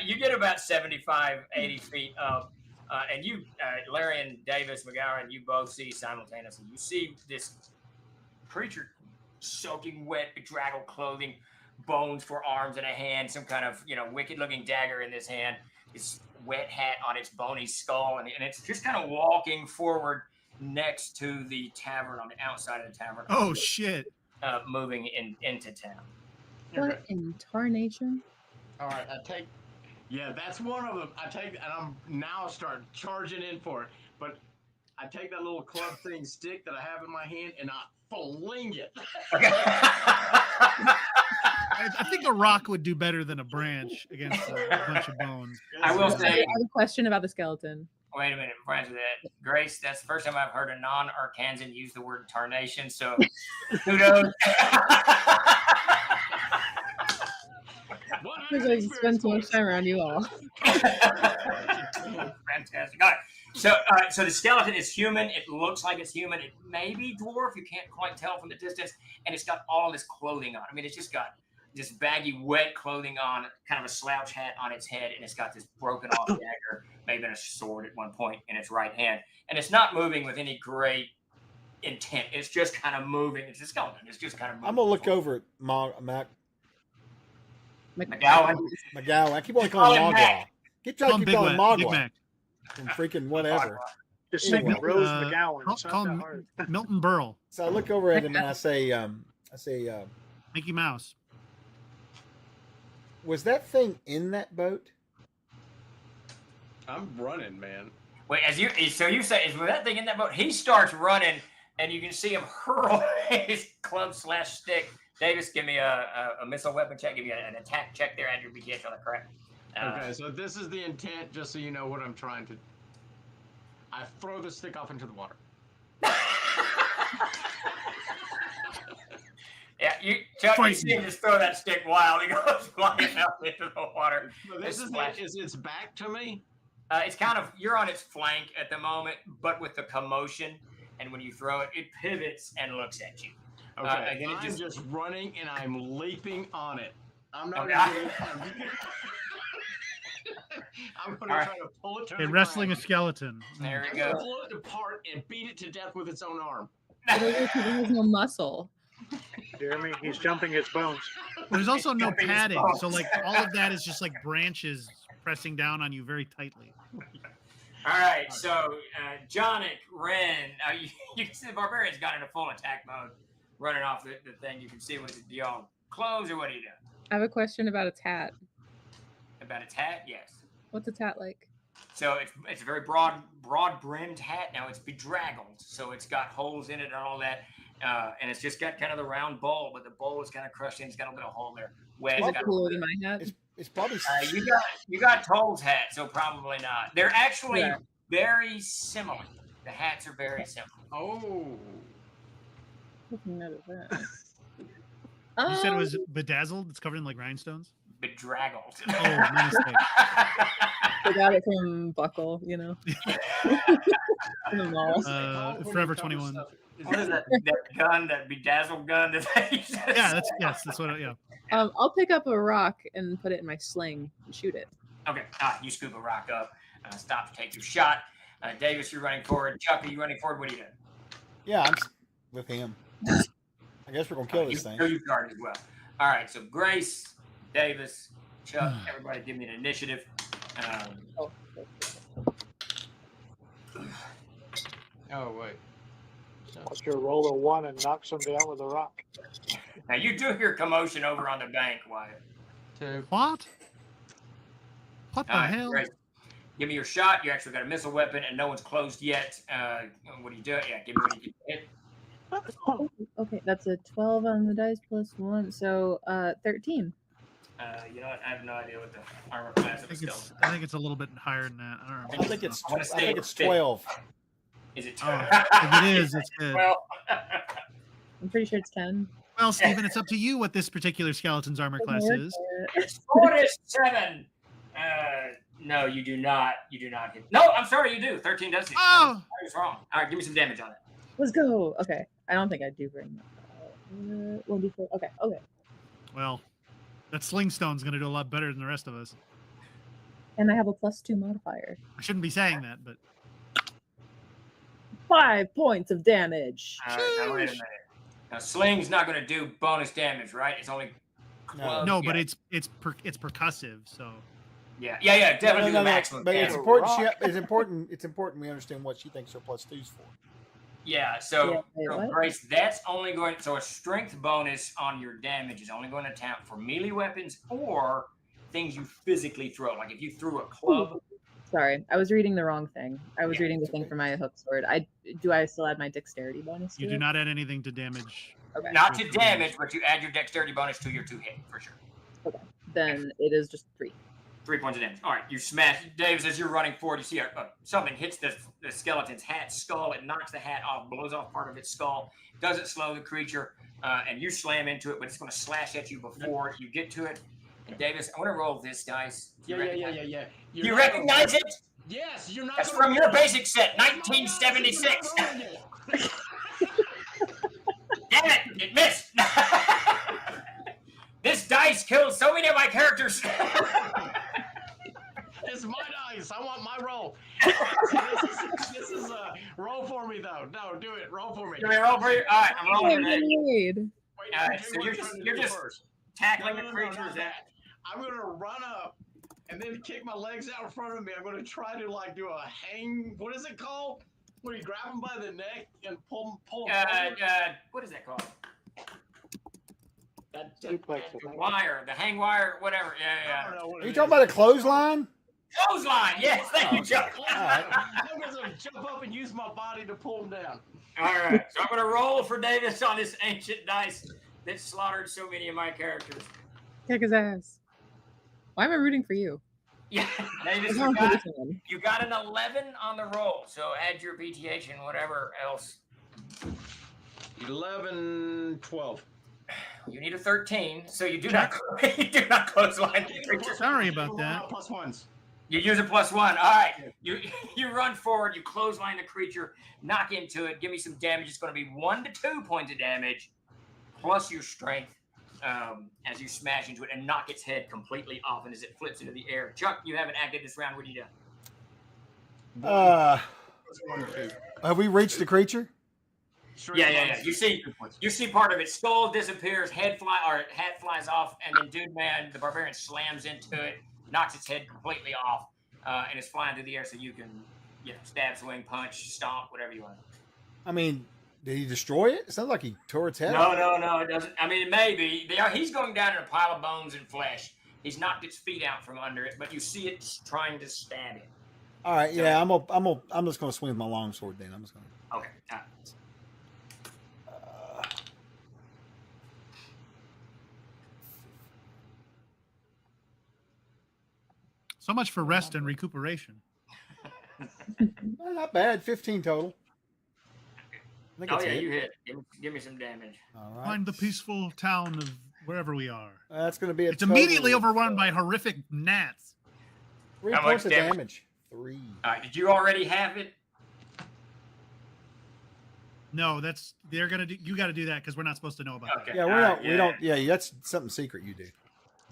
You get about 75, 80 feet up, and you, Larry and Davis McGowan, you both see simultaneously. You see this creature soaking wet, bedraggled clothing, bones for arms and a hand, some kind of wicked-looking dagger in this hand, this wet hat on its bony skull, and it's just kind of walking forward next to the tavern on the outside of the tavern. Oh shit! Moving into town. What in tarnation? All right, I take. Yeah, that's one of them. I take, and I'm now start charging in for it. But I take that little club thing stick that I have in my hand, and I fling it. I I think a rock would do better than a branch against a bunch of bones. I will I say. have a question about the skeleton. Wait a minute, before I answer that, Grace, that's the first time I've heard a non-Arkansan use the word tarnation, so kudos. Because I spend so much time around you all. Fantastic. All right. So the skeleton is human. It looks like it's human. It may be dwarf. You can't quite tell from the distance. And it's got all this clothing on. I mean, it's just got this baggy, wet clothing on, kind of a slouch hat on its head, and it's got this broken off dagger, maybe a sword at one point in its right hand. And it's not moving with any great intent. It's just kind of moving. It's a skeleton. It's just kind of moving. I'm gonna look over at McGowan. McGowan. I keep on calling him Mogwai. Keep trying to keep calling him Mogwai. From freaking whatever. Just say Rose McGowan. Call him Milton Berle. So I look over at him and I say, Mickey Mouse. Was that thing in that boat? I'm running, man. Wait, so you say, is that thing in that boat? He starts running, and you can see him hurl his club/stick. Davis, give me a missile weapon check. Give me an attack check there. Add your BTH on the correct. Okay, so this is the intent, just so you know what I'm trying to. I throw the stick off into the water. Yeah, Chuck, you see him just throw that stick wild. He goes flying out into the water. So this is its back to me? It's kind of, you're on its flank at the moment, but with the commotion, and when you throw it, it pivots and looks at you. Okay, again, I'm just running and I'm leaping on it. I'm not Okay. I'm going to try to pull it to the wrestling ground. a skeleton. There I'm you gonna go. pull it apart and beat it to death with its own arm. It has no muscle. Jeremy, he's jumping his bones. There's also no Jumping his padding, bones. so like all of that is just like branches pressing down on you very tightly. All right, so Jonic, Ren, you can see the barbarian's got in a full attack mode, running off the thing. You can see what do y'all close or what do you do? I have a question about its hat. About its hat, yes. What's its hat like? So it's a very broad brimmed hat. Now it's bedraggled, so it's got holes in it and all that, and it's just got kind of the round bowl, but the bowl is kind of crushed in. It's got a little hole there. Wedge. Is it cooler than my hat? It's probably. You got Toll's hat, so probably not. They're actually very similar. The hats are very similar. Oh. Looking at that. You said it was bedazzled. It's covered in like rhinestones. Bedraggled. Oh, my mistake. I got it from Buckle, you know. From the mall. Forever 21. What is that gun? That bedazzled gun? Yeah, that's what. Yeah. I'll pick up a rock and put it in my sling and shoot it. Okay. You scoop a rock up. Stop to take your shot. Davis, you're running forward. Chuck, are you running forward? What are you doing? Yeah, I'm with him. I guess we're gonna kill this thing. You guard as well. All right. So Grace, Davis, Chuck, everybody, give me an initiative. Oh wait. Let's go roll a 1 and knock somebody out with a rock. Now you do hear commotion over on the bank, Wyatt. 2. What? What the hell? Grace, give me your shot. You actually got a missile weapon, and no one's closed yet. What do you do? Yeah, give me what you hit. Okay, that's a 12 on the dice plus 1, so 13. You know what? I have no idea what the armor class of a skeleton. I think it's a little bit higher than that. I don't know. I think it's 12. Is it 12? 12? If it is, it's good. Well, I'm pretty sure it's 10. Well, Steven, it's up to you what this particular skeleton's armor class is. it's 47. No, you do not. You do not hit. No, I'm sorry, you do. 13 does hit. Oh! I was wrong. All right, give me some damage on it. Let's go. Okay, I don't think I do bring that. 1d4. Okay. Well, that slingstone's going to do a lot better than the rest of us. And I have a +2 modifier. I shouldn't be saying that, but 5 points of damage. All right, now wait a minute. Now, sling's not going to do bonus damage, right? It's only club. no, but it's percussive, so. Yeah, definitely do the maximum. But it's damage. important. It's important we understand what she thinks her +2's for. Yeah, so what? Grace, that's only going. So a strength bonus on your damage is only going to count for melee weapons or things you physically throw. Like if you threw a club. Sorry, I was reading the wrong thing. I was reading the thing for my hook sword. I still add my dexterity bonus? You do not add anything to damage. Okay. Not to damage, but you add your dexterity bonus to your 2 hit for sure. Okay. Then it is just 3. 3 points of damage. All right, you smash. Davis, as you're running forward, you see something hits the skeleton's skull. It knocks the hat off, blows off part of its skull. Doesn't slow the creature, and you slam into it, but it's going to slash at you before you get to it. And Davis, I want to roll this dice. Yeah. You recognize it? Yes, you're not. That's from your basic set, 1976. Damn it! It missed. This dice killed so many of my characters. It's my dice. I want my roll. This is roll for me though. No, do it. Roll for me. Can I roll for you? All right, I'm rolling for you. Wait. All right, so you're just tackling the creatures. I'm gonna run up and then kick my legs out in front of me. I'm gonna try to like do a hang. What is it called? Where you grab them by the neck and pull them. What is that called? The wire, the hang wire, whatever. Yeah. Are you talking about a clothesline? Clothesline, yes. Thank you, Chuck. I'm gonna jump up and use my body to pull them down. All right, so I'm gonna roll for Davis on this ancient dice that slaughtered so many of my characters. Kick his ass. Why am I rooting for you? Yeah, Davis, you got an 11 on the roll, so add your BTH and whatever else. 11, 12. You need a 13, so you do not clothesline the creature. Sorry about that. Plus ones. You use a +1. All right. You run forward, you clothesline the creature, knock into it, give me some damage. It's going to be 1 to 2 points of damage, plus your strength as you smash into it and knock its head completely off and as it flips into the air. Chuck, you haven't acted this round. What do you do? Have we reached the creature? Yeah. You see part of its skull disappears, hat flies off, and then Dude Man, the barbarian, slams into it, knocks its head completely off, and it's flying through the air so you can, stab, swing, punch, stomp, whatever you want. I mean, did he destroy it? It sounds like he tore its head No, off. it doesn't. I mean, it may be. He's going down in a pile of bones and flesh. He's knocked its feet out from under it, but you see it trying to stab it. All right, yeah, I'm just gonna swing with my longsword then. I'm just gonna. Okay. All right. So much for rest and recuperation. Well, not bad. 15 total. You hit. Give me some damage. All right. Find the peaceful town of wherever we are. That's going to be It's immediately overrun by horrific gnats. 3 points of damage. 3. All right. Did you already have it? No, they're gonna do. You got to do that because we're not supposed to know about Okay. that. Yeah, we don't. Yeah, that's something secret you do.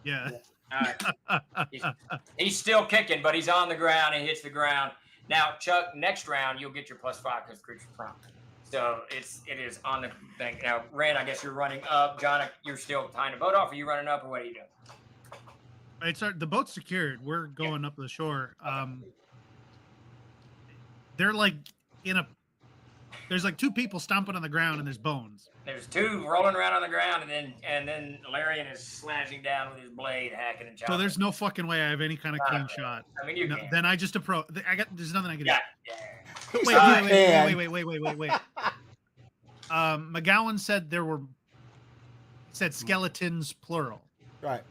Yeah. All right. He's still kicking, but he's on the ground. He hits the ground. Now, Chuck, next round you'll get your +5 because creature prompt. So it is on the thing. Now, Ren, I guess you're running up. John, you're still tying the boat off. Are you running up, or what are you doing? The boat's secured. We're going up the shore. They're like there's like 2 people stomping on the ground and there's bones. There's 2 rolling around on the ground, and then Larian is slashing down with his blade, hacking and chopping. So there's no fucking way I have any kind of clean shot. I mean, you can. Then I just approach. There's nothing I can do. Yeah. Wait. McGowan said said skeletons plural. Right.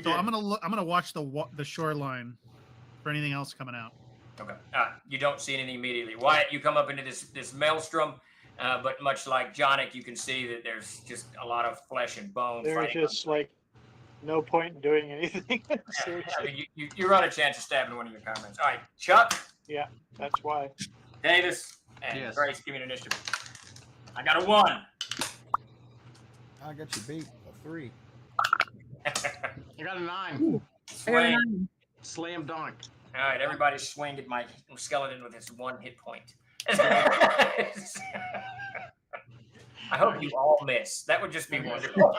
So I'm gonna watch the shoreline for anything else coming out. Okay. You don't see anything immediately. Wyatt, you come up into this maelstrom, but much like Jonic, you can see that there's just a lot of flesh and bone. There's just like no point in doing anything. I mean, you run a chance of stabbing one of your comments. All right, Chuck. Yeah, that's why. Davis and Grace, give me an initiative. I got a 1. I got you beat. A 3. I got a 9. Ooh, I got a 9. Slam dunk. All right, everybody swing at my skeleton with its 1 hit point. I hope you all miss. That would just be wonderful.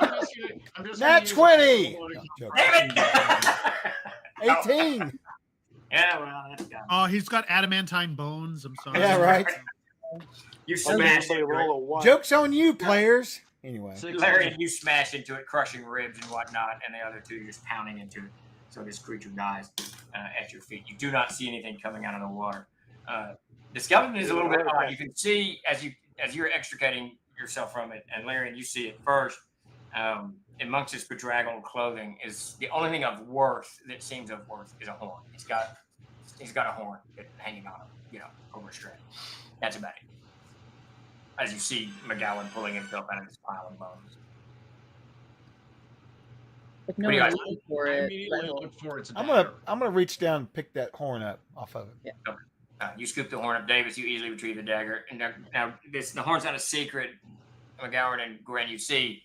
Nat 20! Damn it! 18! Yeah, well, that's got it. Oh, he's got adamantine bones. I'm sorry. Yeah, right. You smash into it. Joke's on you, players. Anyway. Larry, you smash into it, crushing ribs and whatnot, and the other 2 just pounding into it. So this creature dies at your feet. You do not see anything coming out of the water. The skeleton is a little bit odd. You can see as you're extricating yourself from it, and Larry, you see it first. amongst his bedraggled clothing is the only thing of worth that seems of worth is a horn. He's got a horn hanging on him, over a strap. That's about it. As you see McGowan pulling himself out of this pile of bones. If no one looking for I it, immediately look for its I'm dagger. gonna reach down and pick that horn up off of it. Yeah. You scoop the horn up, Davis. You easily retrieve the dagger. And now the horn's not a secret. McGowan and Gwen, you see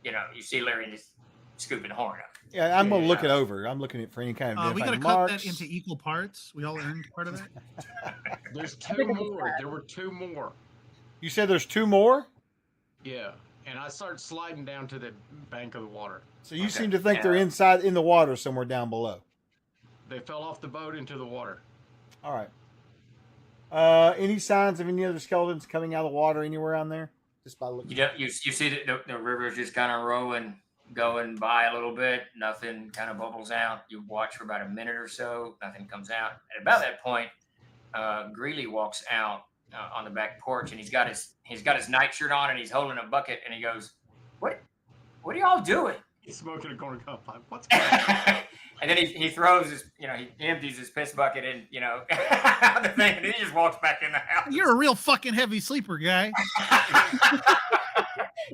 Larry just scooping the horn up. Yeah, I'm gonna look it over. I'm looking at for any kind of we gotta marks. cut that into equal parts. We all earned part of that. There's 2 more. There were 2 more. You said there's 2 more? Yeah. And I start sliding down to the bank of the water. So you seem to think they're inside in the water somewhere down below. They fell off the boat into the water. All right. Any signs of any other skeletons coming out of the water anywhere on there? Just by looking. You see the river's just kind of rolling, going by a little bit. Nothing kind of bubbles out. You watch for about a minute or so. Nothing comes out. At about that point, Greeley walks out on the back porch, and he's got his nightshirt on, and he's holding a bucket, and he goes, "What are y'all doing?" He's smoking a corn cob pipe. What's going on? And then he throws his, he empties his piss bucket in, the thing, and then he just walks back in the house. You're a real fucking heavy sleeper, guy.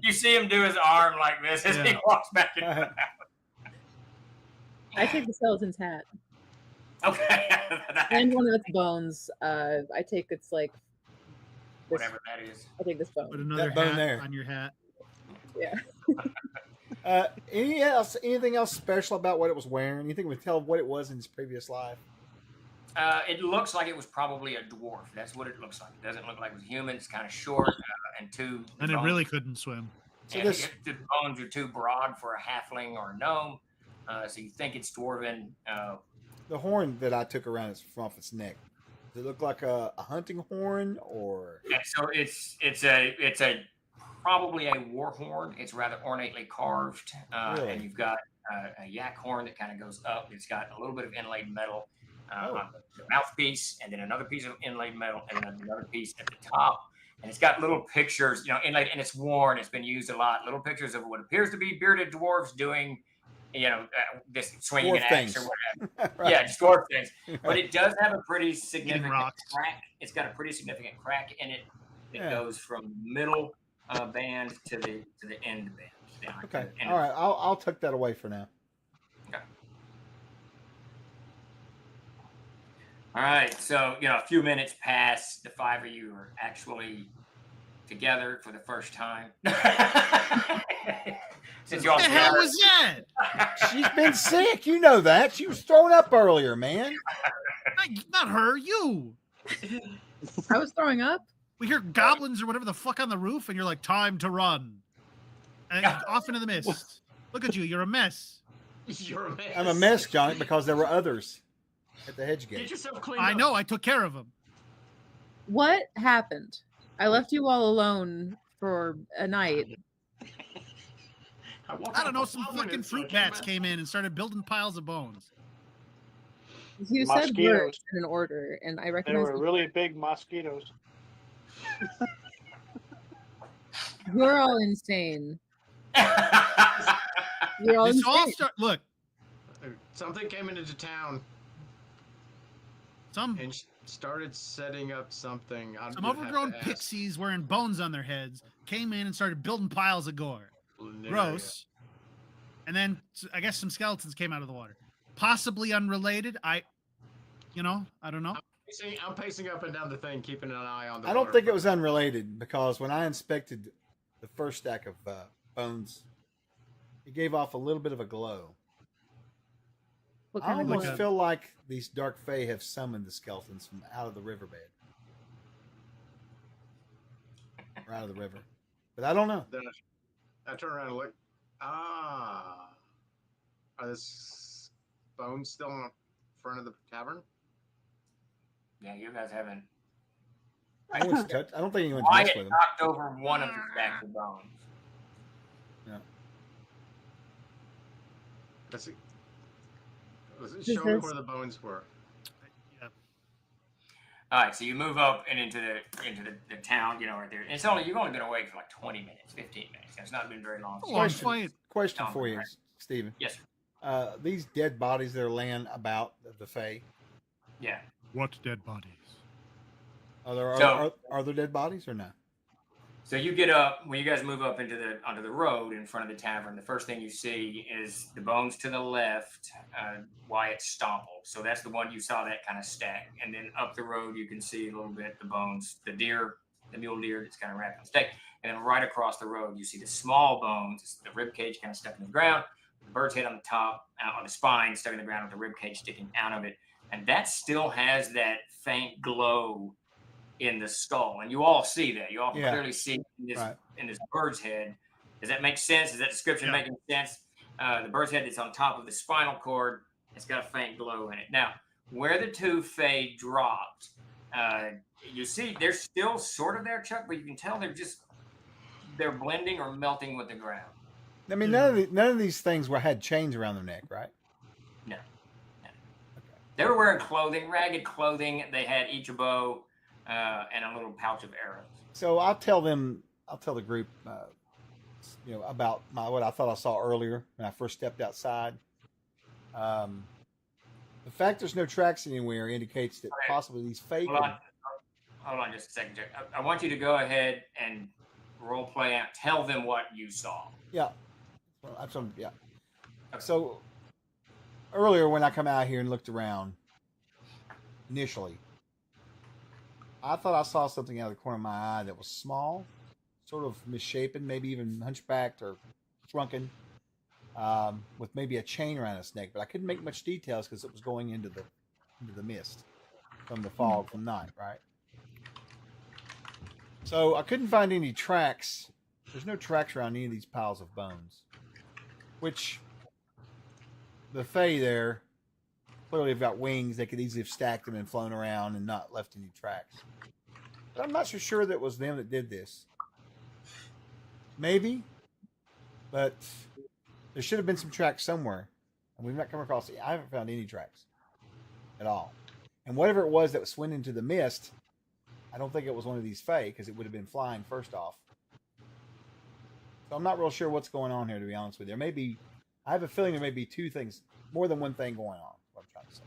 You see him do his arm like this as he walks back in the house. I take the skeleton's hat. Okay. And one of its bones. I take its whatever that is. I take this bone. Put another That bone hat there. on your hat. Yeah. Anything else special about what it was wearing? Anything would tell what it was in its previous life? It looks like it was probably a dwarf. That's what it looks like. It doesn't look like it was human. It's kind of short and too. And it really couldn't swim. So the bones are too broad for a halfling or a gnome. So you think it's dwarven. The horn that I took around from off its neck. Does it look like a hunting horn or? Yeah, so it's a probably a war horn. It's rather ornately carved, Really? and you've got a yak horn that kind of goes up. It's got a little bit of inlaid metal on the mouthpiece, and then another piece of inlaid metal, and then another piece at the top. And it's got little pictures, inlaid, and it's worn. It's been used a lot. Little pictures of what appears to be bearded dwarves doing, this swinging Dwarf an axe things. or whatever. Right. Yeah, just dwarf things. But it does have a pretty significant rocks. crack. It's got a pretty significant crack in it that Yeah. goes from middle band to the end band. Yeah, Okay. and- All right. I'll tuck that away for now. Okay. All right. So a few minutes pass. The 5 of you are actually together for the first time. Since y'all What the hell was that? She's been sick. You know that. She was thrown up earlier, man. Not her, you. I was throwing up. We hear goblins or whatever the fuck on the roof, and you're like, time to run. And off into the mist. Look at you, you're a mess. You're a mess. I'm a mess, Johnny, because there were others at the hedge Get gate. yourself cleaned I up. know, I took care of them. What happened? I left you all alone for a night. I don't know, some fucking fruit bats came in and started building piles of bones. You said Mosquitoes. words in an order, and I There recognized were really big mosquitoes. you're all insane. You're all This all insane. look, Something came into town some and started setting up something. I'm some gonna have overgrown to ask pixies wearing bones on their heads came in and started building piles of gore. Lunaria. Gross. And then I guess some skeletons came out of the water. Possibly unrelated. I don't know. I'm pacing up and down the thing, keeping an eye on the I don't water. think it was unrelated because when I inspected the first stack of bones, it gave off a little bit of a glow. What I kind of almost glow? feel like these dark fae have summoned the skeletons from out of the riverbed. Or out of the river. But I don't know. Then I turn around and look. Are the bones still in front of the tavern? Yeah, you guys haven't. I don't think anyone's Wyatt messed with them. knocked over one of the stacks of bones. Yeah. Let's see. Does Show me this- where the bones were. All right, so you move up and into the town, right there. And you've only been awake for like 20 minutes, 15 minutes. It's not been very long. Question for you, Stephen. Yes, sir. These dead bodies that are laying about the Fae. Yeah. What dead bodies? Are there dead bodies or no? So you get up when you guys move up onto the road in front of the tavern. The first thing you see is the bones to the left, Wyatt's Stomple. So that's the one you saw that kind of stack. And then up the road you can see a little bit the bones, the mule deer that's kind of wrapped in steak. And then right across the road you see the small bones, the rib cage kind of stuck in the ground, the bird's head on the top, on the spine stuck in the ground with the rib cage sticking out of it. And that still has that faint glow in the skull, and you all see that. You all can clearly see in this bird's head. Does that make sense? Is that description making sense? The bird's head that's on top of the spinal cord, it's got a faint glow in it. Now, where the two Fae dropped, you see they're still sort of there, Chuck, but you can tell they're blending or melting with the ground. I mean, none of these things had chains around their neck, right? No. Okay. They were wearing clothing, ragged clothing. They had each a bow. And a little pouch of arrows. So I'll tell the group, about what I thought I saw earlier when I first stepped outside. The fact there's no tracks anywhere indicates that possibly these fake. Hold on just a second, Jack. I want you to go ahead and role play out. Tell them what you saw. Yeah. Well, yeah. Okay. So earlier when I come out here and looked around, initially, I thought I saw something out of the corner of my eye that was small, sort of misshapen, maybe even hunchbacked or shrunken, with maybe a chain around its neck. But I couldn't make much details because it was going into the mist from the fog from night, right? So I couldn't find any tracks. There's no tracks around any of these piles of bones, which the Fae there clearly have got wings. They could easily have stacked them and flown around and not left any tracks. But I'm not so sure that it was them that did this. Maybe, but there should have been some tracks somewhere, and we've not come across it. I haven't found any tracks at all. And whatever it was that was swimming into the mist, I don't think it was one of these Fae because it would have been flying first off. So I'm not real sure what's going on here, to be honest with you. I have a feeling there may be two things, more than one thing going on. What I'm trying to say.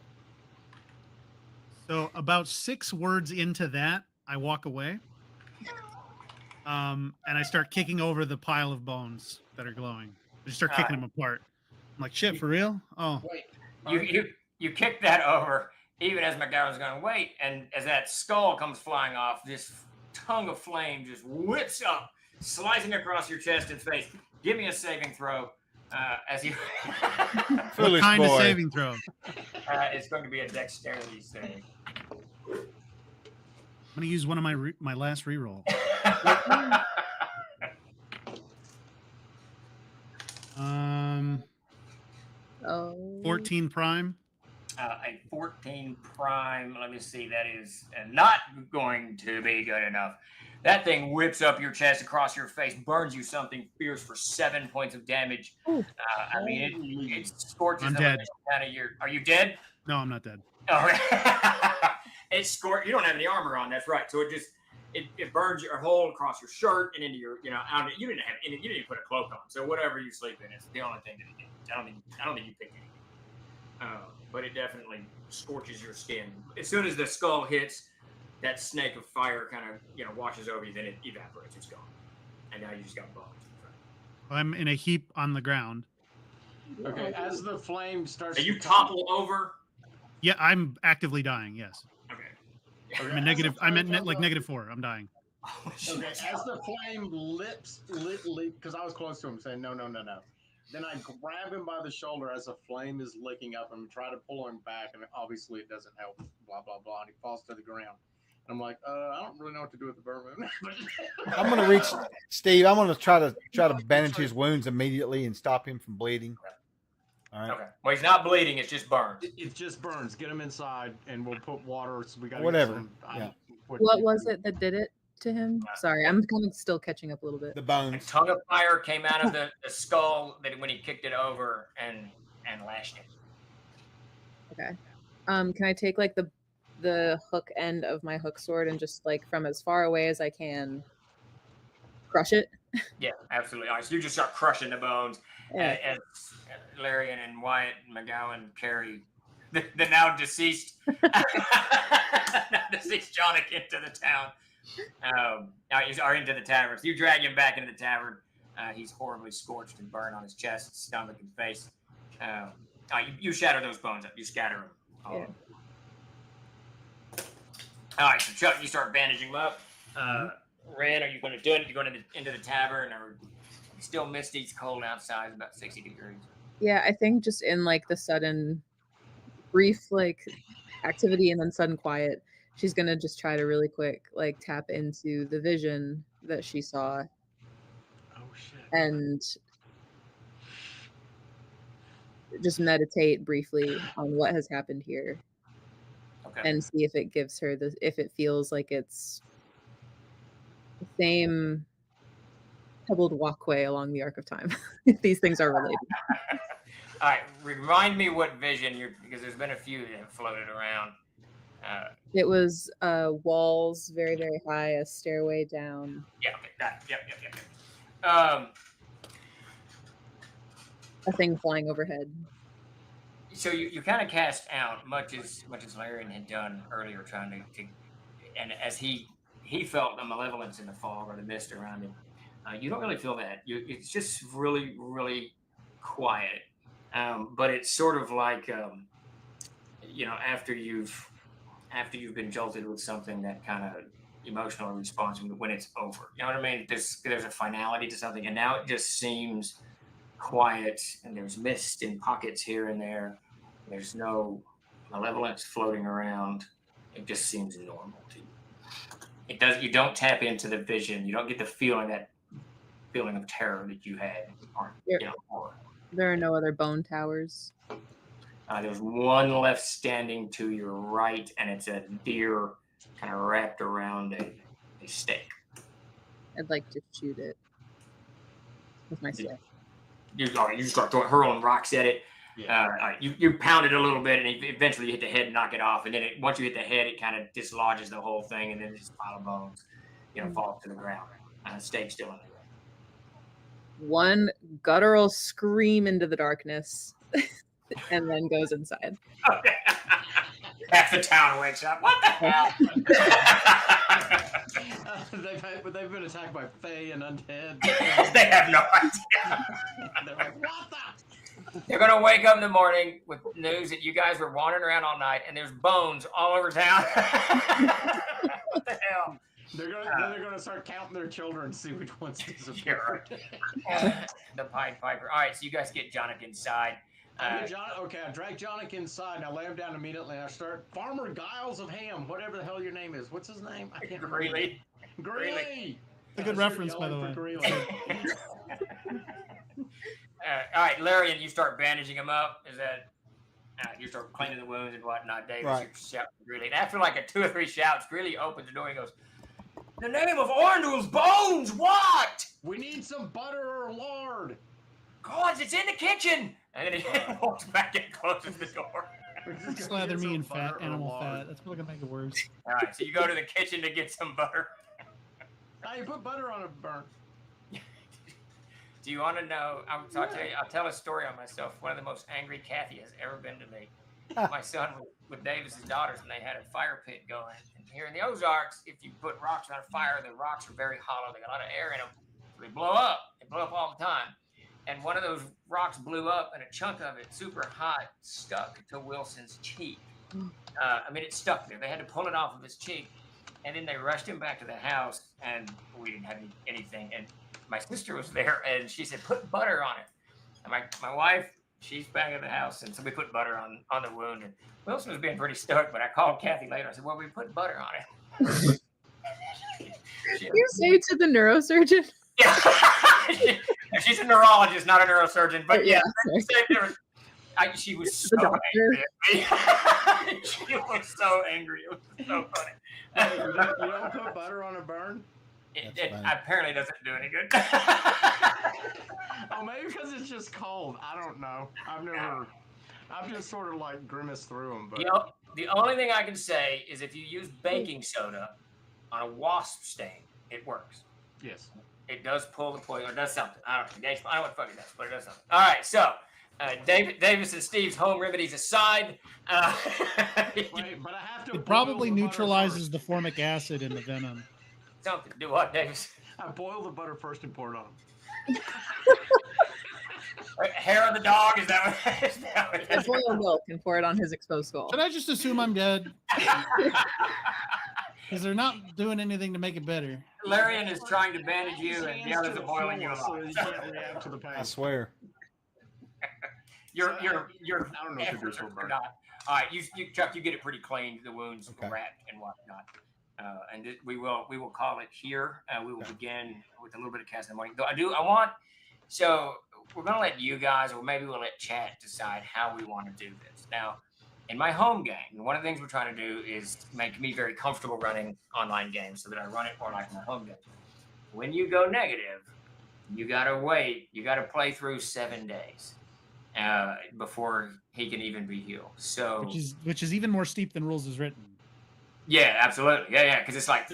So about 6 words into that, I walk away, and I start kicking over the pile of bones that are glowing. I just start kicking them apart. I'm like, shit, for real? Oh, wait. You kick that over, even as McGowan's going, wait, and as that skull comes flying off, this tongue of flame just whips up, slicing across your chest and face. Give me a saving throw. As you what kind of saving throw? It's going to be a dexterity save. I'm going to use one of my last reroll. 14 prime. A 14 prime. Let me see. That is not going to be good enough. That thing whips up your chest, across your face, burns you something fierce for 7 points of damage. I mean, it scorches them out of your. Are you dead? No, I'm not dead. Oh, it scorched. You don't have any armor on. That's right. So it burns your whole across your shirt and into your. Out. You didn't have any. You didn't even put a cloak on. So whatever you sleep in, it's the only thing that it did. I don't think you picked anything. But it definitely scorches your skin. As soon as the skull hits, that snake of fire kind of washes over you, then it evaporates. It's gone, and now you just got bones. I'm in a heap on the ground. Okay, as the flame starts, you topple over. Yeah, I'm actively dying. Yes. Okay. I'm at negative. I'm at -4. I'm dying. Okay, as the flame lit, because I was close to him, saying no. Then I grab him by the shoulder as the flame is licking up and try to pull him back, and obviously it doesn't help. Blah blah blah, and he falls to the ground. And I'm like, I don't really know what to do with the vermin. I'm gonna reach Steve. I'm gonna try to bandage his wounds immediately and stop him from bleeding. All right. Okay. Well, he's not bleeding. It's just burns. It just burns. Get him inside, and we'll put water. So we got whatever. Yeah. What was it that did it to him? Sorry, I'm kind of still catching up a little bit. The bones. A tongue of fire came out of the skull that when he kicked it over and lashed it. Okay. Can I take like the the hook end of my hook sword and just like from as far away as I can crush it. Yeah, absolutely. All right, so you just start crushing the bones as Larian and Wyatt and McGowan carry the now deceased Jonic into the town. Are into the tavern. So you drag him back into the tavern. He's horribly scorched and burned on his chest, stomach, and face. You shatter those bones up. You scatter them. Yeah. All right, so Chuck, you start bandaging them up. Ren, are you going to do it? You going into the tavern, or still misty? It's cold outside. It's about 60 degrees. Yeah, I think just in like the sudden, brief like activity and then sudden quiet, she's gonna just try to really quick like tap into the vision that she saw. Oh shit. And just meditate briefly on what has happened here. Okay. And see if it gives her if it feels like it's the same pebbled walkway along the arc of time. If these things are related. All right, remind me what vision because there's been a few that have floated around. It was walls very, very high, a stairway down. Yeah, okay, yep. A thing flying overhead. So you kind of cast out much as Larian had done earlier, trying to and as he felt the malevolence in the fog or the mist around him. You don't really feel that. It's just really, really quiet. But it's sort of like after you've been jolted with something, that kind of emotional response when it's over. You know what I mean? There's a finality to something, and now it just seems quiet, and there's mist in pockets here and there. There's no malevolence floating around. It just seems normal to you. It does. You don't tap into the vision. You don't get the feeling of terror that you had. There are no other bone towers. There's one left standing to your right, and it's a deer kind of wrapped around a stake. I'd like to shoot it with my stick. You start hurling rocks at it. Yeah. You pound it a little bit, and eventually you hit the head and knock it off. And then once you hit the head, it kind of dislodges the whole thing, and then this pile of bones, falls to the ground. Stake still in there. One guttural scream into the darkness, and then goes inside. Okay. Half the town wakes up. What the hell? They've been attacked by fae and undead. They have no idea. They're like, what the? They're going to wake up in the morning with news that you guys were wandering around all night, and there's bones all over town. What the hell? They're gonna start counting their children and see which ones disappear. The Pied Piper. All right, so you guys get Jonic inside. I drag Jonic inside. I lay him down immediately. I start Farmer Giles of Ham, whatever the hell your name is. What's his name? I can't remember. Greeley. A good reference, by the way. All right, Larian, you start bandaging him up. Is that you start cleaning the wounds and whatnot? Davis, right. You shout Greeley. And after like 2 or 3 shouts, Greeley opens the door and goes, "The name of Orndul's bones, what? We need some butter or lard." God, it's in the kitchen. And then he walks back and closes the door. Slather me in fat, animal fat. That's probably gonna make it worse. All right, so you go to the kitchen to get some butter. Hey, put butter on a burn. Do you want to know? I'll tell a story on myself. One of the most angry Kathy has ever been to me. My son was with Davis's daughters, and they had a fire pit going. And here in the Ozarks, if you put rocks on fire, the rocks are very hollow. They got a lot of air in them. So they blow up. They blow up all the time. And one of those rocks blew up, and a chunk of it, super hot, stuck to Wilson's cheek. It stuck there. They had to pull it off of his cheek. And then they rushed him back to the house, and we didn't have anything. And my sister was there, and she said, "Put butter on it." And my wife, she's back at the house, and so we put butter on the wound. And Wilson was being pretty stoked, but I called Kathy later. I said, "Well, we put butter on it." You say to the neurosurgeon? Yeah. She's a neurologist, not a neurosurgeon. But yeah, she was so angry at me. She was so angry. It was so funny. You don't put butter on a burn? It apparently doesn't do any good. Oh, maybe because it's just cold. I don't know. I've never. I'm just sort of like grimace through them. But The only thing I can say is if you use baking soda on a wasp stain, it works. Yes. It does pull the poison, or does something. I don't know. I don't know what the fuck it does, but it does something. All right, so Davis and Steve's home remedies aside. Wait, but I have to. It probably neutralizes the formic acid in the venom. Something. Do what, Davis? I boil the butter first and pour it on. Hair of the dog, is that what it is? Boil milk and pour it on his exposed skull. Should I just assume I'm dead? Because they're not doing anything to make it better. Larian is trying to bandage you, and the others are boiling you so alive. you can't react to the pain. I swear. Your I don't know if efforts this will are burn. not. All right, you Chuck, you get it pretty clean. The wounds Okay. wrapped and whatnot. And we will call it here. We will begin with a little bit of casting in the morning. Though I want. So we're gonna let you guys, or maybe we'll let chat decide how we want to do this. Now, in my home game, one of the things we're trying to do is make me very comfortable running online games, so that I run it more like my home game. When you go negative, you gotta wait. You gotta play through 7 days before he can even be healed. So which is even more steep than rules is written. yeah, absolutely, yeah, because it's like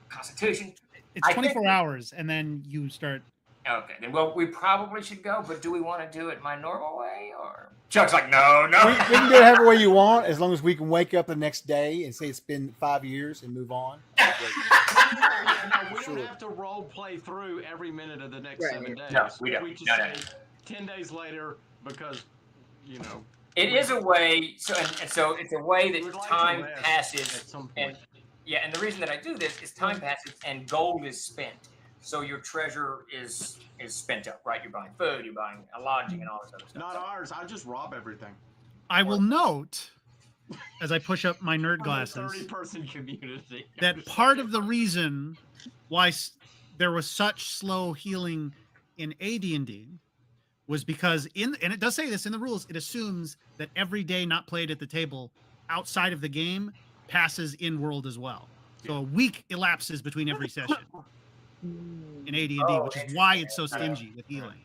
Constitution. It's 24 hours, and then you start. Okay, then we probably should go, but do we want to do it my normal way, or Chuck's like, no. We can do it however way you want, as long as we can wake up the next day and say it's been 5 years and move on. We don't have to role play through every minute of the next 7 days. No, we don't. We just No. say 10 days later because, It is a way. So it's a way that We'd like to time rest passes. at some point. And the reason that I do this is time passes and gold is spent. So your treasure is spent up, right? You're buying food, you're buying a lodging, and all this other stuff. Not ours. I just rob everything. I will note, as I push up my nerd glasses, 30-person community. that part of the reason why there was such slow healing in AD&D was because and it does say this in the rules, it assumes that every day not played at the table outside of the game passes in world as well. So a week elapses between every session in AD&D, which is why it's so stingy with healing.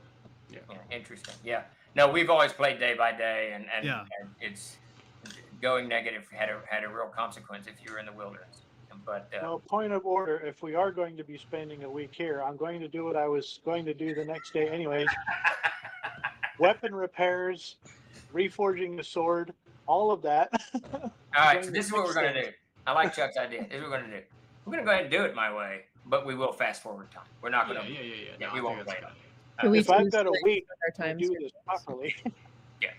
Yeah, interesting. Yeah. No, we've always played day by day, and it's going negative had a real consequence if you were in the wilderness. But no, point of order. If we are going to be spending a week here, I'm going to do what I was going to do the next day anyway. Weapon repairs, reforging the sword, all of that. All right, so this is what we're going to do. I like Chuck's idea. This is what we're going to do. We're going to go ahead and do it my way, but we will fast forward time. We're not going to. Yeah. We won't play it. If I've got a week to do this properly. Yeah,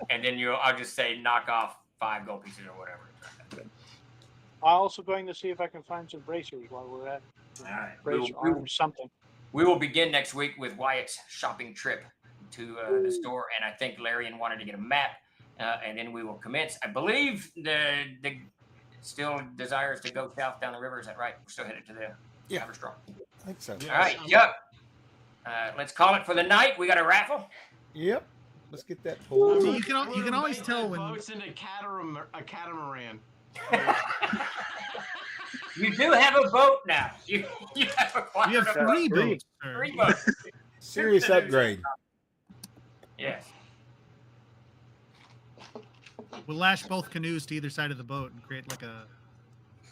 and then I'll just say knock off 5 gold pieces or whatever. I'm also going to see if I can find some bracers while we're at. All right. Bracer arms, something. We will begin next week with Wyatt's shopping trip to the store, and I think Larian wanted to get a map, and then we will commence. I believe the still desires to go south down the river. Is that right? We're still headed to the Haverstraw. I think so. All right, Chuck. Let's call it for the night. We got a raffle. Yep. Let's get that pulled. You can always tell when boats in a catamaran. You do have a boat now. You have acquired you have a 3 boat. boats. Sir. 3 boats. Serious upgrade. Yes. We'll lash both canoes to either side of the boat and create like a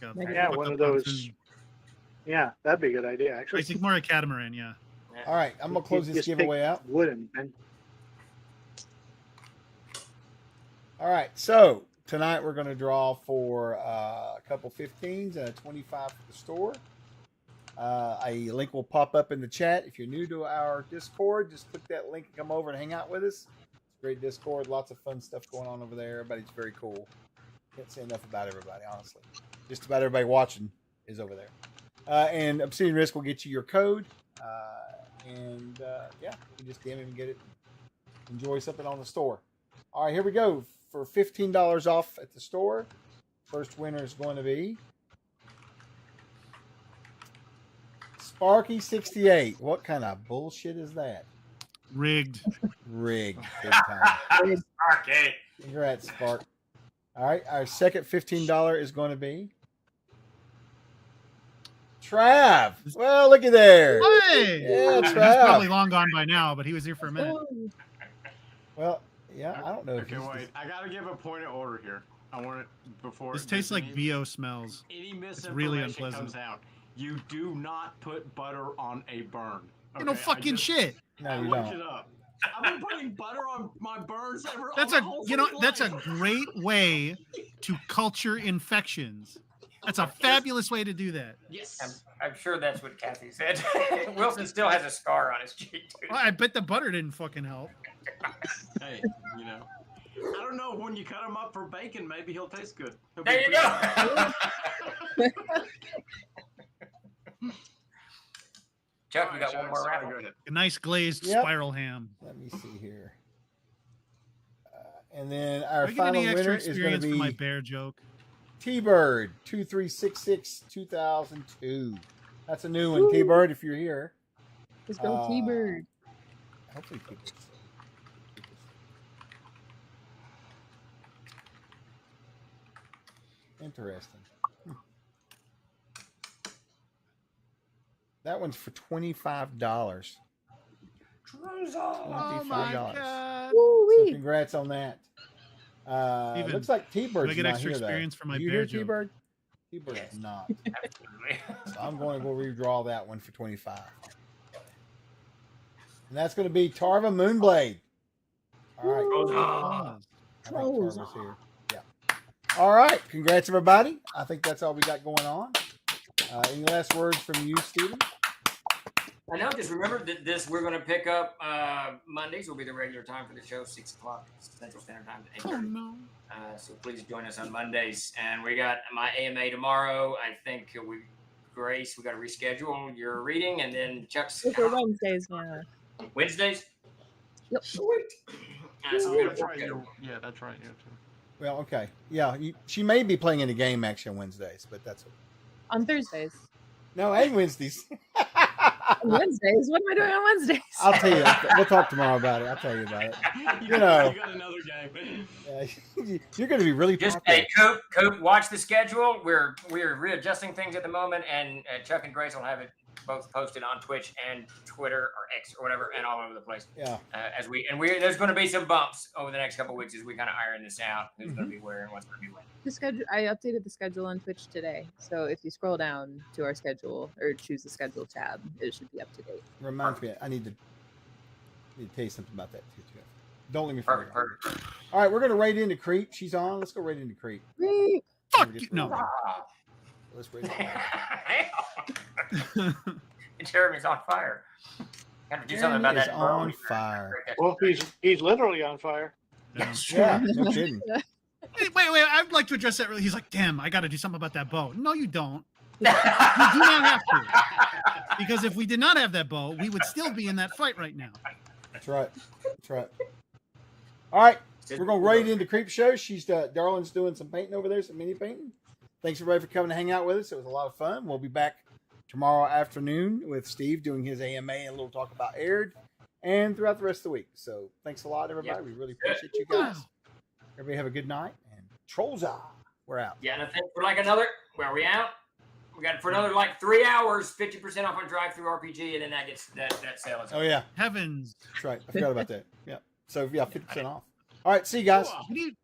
yeah, one of those. Yeah, that'd be a good idea, actually. It's more a catamaran, yeah. All right, I'm gonna close this giveaway out. Wooden, man. All right, so tonight we're gonna draw for a couple 15s and a 25 for the store. A link will pop up in the chat. If you're new to our Discord, just click that link and come over and hang out with us. It's a great Discord, lots of fun stuff going on over there. Everybody's very cool. Can't say enough about everybody, honestly. Just about everybody watching is over there. And Obsidian Risk will get you your code. Yeah, you just DM him and get it. Enjoy something on the store. All right, here we go. For $15 off at the store, first winner is going to be Sparky68. What kind of bullshit is that? Rigged. Rigged. Big time. Sparky. Congrats, Spark. All right, our second $15 is going to be Trav. Well, look at there. Hey! Yeah, He's Trav. probably long gone by now, but he was here for a minute. Well, Yeah, I don't know. Okay, wait. I gotta give a point of order here. I want it before. This tastes like BO smells. Any It's really misinformation unpleasant. comes out. You do not put butter on a burn. You know, fucking shit. No, I you looked don't. it up. I've been putting butter on my burns ever. That's all a my whole that's a life. great way to culture infections. That's a fabulous way to do that. Yes. I'm sure that's what Kathy said. Wilson still has a scar on his cheek, too. Well, I bet the butter didn't fucking help. Hey, you know. I don't know. When you cut him up for bacon, maybe he'll taste good. There you go. Chuck, you got one more round. Go ahead. A nice glazed Yep. spiral ham. Let me see here. And then our Do I get final any extra winner is going to experience for my be bear joke? T-Bird 2366 2002. That's a new one. T-Bird, if you're here. Let's go, T-Bird. Hopefully T-Bird. Interesting. That one's for $25. Oh my god! So congrats on that. Steven, Looks like T-Bird's do I get not extra here, though. experience for my Do you bear hear joke? T-Bird? T-Bird is not. So I'm going to go redraw that one for 25. And that's going to be Tarva Moonblade. All right. I think Tarva's here. Yeah. All right. Congrats, everybody. I think that's all we got going on. Any last words from you, Steven? I know. Just remember that we're going to pick up Mondays will be the regular time for the show, 6 o'clock Central Standard Time to 8:30. Oh no! So please join us on Mondays. And we got my AMA tomorrow. I think Grace, we got to reschedule your reading, and then Chuck's For Wednesdays now. Wednesdays. Yep. Sweet. So we're That's gonna right. Yeah, that's right. Yeah, too. Well, okay. Yeah, she may be playing in a game action Wednesdays, but that's On Thursdays. no, and Wednesdays. On Wednesdays? What am I doing on Wednesdays? I'll tell you. We'll talk tomorrow about it. I'll tell you about it. You know, You got another game. you're going to be really Just popular. hey, Coop, watch the schedule. We're readjusting things at the moment, and Chuck and Grace will have it both posted on Twitch and Twitter or X or whatever, and all over the place. Yeah. There's going to be some bumps over the next couple of weeks as we kind of iron this out. Who's going to be where and what's going to be when. The schedule. I updated the schedule on Twitch today, so if you scroll down to our schedule or choose the schedule tab, it should be up to date. Reminds me, I need to tell you something about that too. Don't let me forget. Perfect. All right, we're going to raid into Creep. She's on. Let's go raid into Creep. Fuck you! No. Let's raid. Jeremy's on fire. Got to do something about Jeremy that. is on fire. Well, he's literally on fire. Yeah, no kidding. Wait! I'd like to address that. Really, he's like, "Damn, I got to do something about that bow." No, you don't. You do not have to. Because if we did not have that bow, we would still be in that fight right now. That's right. That's right. All right, we're going to raid into Creep Show. Darlin's doing some painting over there, some mini painting. Thanks everybody for coming to hang out with us. It was a lot of fun. We'll be back tomorrow afternoon with Steve doing his AMA and a little talk about Aired, and throughout the rest of the week. So thanks a lot, everybody. We really appreciate you guys. Everybody have a good night, and Trolls Eye, we're out. Yeah, and I think for where are we out? We got for another 3 hours, 50% off on drive-through RPG, and then that gets that sale is. Oh yeah, heavens! that's right. I forgot about that. Yeah. So yeah, 50% off. All right, see you guys. We need